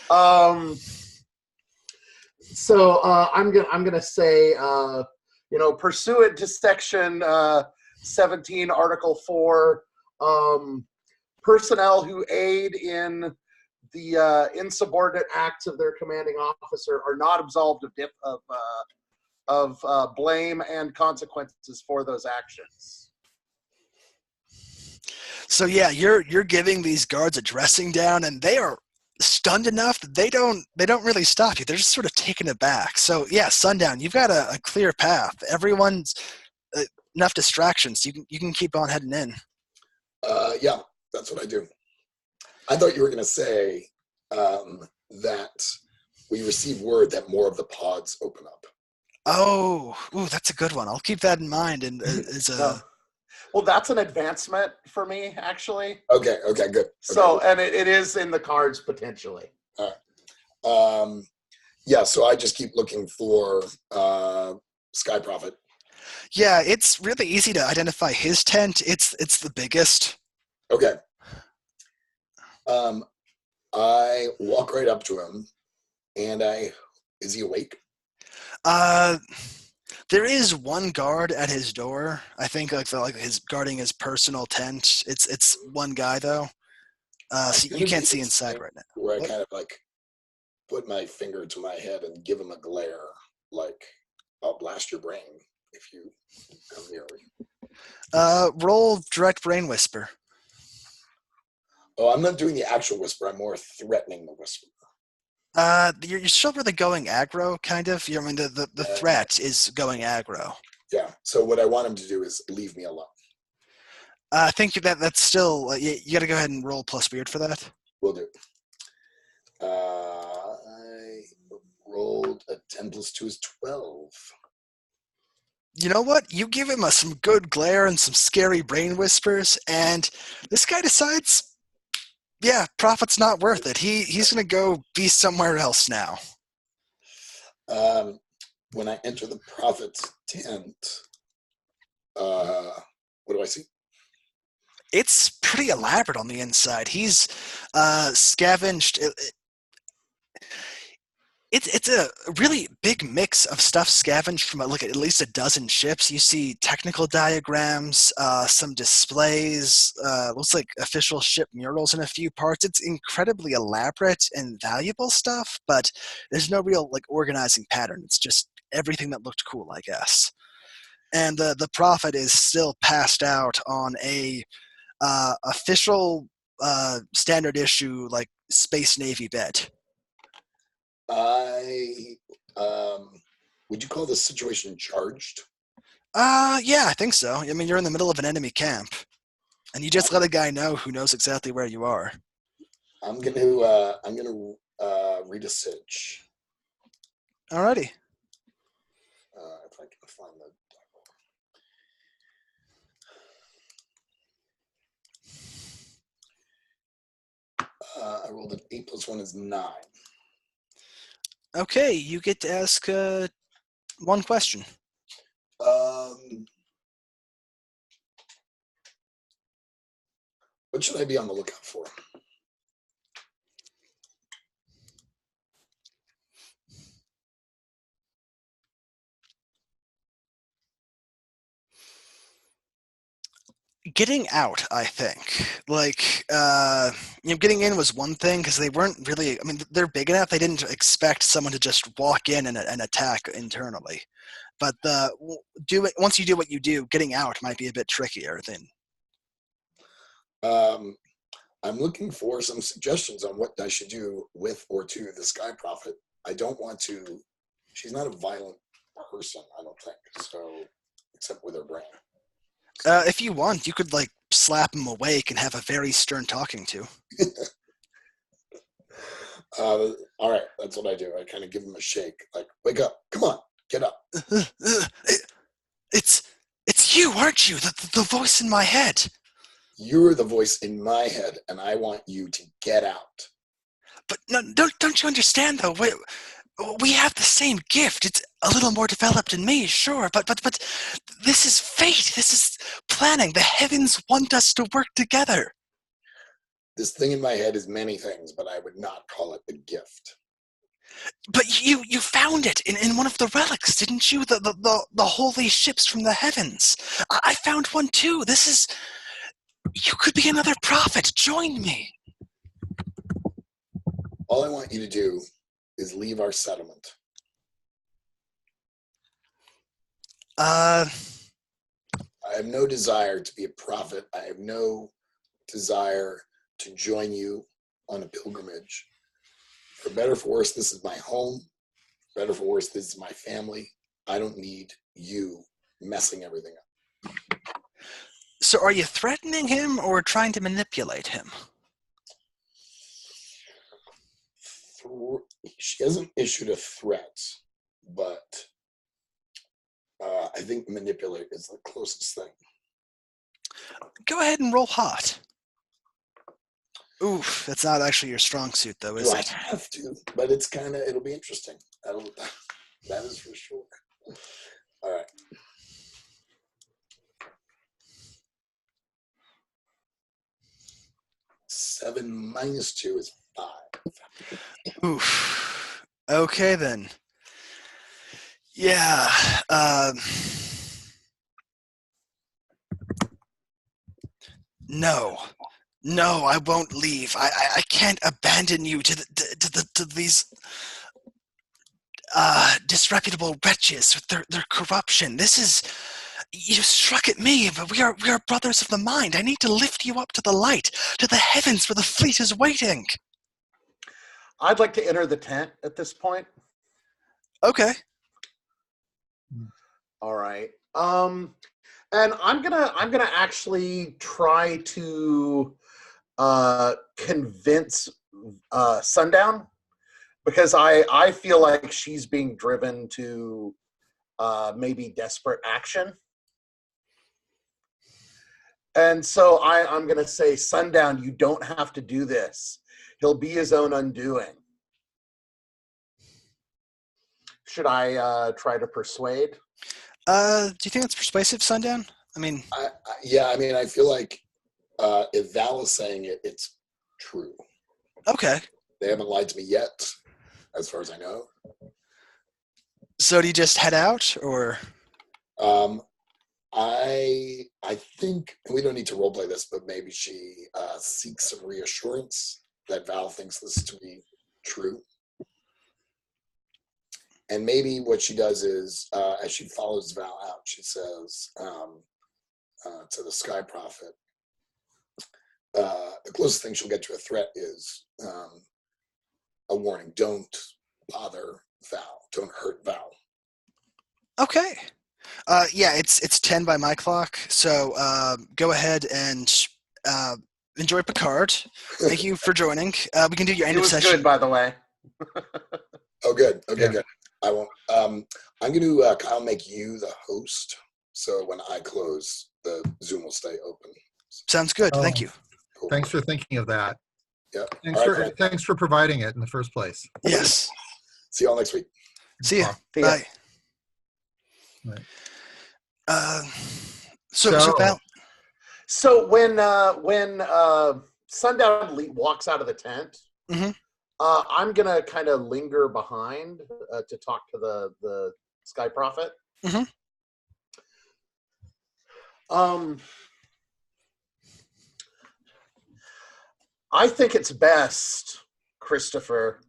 I'm gonna say, pursuant to section 17, Article 4, personnel who aid in the insubordinate acts of their commanding officer are not absolved of blame and consequences for those actions. So yeah, you're giving these guards a dressing down, and they are stunned enough that they don't really stop you. They're just sort of taken aback. So yeah, Sundown, you've got a clear path. Everyone's enough distractions. You can keep on heading in. Yeah, that's what I do. I thought you were going to say that we received word that more of the pods open up. Oh, ooh, that's a good one. I'll keep that in mind. And well, that's an advancement for me, actually. Okay, good. So, okay. And it is in the cards potentially. All right. Yeah, so I just keep looking for Sky Prophet. Yeah, it's really easy to identify his tent. It's the biggest. Okay. I walk right up to him, and is he awake? There is one guard at his door. I think like his guarding his personal tent. It's one guy though. So you can't see inside right now. Where I kind of like put my finger to my head and give him a glare, like I'll blast your brain if you come near me. Roll direct brain whisper. Oh, I'm not doing the actual whisper. I'm more threatening the whisper. You're still really going aggro, kind of. I mean, the threat is going aggro. Yeah. So what I want him to do is leave me alone. I think that's still. You got to go ahead and roll plus weird for that. Will do. I rolled a 10 plus 2 is 12. You know what? You give him some good glare and some scary brain whispers, and this guy decides, yeah, Prophet's not worth it. He's going to go be somewhere else now. When I enter the Prophet's tent, what do I see? It's pretty elaborate on the inside. He's scavenged. It's a really big mix of stuff scavenged from at least a dozen ships. You see technical diagrams, some displays, looks like official ship murals in a few parts. It's incredibly elaborate and valuable stuff, but there's no real like organizing pattern. It's just everything that looked cool, I guess. And the Prophet is still passed out on a official standard issue like Space Navy bed. Would you call this situation charged? Yeah, I think so. I mean, you're in the middle of an enemy camp, and you just let a guy know who knows exactly where you are. I'm gonna read a sitch. Alrighty. If I can find the. I rolled an 8 plus 1 is 9. Okay, you get to ask one question. What should I be on the lookout for? Getting out, I think. Like, getting in was one thing because they weren't really. I mean, they're big enough. They didn't expect someone to just walk in and attack internally. but once you do what you do, getting out might be a bit trickier. Then I'm looking for some suggestions on what I should do with or to the Sky Prophet. I don't want to. She's not a violent person, I don't think. So, except with her brain. if you want, you could like slap him awake and have a very stern talking to. All right, that's what I do. I kind of give him a shake, like, "Wake up! Come on, get up!" It's you, aren't you? The voice in my head. You're the voice in my head, and I want you to get out. But no, don't you understand though? We have the same gift. It's a little more developed in me, sure, but this is fate. This is planning. The heavens want us to work together. This thing in my head is many things, but I would not call it a gift. But you found it in one of the relics, didn't you? The holy ships from the heavens. I found one too. You could be another prophet. Join me. All I want you to do is leave our settlement. I have no desire to be a prophet. I have no desire to join you on a pilgrimage. For better or for worse, this is my home. For better or for worse, this is my family. I don't need you messing everything up. So are you threatening him or trying to manipulate him? She hasn't issued a threat, but I think manipulate is the closest thing. Go ahead and roll hot. Oof, that's not actually your strong suit, though, is Do I it? have to? But it'll be interesting. That is for sure. All right. Seven minus 2 is 5. Oof. Okay, then. Yeah. No, I won't leave. I can't abandon you to these disreputable wretches with their corruption. You struck at me, but we are brothers of the mind. I need to lift you up to the light, to the heavens where the fleet is waiting. I'd like to enter the tent at this point. Okay. All right. And I'm gonna actually try to convince Sundown, because I feel like she's being driven to maybe desperate action. And so I'm gonna say, Sundown, you don't have to do this. He'll be his own undoing. Should I try to persuade? Do you think that's persuasive, Sundown? I mean, I feel like if Val is saying it, it's true. Okay. They haven't lied to me yet, as far as I know. So do you just head out, or? I think we don't need to roleplay this, but maybe she seeks some reassurance that Val thinks this to be true. And maybe what she does is, as she follows Val out, she says to the Sky Prophet, the closest thing she'll get to a threat is a warning. Don't bother Val. Don't hurt Val. Okay. Yeah, it's 10 by my clock, so go ahead and enjoy Picard. Thank you for joining. We can do your end of session. It was good, by the way. Oh, good. Okay, Yeah. good. I won't. I'm going to, Kyle, make you the host, so when I close, the Zoom will stay open. Sounds good. Oh. Thank you. Cool. Thanks for thinking of that. Yeah. Thanks for providing it in the first place. Yes. See y'all next week. See ya. See ya. Bye. Right. So Val. So when Sundown walks out of the tent, Mhm. I'm gonna kind of linger behind to talk to the Sky Prophet. Mhm. I think it's best, Christopher,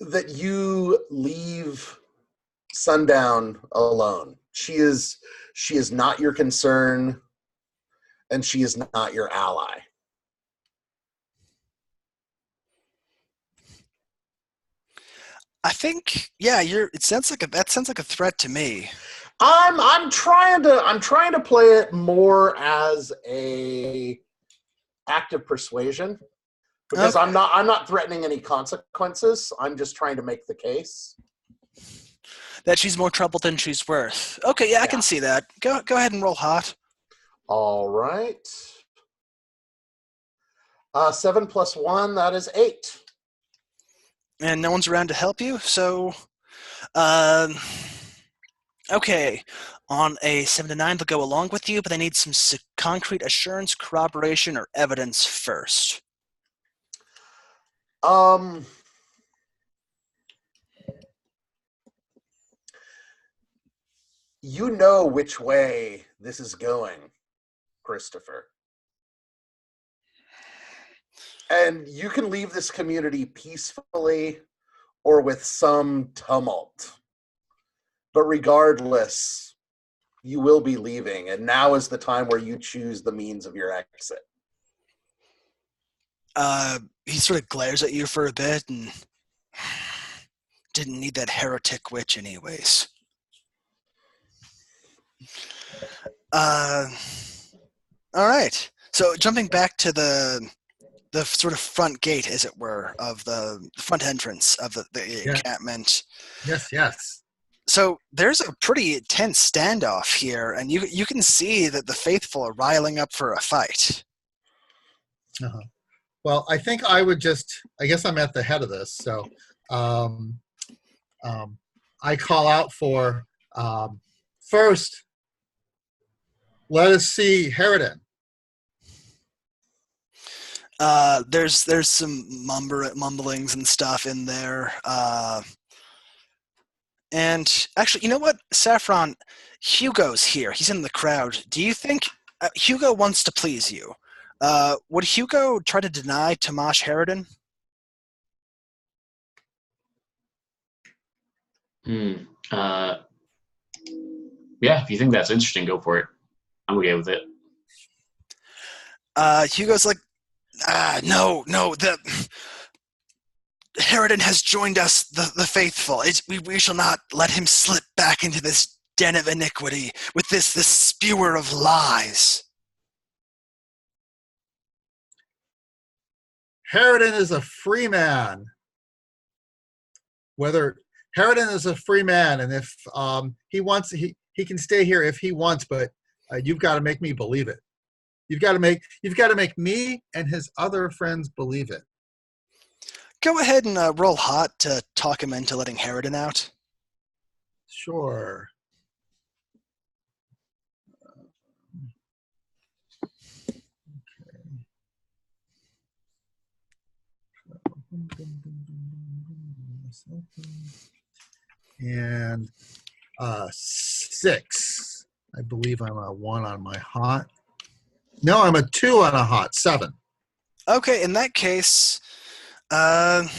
that you leave Sundown alone. She is not your concern, and she is not your ally. I think, yeah, it sounds like that sounds like a threat to me. I'm trying to play it more as a act of persuasion, because Okay. I'm not threatening any consequences. I'm just trying to make the case. That she's more trouble than she's worth. Okay, yeah, I can Yeah. see that. Go ahead and roll hot. All right. 7 + 1, that is 8. And no one's around to help you, so um okay. On a 7 to 9, they'll go along with you, but they need some concrete assurance, corroboration, or evidence first. You know which way this is going, Christopher. And you can leave this community peacefully or with some tumult. But regardless, you will be leaving, and now is the time where you choose the means of your exit. He sort of glares at you for a bit and didn't need that heretic witch anyways. All right. So jumping back to the sort of front gate, as it were, of the front entrance of the encampment. Yes. So there's a pretty intense standoff here, and you can see that the faithful are riling up for a fight. Uh-huh. Well, I think I guess I'm at the head of this, so I call out for, first, let us see Harridan. There's some mumblings and stuff in there. And actually, you know what, Saffron? Hugo's here. He's in the crowd. Do you think Hugo wants to please you? Would Hugo try to deny Tomash Harridan? Yeah, if you think that's interesting, go for it. I'm okay with it. Hugo's like, no, the Harridan has joined us, the faithful. We shall not let him slip back into this den of iniquity with this spewer of lies. Harridan is a free man. Whether Harridan is a free man, and if he wants, he can stay here if he wants, but you've got to make me believe it. You've got to make me and his other friends believe it. Go ahead and roll hot to talk him into letting Harridan out. Sure. And 6. I believe I'm a 1 on my hot. No, I'm a 2 on a hot. 7. Okay, in that case, let's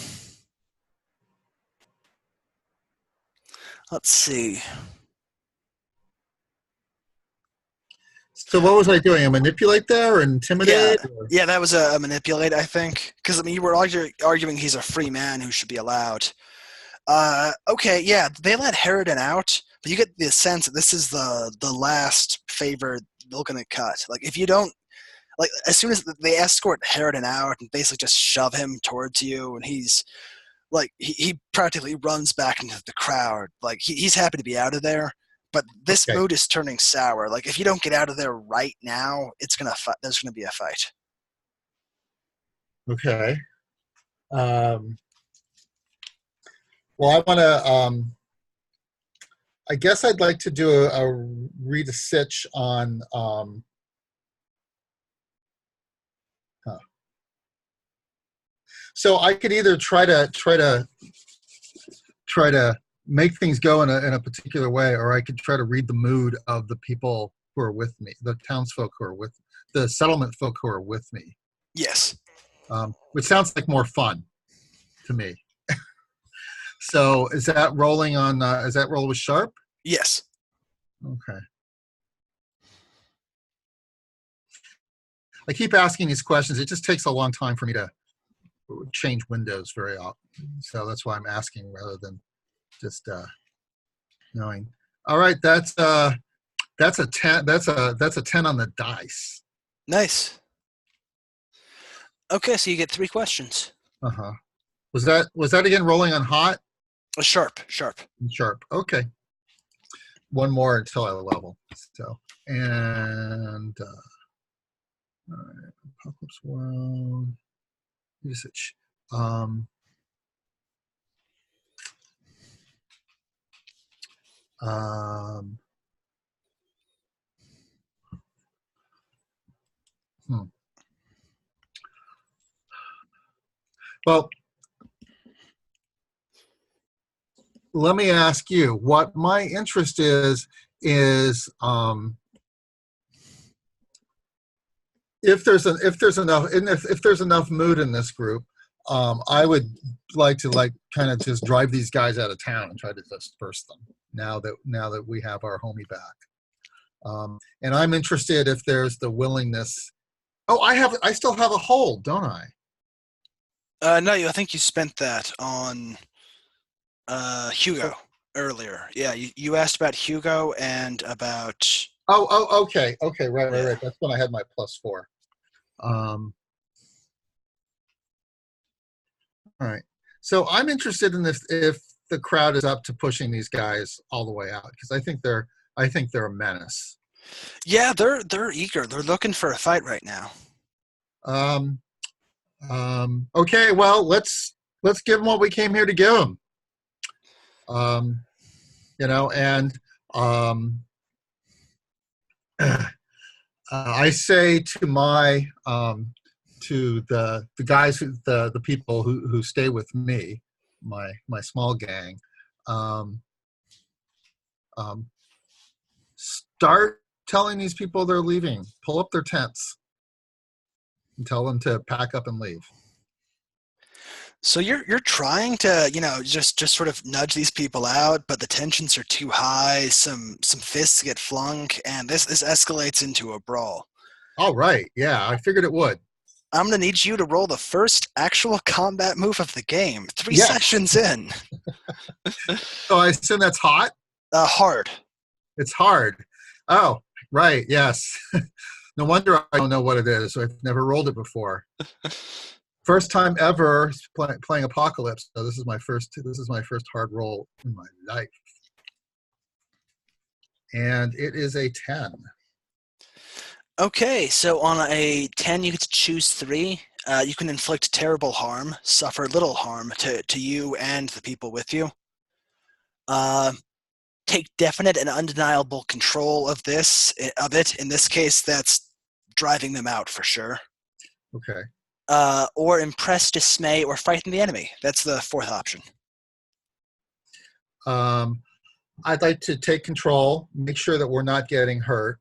see. So what was I doing? A manipulate there or intimidate? Yeah, that was a manipulate, I think. Because, I mean, you were arguing he's a free man who should be allowed. Okay, yeah, they let Harridan out, but you get the sense that this is the last favor they're going to cut. Like, if you don't, like, as soon as they escort Harridan out and basically just shove him towards you, and he's, like, he practically runs back into the crowd. Like, he's happy to be out of there, but this mood is turning sour. Like, if you don't get out of there right now, there's going to be a fight. Okay. Well, I want to. I guess I'd like to do a read a sitch on. So I could either try to make things go in a particular way, or I could try to read the mood of the people who are with me, the townsfolk who are with the settlement folk who are with me. Yes. Which sounds like more fun to me. So is that rolling on? Is that roll with sharp? Yes. Okay. I keep asking these questions. It just takes a long time for me to change windows very often. So that's why I'm asking rather than just knowing. All right, that's a 10. That's a 10 on the dice. Nice. Okay, so you get 3 questions. Uh-huh. Was that again rolling on hot? Sharp. Sharp. Okay. One more until I level. So and all right, Apocalypse World usage. Um, um, Well, let me ask you. What my interest is if there's enough mood in this group, I would like to kind of just drive these guys out of town and try to disperse them now that we have our homie back. And I'm interested if there's the willingness. Oh, I still have a hold, don't I? No, I think you spent that on Hugo earlier. Yeah, you asked about Hugo and about. Oh, okay, right. Yeah. That's when I had my +4. All right. So I'm interested in if the crowd is up to pushing these guys all the way out, because I think they're a menace. Yeah, they're eager. They're looking for a fight right now. Okay, well, let's give them what we came here to give them. And I say to my to the guys the people who stay with me, my small gang, start telling these people they're leaving. Pull up their tents and tell them to pack up and leave. So you're trying to, just sort of nudge these people out, but the tensions are too high. Some fists get flung, and this escalates into a brawl. All right, yeah, I figured it would. I'm gonna need you to roll the first actual combat move of the game. 3 Yes. sessions in. So I assume that's hot. Hard. It's hard. Oh, right. Yes. No wonder I don't know what it is. I've never rolled it before. First time ever playing Apocalypse. So this is my first hard roll in my life, and it is a 10. Okay, so on a 10, you get to choose 3. You can inflict terrible harm, suffer little harm to you and the people with you. Take definite and undeniable control of it. In this case, that's driving them out for sure. Okay. Or impress, dismay, or frighten the enemy. That's the 4th option. I'd like to take control, make sure that we're not getting hurt.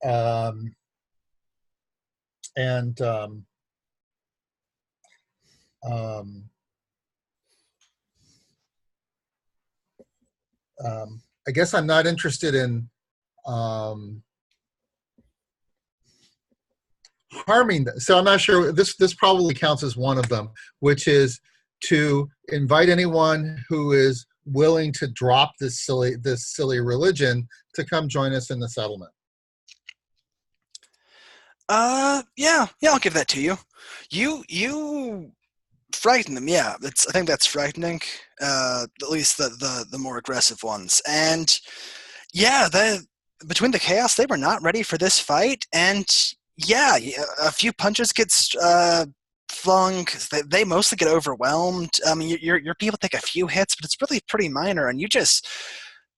I guess I'm not interested in harming them. So I'm not sure. This probably counts as one of them, which is to invite anyone who is willing to drop this silly religion to come join us in the settlement. Yeah, I'll give that to you. You frighten them. Yeah, I think that's frightening. At least the more aggressive ones. And yeah, between the chaos, they were not ready for this fight. And yeah, a few punches get flung. They mostly get overwhelmed. I mean, your people take a few hits, but it's really pretty minor, and you just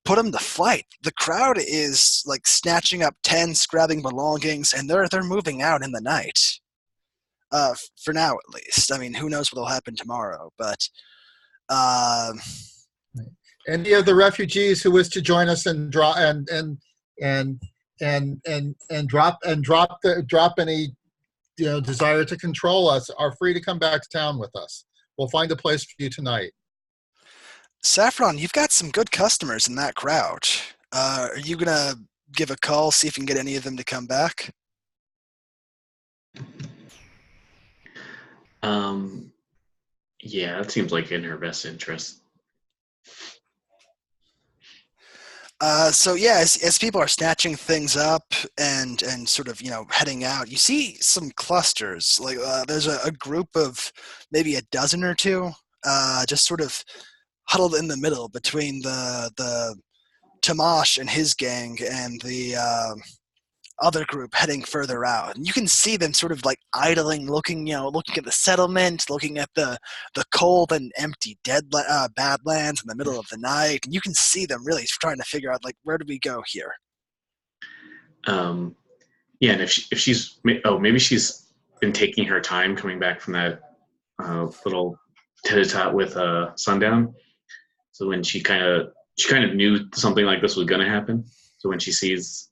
put them to flight. The crowd is like snatching up tents, grabbing belongings, and they're moving out in the night. For now, at least. I mean, who knows what'll happen tomorrow? But any of the refugees who wish to join us and drop any desire to control us are free to come back to town with us. We'll find a place for you tonight. Saffron, you've got some good customers in that crowd. Are you gonna give a call, see if you can get any of them to come back? Um, yeah, that seems like in her best interest. So yeah, as people are snatching things up and sort of heading out, you see some clusters. Like there's a group of maybe a dozen or two, just sort of huddled in the middle between the Tamash and his gang and the other group heading further out. And you can see them sort of like idling, looking at the settlement, looking at the cold and empty badlands in the middle of the night. And you can see them really trying to figure out, like, where do we go here? Um, yeah, and if she's maybe she's been taking her time coming back from that little tete-a-tete with Sundown. So when she kind of knew something like this was going to happen. So when she sees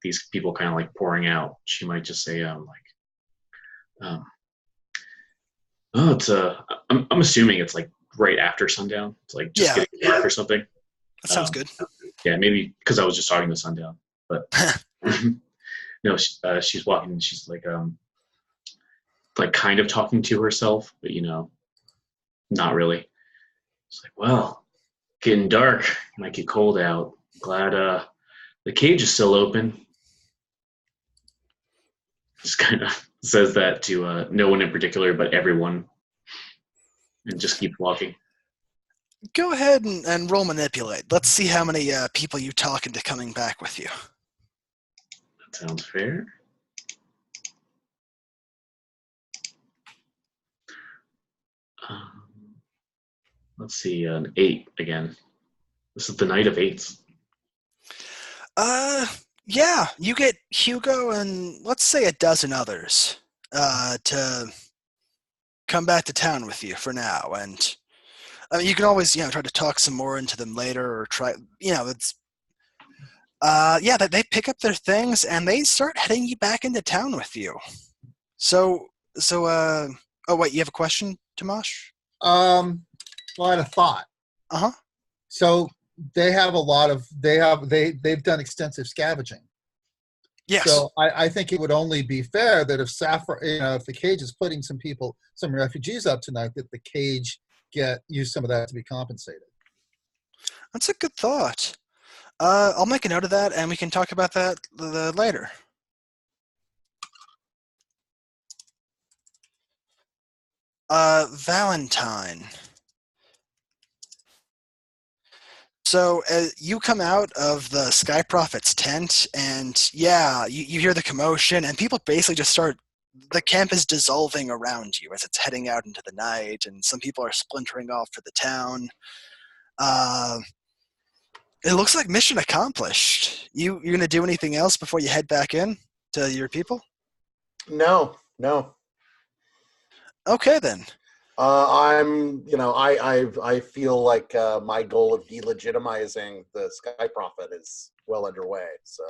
these people kind of like pouring out, she might just say, "Oh, it's I'm assuming it's like right after sundown. It's like just Yeah, getting dark or something." that sounds Um, good. yeah, maybe because I was just talking to sundown, but no, she's walking. She's like kind of talking to herself, but not really. It's like, well, getting dark, might get cold out. Glad the cage is still open. Just kind of says that to no one in particular, but everyone, and just keep walking. Go ahead and roll manipulate. Let's see how many people you talk into coming back with you. That sounds fair. Um, let's see, an 8 again. This is the night of 8s. Yeah, you get Hugo and let's say a dozen others to come back to town with you for now. And I mean, you can always try to talk some more into them later, or try it's yeah, they pick up their things and they start heading you back into town with you. So oh wait, you have a question, Tomash? Well, I had a thought. Uh-huh. So they have a lot of they've done extensive scavenging. Yes. So I think it would only be fair that if if the cage is putting some refugees up tonight, that the cage use some of that to be compensated. That's a good thought. I'll make a note of that, and we can talk about that later. Valentine. So you come out of the Sky Prophet's tent, and yeah, you hear the commotion, and people basically just start. The camp is dissolving around you as it's heading out into the night, and some people are splintering off for the town. It looks like mission accomplished. You're gonna do anything else before you head back in to your people? No. Okay then. I feel like my goal of delegitimizing the Sky Prophet is well underway. So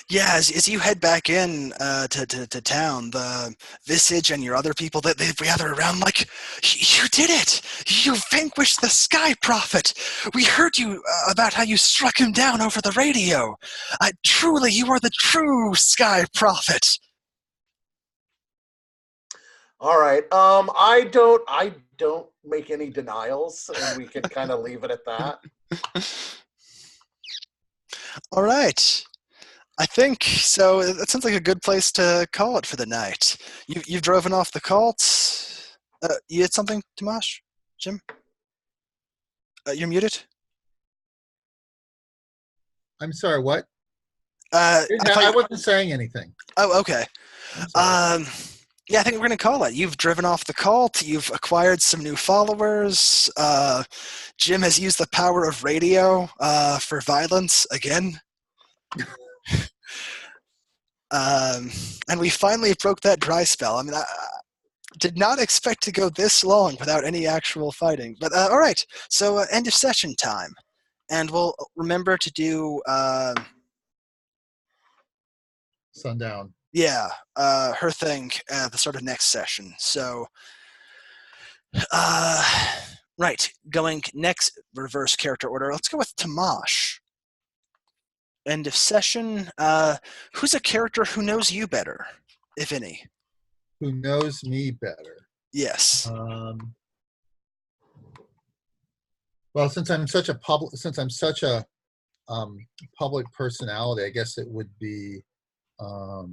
Yeah, as you head back in to town, the Visage and your other people that they gather around, like, you did it! You vanquished the Sky Prophet! We heard you about how you struck him down over the radio! Truly, you are the true Sky Prophet! all right. I don't make any denials, and we can kind of leave it at that. All right. I think so. That sounds like a good place to call it for the night. You've driven off the cult. You had something, Tomash? Jim? You're muted? I'm sorry, what? I wasn't saying anything. Oh, okay. I'm sorry. Yeah, I think we're going to call it. You've driven off the cult. You've acquired some new followers. Jim has used the power of radio for violence again. And we finally broke that dry spell. I mean, I did not expect to go this long without any actual fighting. But all right, so end of session time. And we'll remember to do... Sundown. Yeah, her thing at the start of next session. So Right. Going next, reverse character order. Let's go with Tamash. End of session. Who's a character who knows you better, if any? Who knows me better? Yes. Well, since I'm such a public personality, I guess it would be. Or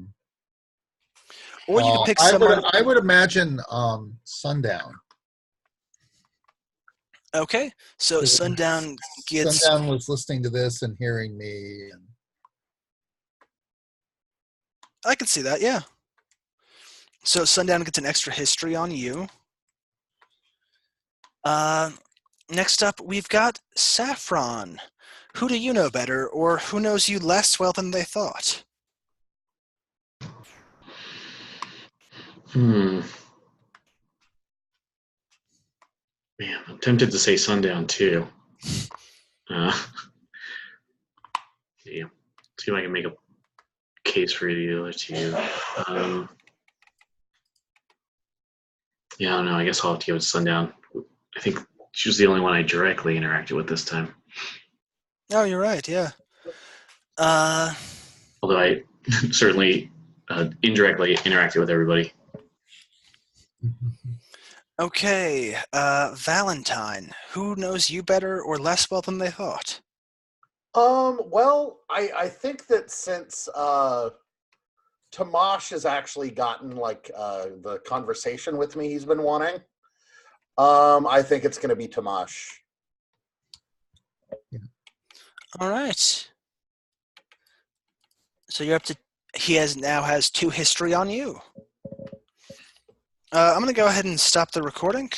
you could pick I someone. I would imagine Sundown. Okay, so Sundown gets. Sundown was listening to this and hearing me. And I can see that, yeah. So Sundown gets an extra history on you. Next up, we've got Saffron. Who do you know better, or who knows you less well than they thought? Man, I'm tempted to say Sundown too. Yeah. See if I can make a case for the other two. Yeah, I don't know. I guess I'll have to give it to Sundown. I think she was the only one I directly interacted with this time. Oh, you're right, yeah. Although I certainly indirectly interacted with everybody. Okay, Valentine. Who knows you better or less well than they thought? Well, I think that since Tamash has actually gotten like the conversation with me he's been wanting, I think it's going to be Tamash. All right. So you're up to. He now has 2 history on you. I'm going to go ahead and stop the recording.